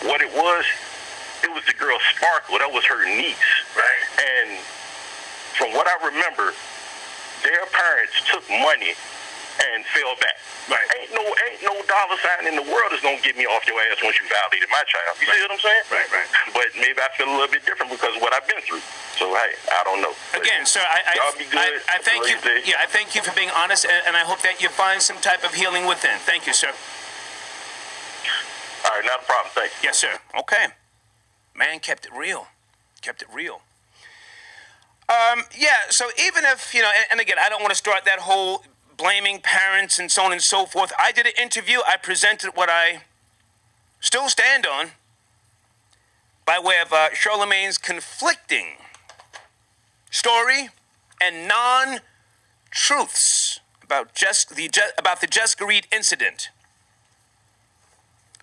what it was the girl Sparkle. That was her niece. Right. And from what I remember, their parents took money and fell back. Right. Ain't no dollar sign in the world that's gonna get me off your ass once you violated my child. You see what I'm saying? Right. But maybe I feel a little bit different because of what I've been through. So hey, I don't know. Again, sir, y'all be good. I thank you. Yeah, I thank you for being honest, and I hope that you find some type of healing within. Thank you, sir. All right, not a problem. Thank you. Yes, sir. Okay. Man kept it real. Yeah, so even if, and again, I don't want to start that whole blaming parents and so on and so forth. I did an interview. I presented what I still stand on by way of Charlamagne's conflicting story and non-truths about the Jessica Reed incident.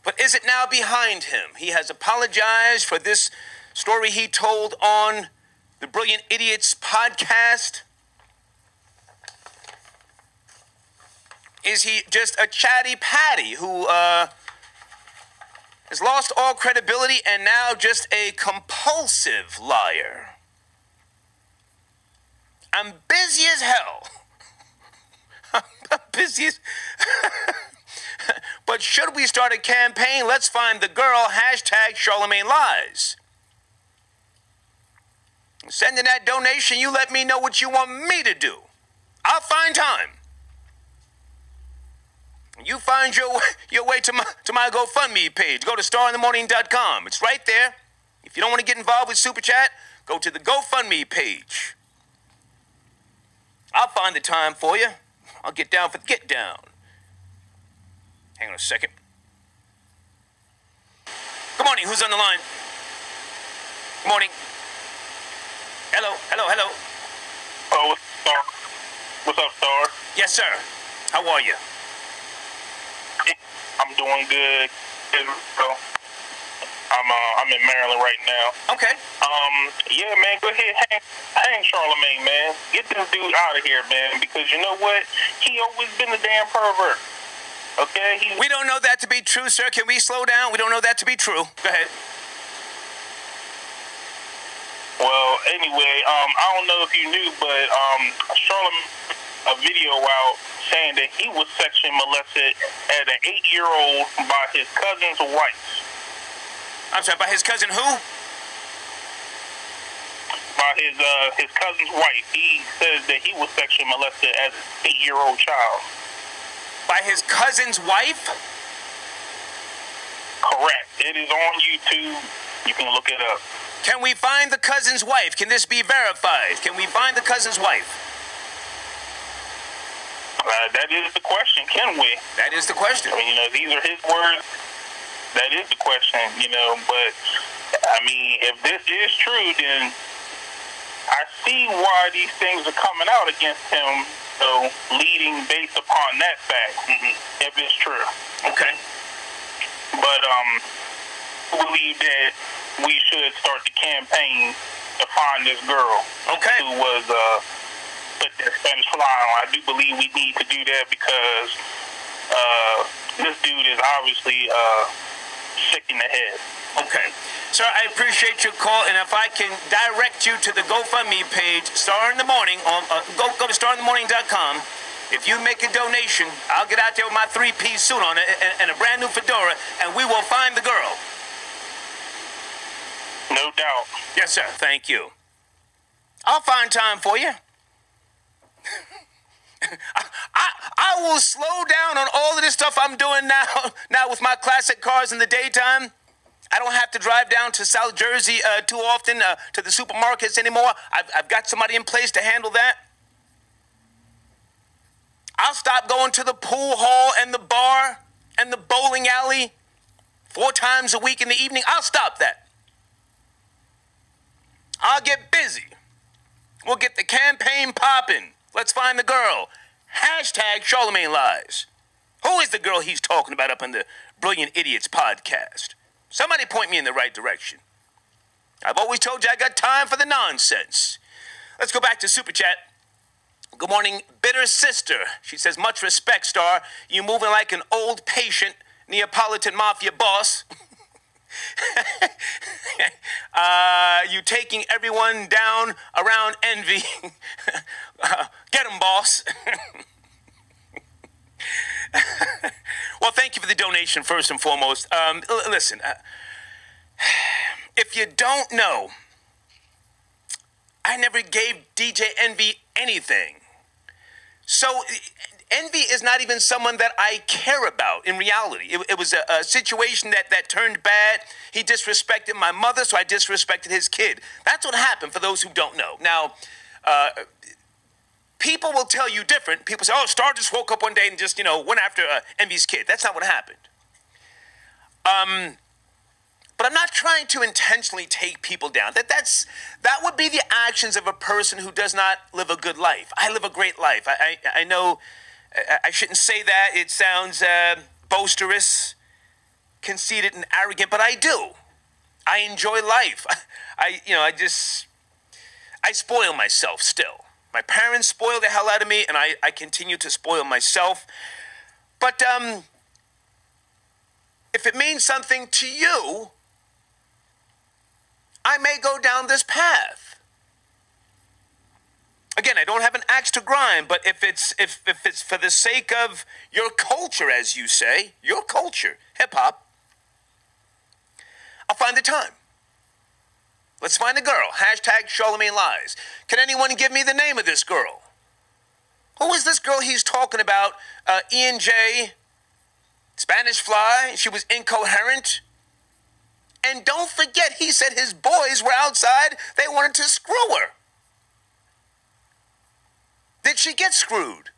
But is it now behind him? He has apologized for this story he told on the Brilliant Idiots podcast. Is he just a chatty patty who has lost all credibility and now just a compulsive liar? I'm busy as hell. I'm busy as... But should we start a campaign? Let's find the girl, #Charlamagne Lies. Send in that donation. You let me know what you want me to do. I'll find time. You find your way to my GoFundMe page. Go to starinthemorning.com. It's right there. If you don't want to get involved with Super Chat, go to the GoFundMe page. I'll find the time for you. I'll get down for the get down. Hang on a second. Good morning. Who's on the line? Good morning. Hello. Oh, what's up, Star? Yes, sir. How are you? I'm doing good. I'm in Maryland right now. Okay. Yeah, man, go ahead, hang Charlamagne, man. Get this dude out of here, man, because you know what? He always been a damn pervert. Okay? We don't know that to be true, sir. Can we slow down? We don't know that to be true. Go ahead. Well, anyway, I don't know if you knew, but Charlamagne a video out saying that he was sexually molested at an 8-year-old by his cousin's wife. I'm sorry, by his cousin who? By his cousin's wife. He says that he was sexually molested as an 8-year-old child. By his cousin's wife? Correct. It is on YouTube. You can look it up. Can we find the cousin's wife? Can this be verified? Can we find the cousin's wife? That is the question, can we? That is the question. I mean, these are his words. That is the question, but, I mean, if this is true, then I see why these things are coming out against him, so leading based upon that fact, if it's true. Okay. But I believe that we should start the campaign to find this girl who was put that Spanish fly on. I do believe we need to do that because this dude is obviously sick in the head. Okay. Sir, I appreciate your call, and if I can direct you to the GoFundMe page, Star in the Morning, on go to starinthemorning.com. If you make a donation, I'll get out there with my three-piece suit on and a brand new fedora, and we will find the girl. No doubt. Yes, sir. Thank you. I'll find time for you. I will slow down on all of this stuff I'm doing now with my classic cars in the daytime. I don't have to drive down to South Jersey too often to the supermarkets anymore. I've got somebody in place to handle that. I'll stop going to the pool hall and the bar and the bowling alley 4 times a week in the evening. I'll stop that. I'll get busy. We'll get the campaign popping. Let's find the girl. Hashtag Charlemagne Lies. Who is the girl he's talking about up in the Brilliant Idiots podcast? Somebody point me in the right direction. I've always told you I got time for the nonsense. Let's go back to Super Chat. Good morning, Bitter Sister. She says, much respect, Star. You moving like an old patient, Neapolitan mafia boss. You taking everyone down around envy. Get him, boss. Well, thank you for the donation, first and foremost. Listen, if you don't know, I never gave DJ Envy anything. So Envy is not even someone that I care about in reality. It was a situation that turned bad. He disrespected my mother, so I disrespected his kid. That's what happened, for those who don't know. Now, people will tell you different. People say, oh, Star just woke up one day and just, went after Envy's kid. That's not what happened. But I'm not trying to intentionally take people down. That would be the actions of a person who does not live a good life. I live a great life. I know I shouldn't say that. It sounds boisterous, conceited, and arrogant, but I do. I enjoy life. I spoil myself still. My parents spoil the hell out of me, and I continue to spoil myself. But if it means something to you, I may go down this path. Again, I don't have an axe to grind, but if it's for the sake of your culture, as you say, your culture, hip-hop, I'll find the time. Let's find a girl. Hashtag Charlemagne Lies. Can anyone give me the name of this girl? Who is this girl he's talking about? Ian J. Spanish Fly. She was incoherent. And don't forget, he said his boys were outside. They wanted to screw her. Did she get screwed?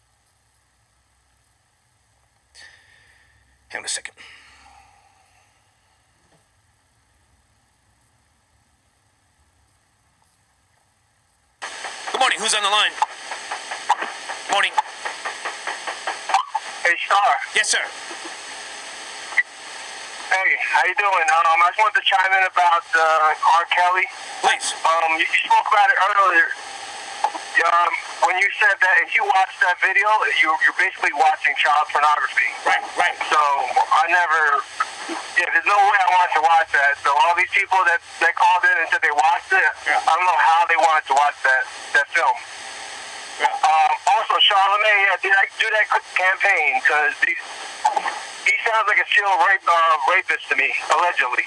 Hang on a second. Good morning. Who's on the line? Morning. Hey, Star. Yes, sir. Hey, how you doing? I just wanted to chime in about R. Kelly. Please. You spoke about it earlier. When you said that if you watch that video, you're basically watching child pornography. Right. So there's no way I wanted to watch that. So all these people that called in and said they watched it, I don't know how they wanted to watch that film. Yeah. Also, Charlemagne, do that campaign, because he sounds like a serial rapist to me, allegedly.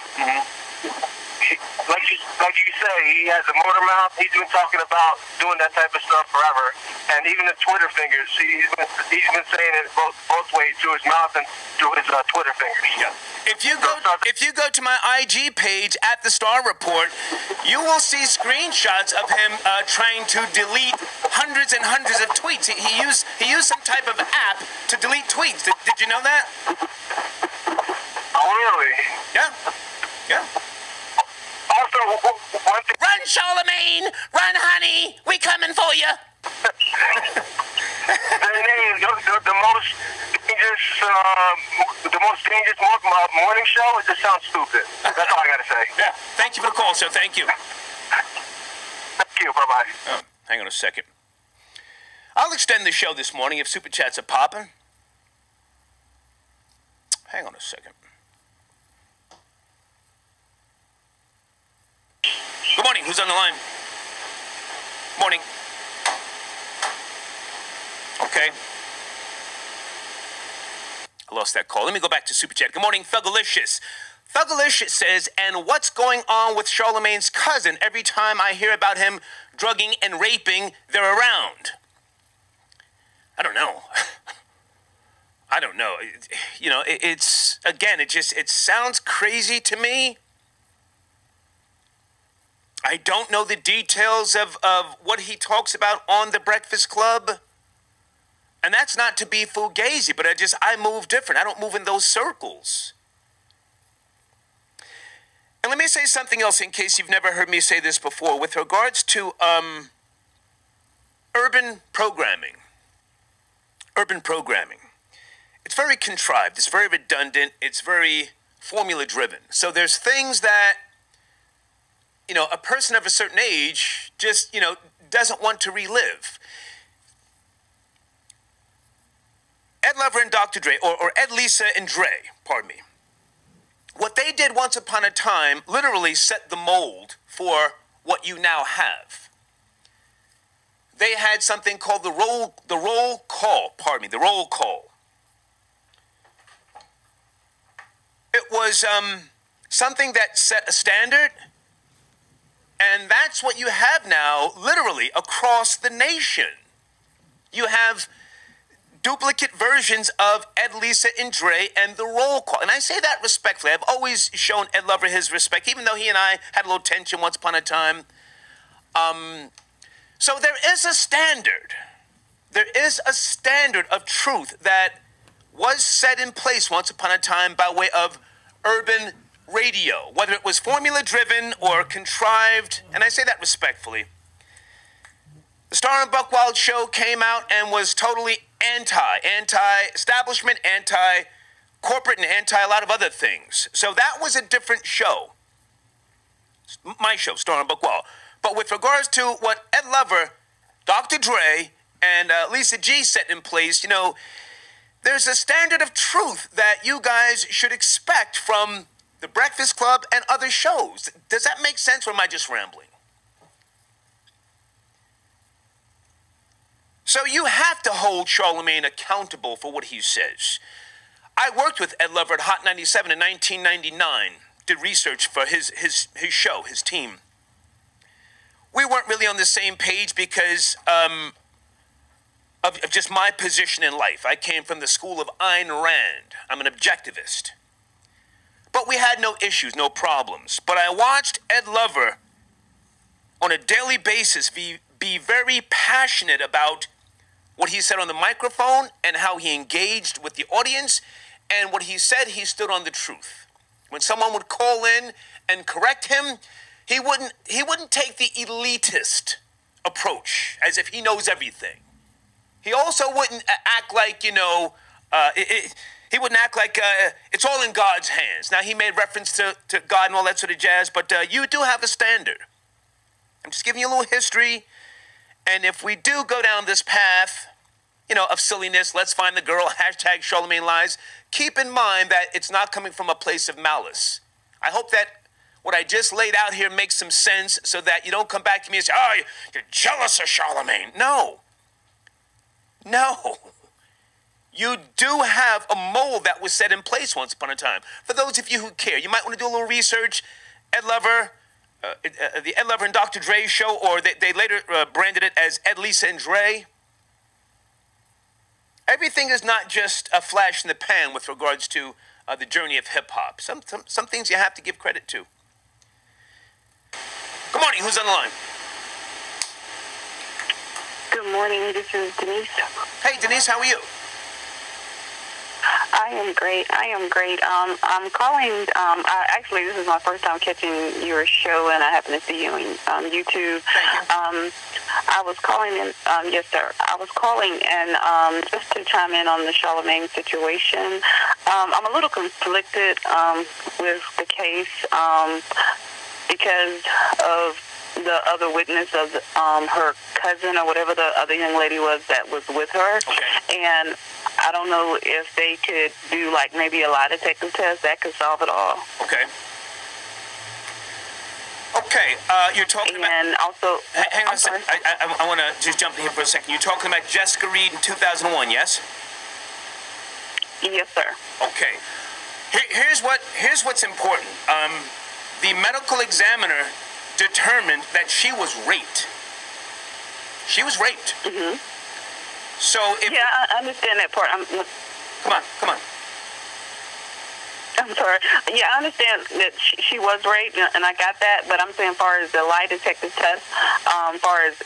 Like you say, he has a motor mouth. He's been talking about doing that type of stuff forever. And even the Twitter fingers, he's been saying it both ways, through his mouth and through his Twitter fingers. Yeah. If you go to my IG page at the Star Report, you will see screenshots of him trying to delete hundreds and hundreds of tweets. He used some type of app to delete tweets. Did you know that? Oh, really? Yeah. Also, one thing... Run Charlemagne! Run, honey! We coming for you! The most dangerous morning show. It just sounds stupid. That's all I gotta say. Yeah. Thank you for the call, sir. Thank you. Thank you. Bye bye. Oh, hang on a second. I'll extend the show this morning if super chats are popping. Hang on a second. Good morning. Who's on the line? Morning. Okay. I lost that call. Let me go back to Super Chat. Good morning, Thugalicious. Thugalicious says, and what's going on with Charlemagne's cousin? Every time I hear about him drugging and raping, they're around. I don't know. I don't know. You know, it's, again, it sounds crazy to me. I don't know the details of what he talks about on The Breakfast Club. And that's not to be fugazi, but I move different. I don't move in those circles. And let me say something else in case you've never heard me say this before. With regards to urban programming. Urban programming. It's very contrived. It's very redundant. It's very formula-driven. So there's things that, you know, a person of a certain age just, you know, doesn't want to relive. Ed Lover and Dr. Dre, or Ed, Lisa, and Dre, pardon me. What they did once upon a time literally set the mold for what you now have. They had something called the roll call. It was something that set a standard, and that's what you have now, literally, across the nation. You have duplicate versions of Ed, Lisa, and Dre and the roll call. And I say that respectfully. I've always shown Ed Lover his respect, even though he and I had a little tension once upon a time. So there is a standard. There is a standard of truth that was set in place once upon a time by way of urban radio, whether it was formula-driven or contrived, and I say that respectfully. The Star and Buckwild show came out and was totally anti-establishment, anti-corporate, and anti a lot of other things. So that was a different show. My show, Star and Buckwild. But with regards to what Ed Lover, Dr. Dre, and Lisa G set in place, you know, there's a standard of truth that you guys should expect from The Breakfast Club and other shows. Does that make sense, or am I just rambling? So you have to hold Charlemagne accountable for what he says. I worked with Ed Lover at Hot 97 in 1999, did research for his show, his team. We weren't really on the same page because of just my position in life. I came from the school of Ayn Rand. I'm an objectivist. But we had no issues, no problems. But I watched Ed Lover on a daily basis be very passionate about what he said on the microphone and how he engaged with the audience, and what he said, he stood on the truth. When someone would call in and correct him, he wouldn't take the elitist approach as if he knows everything. He also wouldn't act like, you know, he wouldn't act like it's all in God's hands. Now, he made reference to God and all that sort of jazz, but you do have a standard. I'm just giving you a little history. And if we do go down this path, you know, of silliness, let's find the girl, hashtag Charlemagne Lies, keep in mind that it's not coming from a place of malice. I hope that what I just laid out here makes some sense so that you don't come back to me and say, oh, you're jealous of Charlemagne. No. No. You do have a mold that was set in place once upon a time. For those of you who care, you might want to do a little research. Ed Lover, the Ed Lover and Dr. Dre show, or they later branded it as Ed, Lisa, and Dre. Everything is not just a flash in the pan with regards to the journey of hip-hop. Some things you have to give credit to. Good morning. Who's on the line? Good morning. This is Denise. Hey, Denise. How are you? I am great. I'm calling. Actually, this is my first time catching your show, and I happen to see you on YouTube. Thank you. I was calling in. Yes, sir. I was calling and just to chime in on the Charlamagne situation. I'm a little conflicted with the case because of the other witness of her cousin or whatever the other young lady was that was with her. Okay. And I don't know if they could do like maybe a lie detector test that could solve it all. Okay. Okay, you're talking about... And also... Hang on a second. I want to just jump in here for a second. You're talking about Jessica Reed in 2001, yes? Yes, sir. Okay. Here's what's important. The medical examiner determined that she was raped. She was raped. Mm-hmm. So if... Yeah, I understand that part. Come on. I'm sorry. Yeah, I understand that she was raped, and I got that, but I'm saying as far as the lie detector test, as far as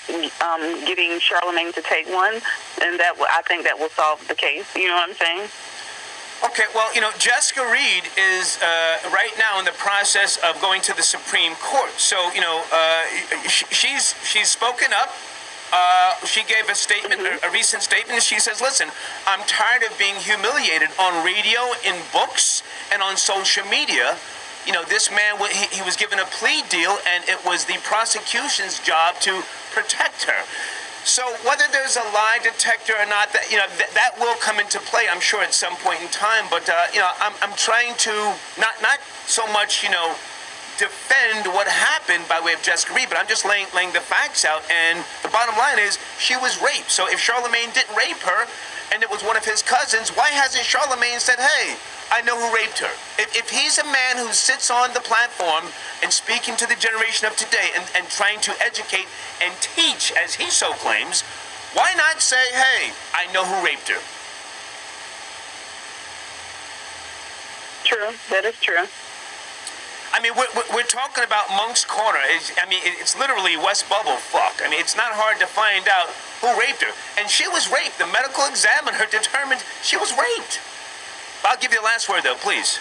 getting Charlamagne to take one, and I think that will solve the case. You know what I'm saying? Okay, well, Jessica Reed is right now in the process of going to the Supreme Court. So, she's spoken up. She gave a statement, a recent statement. She says, listen, I'm tired of being humiliated on radio, in books, and on social media. This man, he was given a plea deal, and it was the prosecution's job to protect her. So whether there's a lie detector or not, that will come into play, I'm sure, at some point in time. But, I'm trying to not so much, defend what happened by way of Jessica Reed, but I'm just laying the facts out, and the bottom line is she was raped. So if Charlamagne didn't rape her and it was one of his cousins, why hasn't Charlamagne said, hey, I know who raped her? If he's a man who sits on the platform and speaking to the generation of today and trying to educate and teach, as he so claims, why not say, hey, I know who raped her? True. That is true. I mean, we're talking about Monk's Corner. It's literally West Bubble fuck. I mean, it's not hard to find out who raped her. And she was raped. The medical examiner determined she was raped. I'll give you the last word, though, please.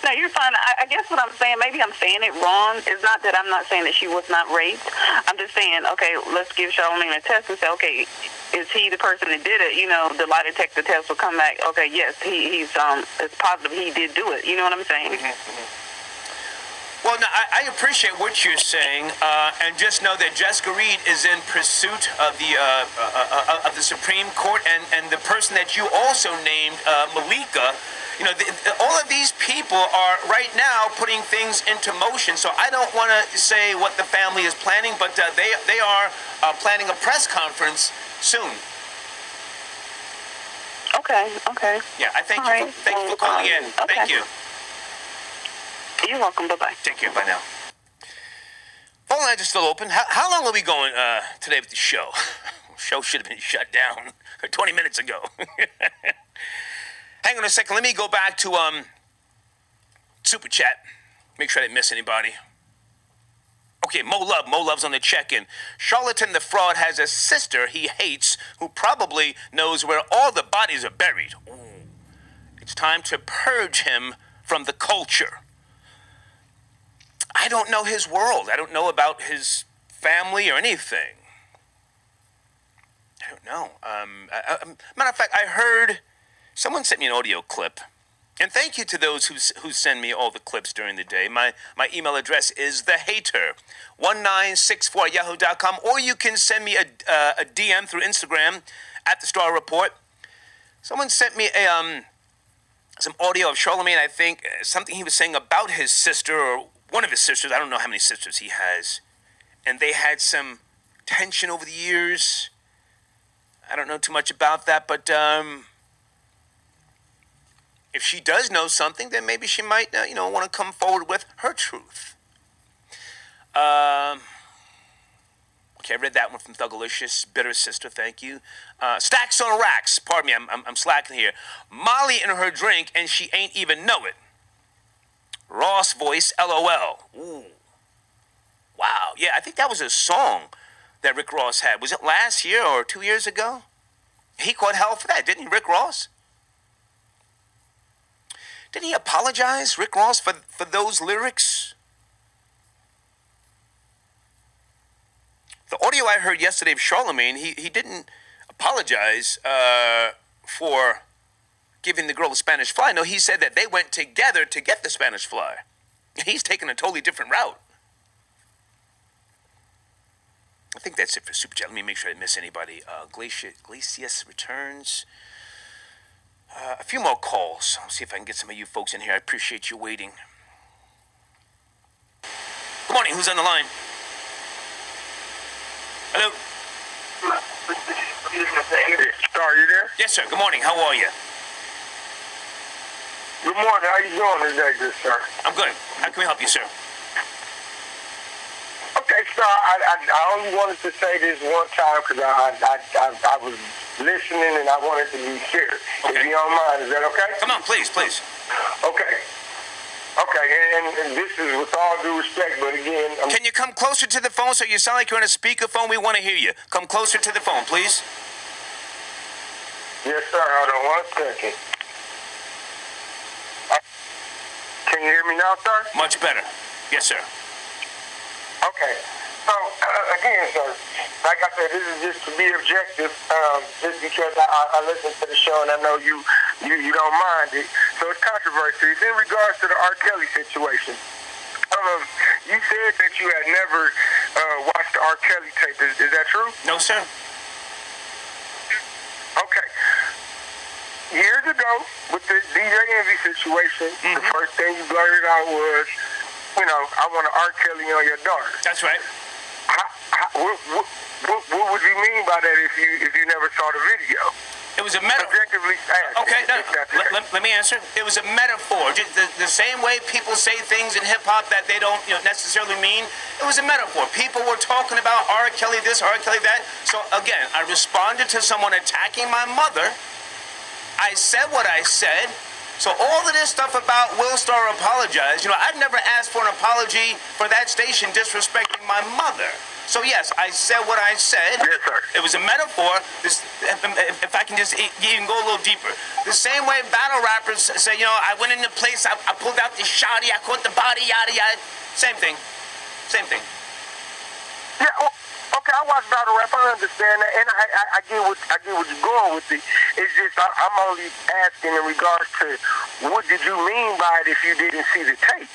No, you're fine. I guess what I'm saying, maybe I'm saying it wrong. It's not that I'm not saying that she was not raped. I'm just saying, okay, let's give Charlamagne a test and say, okay, is he the person that did it? The lie detector test will come back. Okay, yes, it's positive he did do it. You know what I'm saying? Mm-hmm. Well, no, I appreciate what you're saying, and just know that Jessica Reed is in pursuit of the Supreme Court, and the person that you also named, Malika. All of these people are right now putting things into motion. So I don't want to say what the family is planning, but they are planning a press conference soon. Okay. Yeah, I thank you for calling in. Okay. Thank you. You're welcome. Bye-bye. Take care. Bye now. Phone lines are still open. How long are we going today with the show? Show should have been shut down 20 minutes ago. Hang on a second. Let me go back to Super Chat. Make sure I didn't miss anybody. Okay, Mo Love's on the check-in. Charlatan the fraud has a sister he hates who probably knows where all the bodies are buried. Ooh. It's time to purge him from the culture. I don't know his world. I don't know about his family or anything. I don't know. Matter of fact, I heard... Someone sent me an audio clip, and thank you to those who send me all the clips during the day. My email address is thehater1964@yahoo.com, or you can send me a DM through Instagram at The Star Report. Someone sent me some audio of Charlamagne, I think, something he was saying about his sister, or one of his sisters. I don't know how many sisters he has, and they had some tension over the years. I don't know too much about that, but... if she does know something, then maybe she might, want to come forward with her truth. Okay, I read that one from Thugalicious. Bitter Sister, thank you. Stacks on Racks. Pardon me, I'm slacking here. Molly in her drink, and she ain't even know it. Ross voice, LOL. Ooh. Wow. Yeah, I think that was a song that Rick Ross had. Was it last year or 2 years ago? He caught hell for that, didn't he, Rick Ross? Didn't he apologize, Rick Ross, for those lyrics? The audio I heard yesterday of Charlemagne, he didn't apologize for giving the girl the Spanish fly. No, he said that they went together to get the Spanish fly. He's taking a totally different route. I think that's it for Super Chat. Let me make sure I didn't miss anybody. Glacius returns. A few more calls. I'll see if I can get some of you folks in here. I appreciate you waiting. Good morning. Who's on the line? Hello? Star, you there? Yes, sir. Good morning. How are you? Good morning. How you doing today, good sir? I'm good. How can we help you, sir? Okay, Star, I only wanted to say this one time because I was listening and I wanted to be sure. Okay. If you don't mind, is that okay? Come on, please, please. Okay. Okay, and this is with all due respect, but again... Can you come closer to the phone so you sound like you're on a speakerphone? We want to hear you. Come closer to the phone, please. Yes, sir. Hold on 1 second. Can you hear me now, sir? Much better. Yes, sir. Okay. So, again, sir, like I said, this is just to be objective, just because I listen to the show and I know you don't mind it. So it's controversy. It's in regards to the R. Kelly situation. You said that you had never watched the R. Kelly tape. Is that true? No, sir. Okay. Years ago, with the DJ Envy situation, the first thing you blurted out was, you know, I want to R. Kelly on your daughter. That's right. What would you mean by that if you never saw the video? It was a metaphor. Okay, no, let me answer. It was a metaphor. Just the same way people say things in hip-hop that they don't necessarily mean. It was a metaphor. People were talking about R. Kelly this, R. Kelly that. So, again, I responded to someone attacking my mother. I said what I said. So all of this stuff about Will Star apologize, I've never asked for an apology for that station disrespecting my mother. So yes, I said what I said. Yes, sir. It was a metaphor. If I can just even go a little deeper. The same way battle rappers say, I went into place, I pulled out the shotty, I caught the body, yada, yada. Same thing. Same thing. Yeah, okay, I watch battle rap, I understand that, and I get what you're going with it. It's just, I'm only asking in regards to what did you mean by it if you didn't see the tape?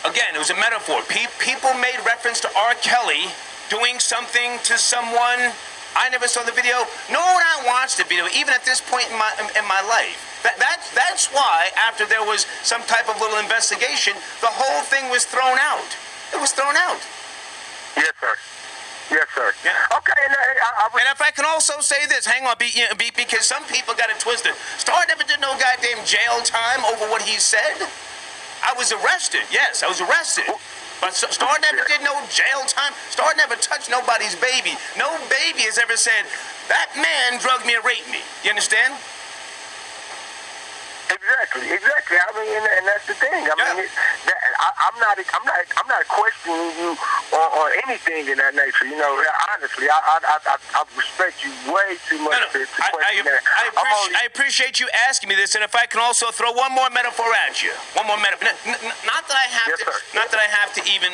Again, it was a metaphor. People made reference to R. Kelly doing something to someone. I never saw the video, nor would I watch the video, even at this point in my life. That's why, after there was some type of little investigation, the whole thing was thrown out. It was thrown out. Yes, sir. Yes, sir. Yeah. Okay, and if I can also say this, hang on, because some people got it twisted. Star never did no goddamn jail time over what he said. I was arrested. Yes, I was arrested. But Star never did no jail time. Star never touched nobody's baby. No baby has ever said, that man drugged me and raped me. You understand? Exactly. I mean, and that's the thing. I mean, I'm not questioning you on anything in that nature. Honestly, I respect you way too much to question that. I appreciate you asking me this, and if I can also throw one more metaphor at you, one more metaphor. Not that I have to even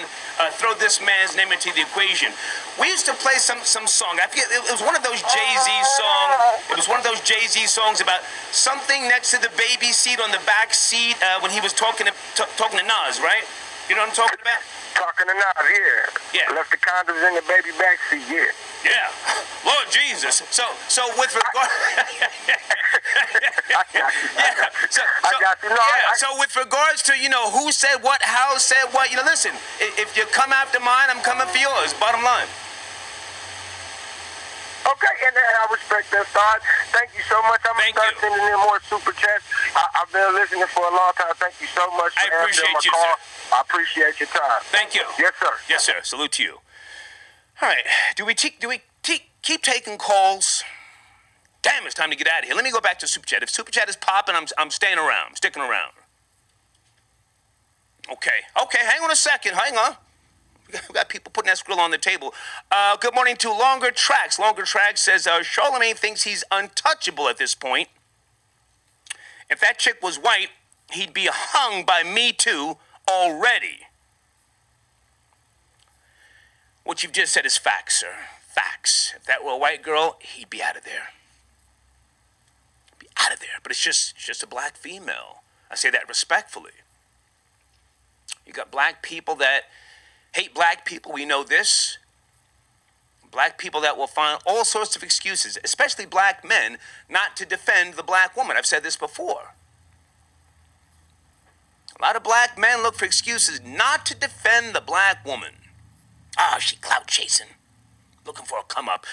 throw this man's name into the equation. We used to play some song. I forget. It was one of those Jay-Z songs. It was one of those Jay-Z songs about something next to the baby seat on the back seat when he was talking to Nas, right? You know what I'm talking about? Talking to Nas, yeah. Left the condoms in the baby back seat, yeah. Yeah, Lord Jesus. So with regard, So with regards to who said what, how said what, listen. If you come after mine, I'm coming for yours. Bottom line. Okay, and I respect that, Star. Thank you so much. I'm going to start sending in more super chats. I've been listening for a long time. Thank you so much for answering my call. I appreciate your time. Thank you. Yes, sir. Yes, sir. Salute to you. All right. Do we keep taking calls? Damn, it's time to get out of here. Let me go back to Super Chat. If Super Chat is popping, I'm staying around. I'm sticking around. Okay, hang on a second. Hang on. We got people putting that skrill on the table. Good morning to Longer Tracks. Longer Tracks says Charlamagne thinks he's untouchable at this point. If that chick was white, he'd be hung by Me Too already. What you've just said is facts, sir. Facts. If that were a white girl, he'd be out of there. Be out of there. But it's just a black female. I say that respectfully. You got black people that hate black people. We know this. Black people that will find all sorts of excuses, especially black men, not to defend the black woman. I've said this before. A lot of black men look for excuses not to defend the black woman. She clout chasing, looking for a come up.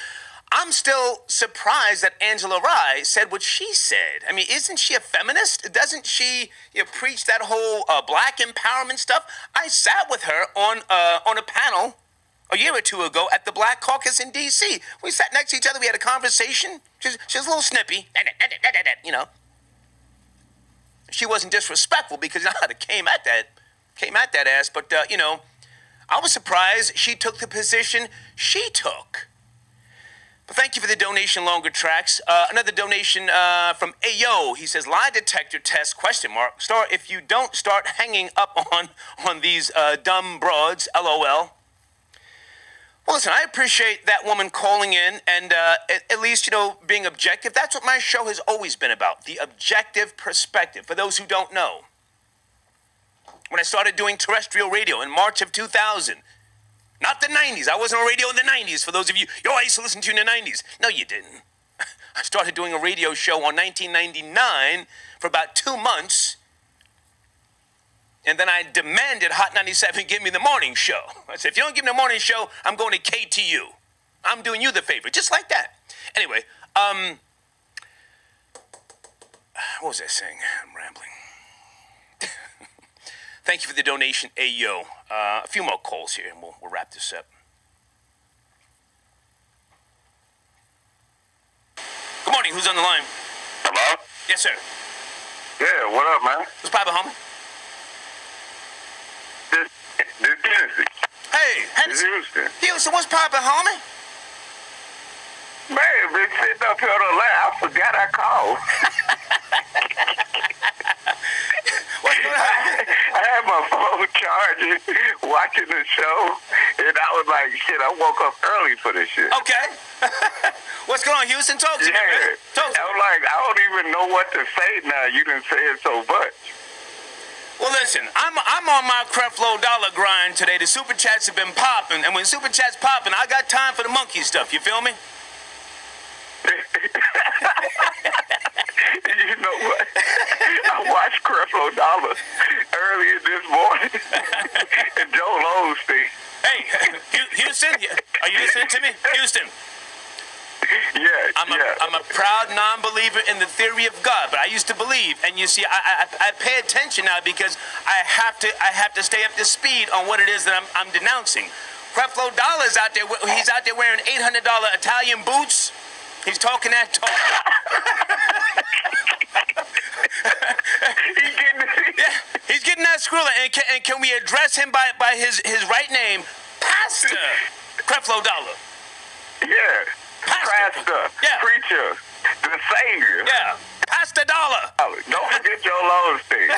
I'm still surprised that Angela Rye said what she said. I mean, isn't she a feminist? Doesn't she preach that whole black empowerment stuff? I sat with her on a panel a year or two ago at the Black Caucus in D.C. We sat next to each other. We had a conversation. She was a little snippy, you know. She wasn't disrespectful because I came at that ass. But, you know, I was surprised she took the position she took. But thank you for the donation, Longer Tracks. Another donation from Ayo. He says, lie detector test, ? Star, if you don't start hanging up on these dumb broads, LOL. Well, listen, I appreciate that woman calling in and at least, you know, being objective. That's what my show has always been about, the objective perspective. For those who don't know, when I started doing terrestrial radio in March of 2000, not the 90s. I wasn't on radio in the 90s, for those of you. I used to listen to you in the 90s. No, you didn't. I started doing a radio show on 1999 for about 2 months. And then I demanded Hot 97 give me the morning show. I said, if you don't give me the morning show, I'm going to KTU. I'm doing you the favor. Just like that. Anyway, what was I saying? I'm rambling. Thank you for the donation, Ayo. A few more calls here, and we'll wrap this up. Good morning. Who's on the line? Hello? Yes, sir. Yeah, what up, man? What's poppin', homie? This Tennessee. Hey, Henderson. Houston. Houston, what's poppin', homie? Man, been sitting up here on the line. I forgot I called. What's going on? I had my phone charging, watching the show, and I was like, shit, I woke up early for this shit. Okay. What's going on, Houston? Talk to me, man. Talk to me. I was like, I don't even know what to say now. You didn't say it so much. Well, listen, I'm on my Creflo Dollar grind today. The Super Chats have been popping, and when Super Chats popping, I got time for the monkey stuff. You feel me? You know what? I watched Creflo Dollar earlier this morning. And Joel Osteen. Hey, Houston, are you listening to me? Houston. Yeah, I'm a proud non-believer in the theory of God, but I used to believe, and you see, I pay attention now because I have to stay up to speed on what it is that I'm denouncing. Creflo Dollar's out there. He's out there wearing $800 Italian boots. He's talking that talk. He's getting that skrilla. And can we address him by his right name, Pastor Creflo Dollar? Yeah. Pastor. Yeah. Preacher. The Savior. Yeah. Pastor Dollar. Don't forget Joel Osteen.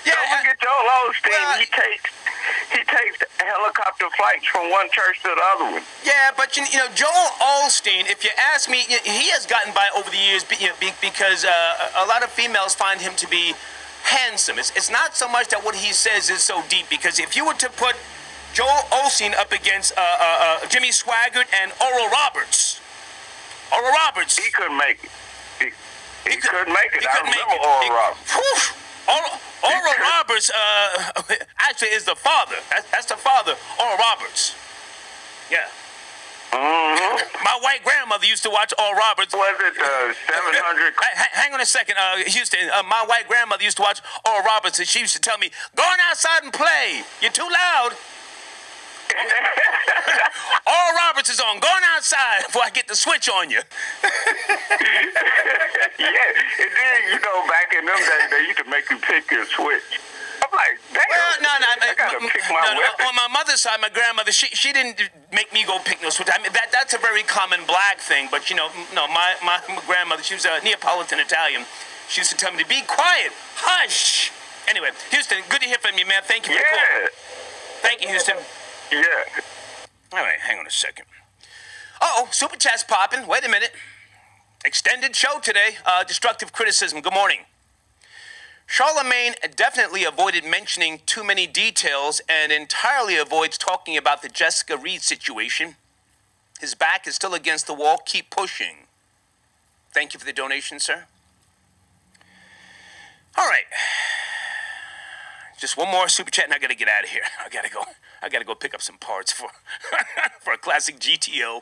Don't forget Joel Osteen. Well, he takes helicopter flights from one church to the other one. Yeah, but you know, Joel Osteen, if you ask me, he has gotten by over the years because a lot of females find him to be handsome. It's not so much that what he says is so deep, because if you were to put Joel Osteen up against Jimmy Swaggart and Oral Roberts, he couldn't make it. He couldn't make it. I remember Oral Roberts. Oral Roberts actually is the father. That's the father, Oral Roberts. Yeah. Mm-hmm. My white grandmother used to watch Oral Roberts. Was it 700? Hang on a second, Houston. My white grandmother used to watch Oral Roberts, and she used to tell me, "Go on outside and play. You're too loud." Oral Roberts is on. Go on outside before I get the switch on you. Yeah, and then, you know, back in them days, they used to make you pick your switch. like, damn. Well, no. I gotta pick my weapon. On my mother's side, my grandmother, she didn't make me go pick no switch. I mean, that's a very common black thing. But you know, no, my grandmother, she was a Neapolitan Italian. She used to tell me to be quiet, hush. Anyway, Houston, good to hear from you, man. Thank you for the call. Thank you, Houston. Yeah. All right, hang on a second. Uh-oh, Super Chat's popping. Wait a minute. Extended show today. Destructive criticism. Good morning. Charlemagne definitely avoided mentioning too many details and entirely avoids talking about the Jessica Reed situation. His back is still against the wall. Keep pushing. Thank you for the donation, sir. All right. Just one more super chat and I gotta get out of here. I gotta go pick up some parts for for a classic GTO.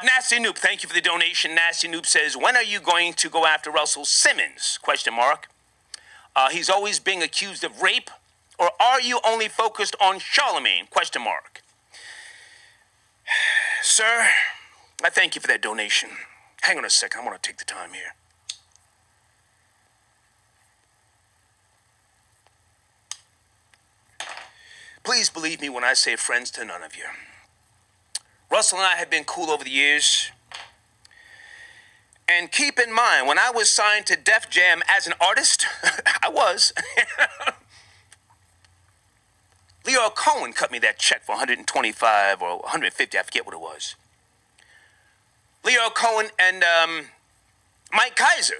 Nasty Noob, thank you for the donation. Nasty Noob says, when are you going to go after Russell Simmons? Question mark. He's always being accused of rape, or are you only focused on Charlemagne? Question mark. Sir, I thank you for that donation. Hang on a second, I want to take the time here. Please believe me when I say friends to none of you. Russell and I have been cool over the years. And keep in mind, when I was signed to Def Jam as an artist, I was. Leo Cohen cut me that check for 125 or 150, I forget what it was. Leo Cohen and Mike Kaiser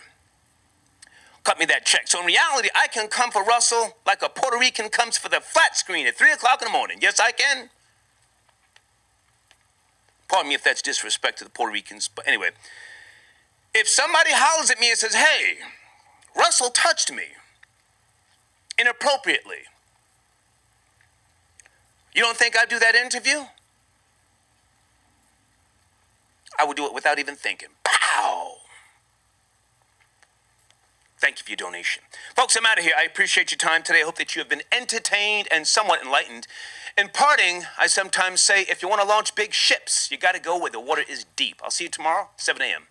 cut me that check. So in reality, I can come for Russell like a Puerto Rican comes for the flat screen at 3 o'clock in the morning. Yes, I can. Pardon me if that's disrespect to the Puerto Ricans, but anyway. If somebody hollers at me and says, hey, Russell touched me inappropriately, you don't think I'd do that interview? I would do it without even thinking. Pow! Thank you for your donation. Folks, I'm out of here. I appreciate your time today. I hope that you have been entertained and somewhat enlightened. In parting, I sometimes say, if you want to launch big ships, you got to go where the water is deep. I'll see you tomorrow, 7 a.m.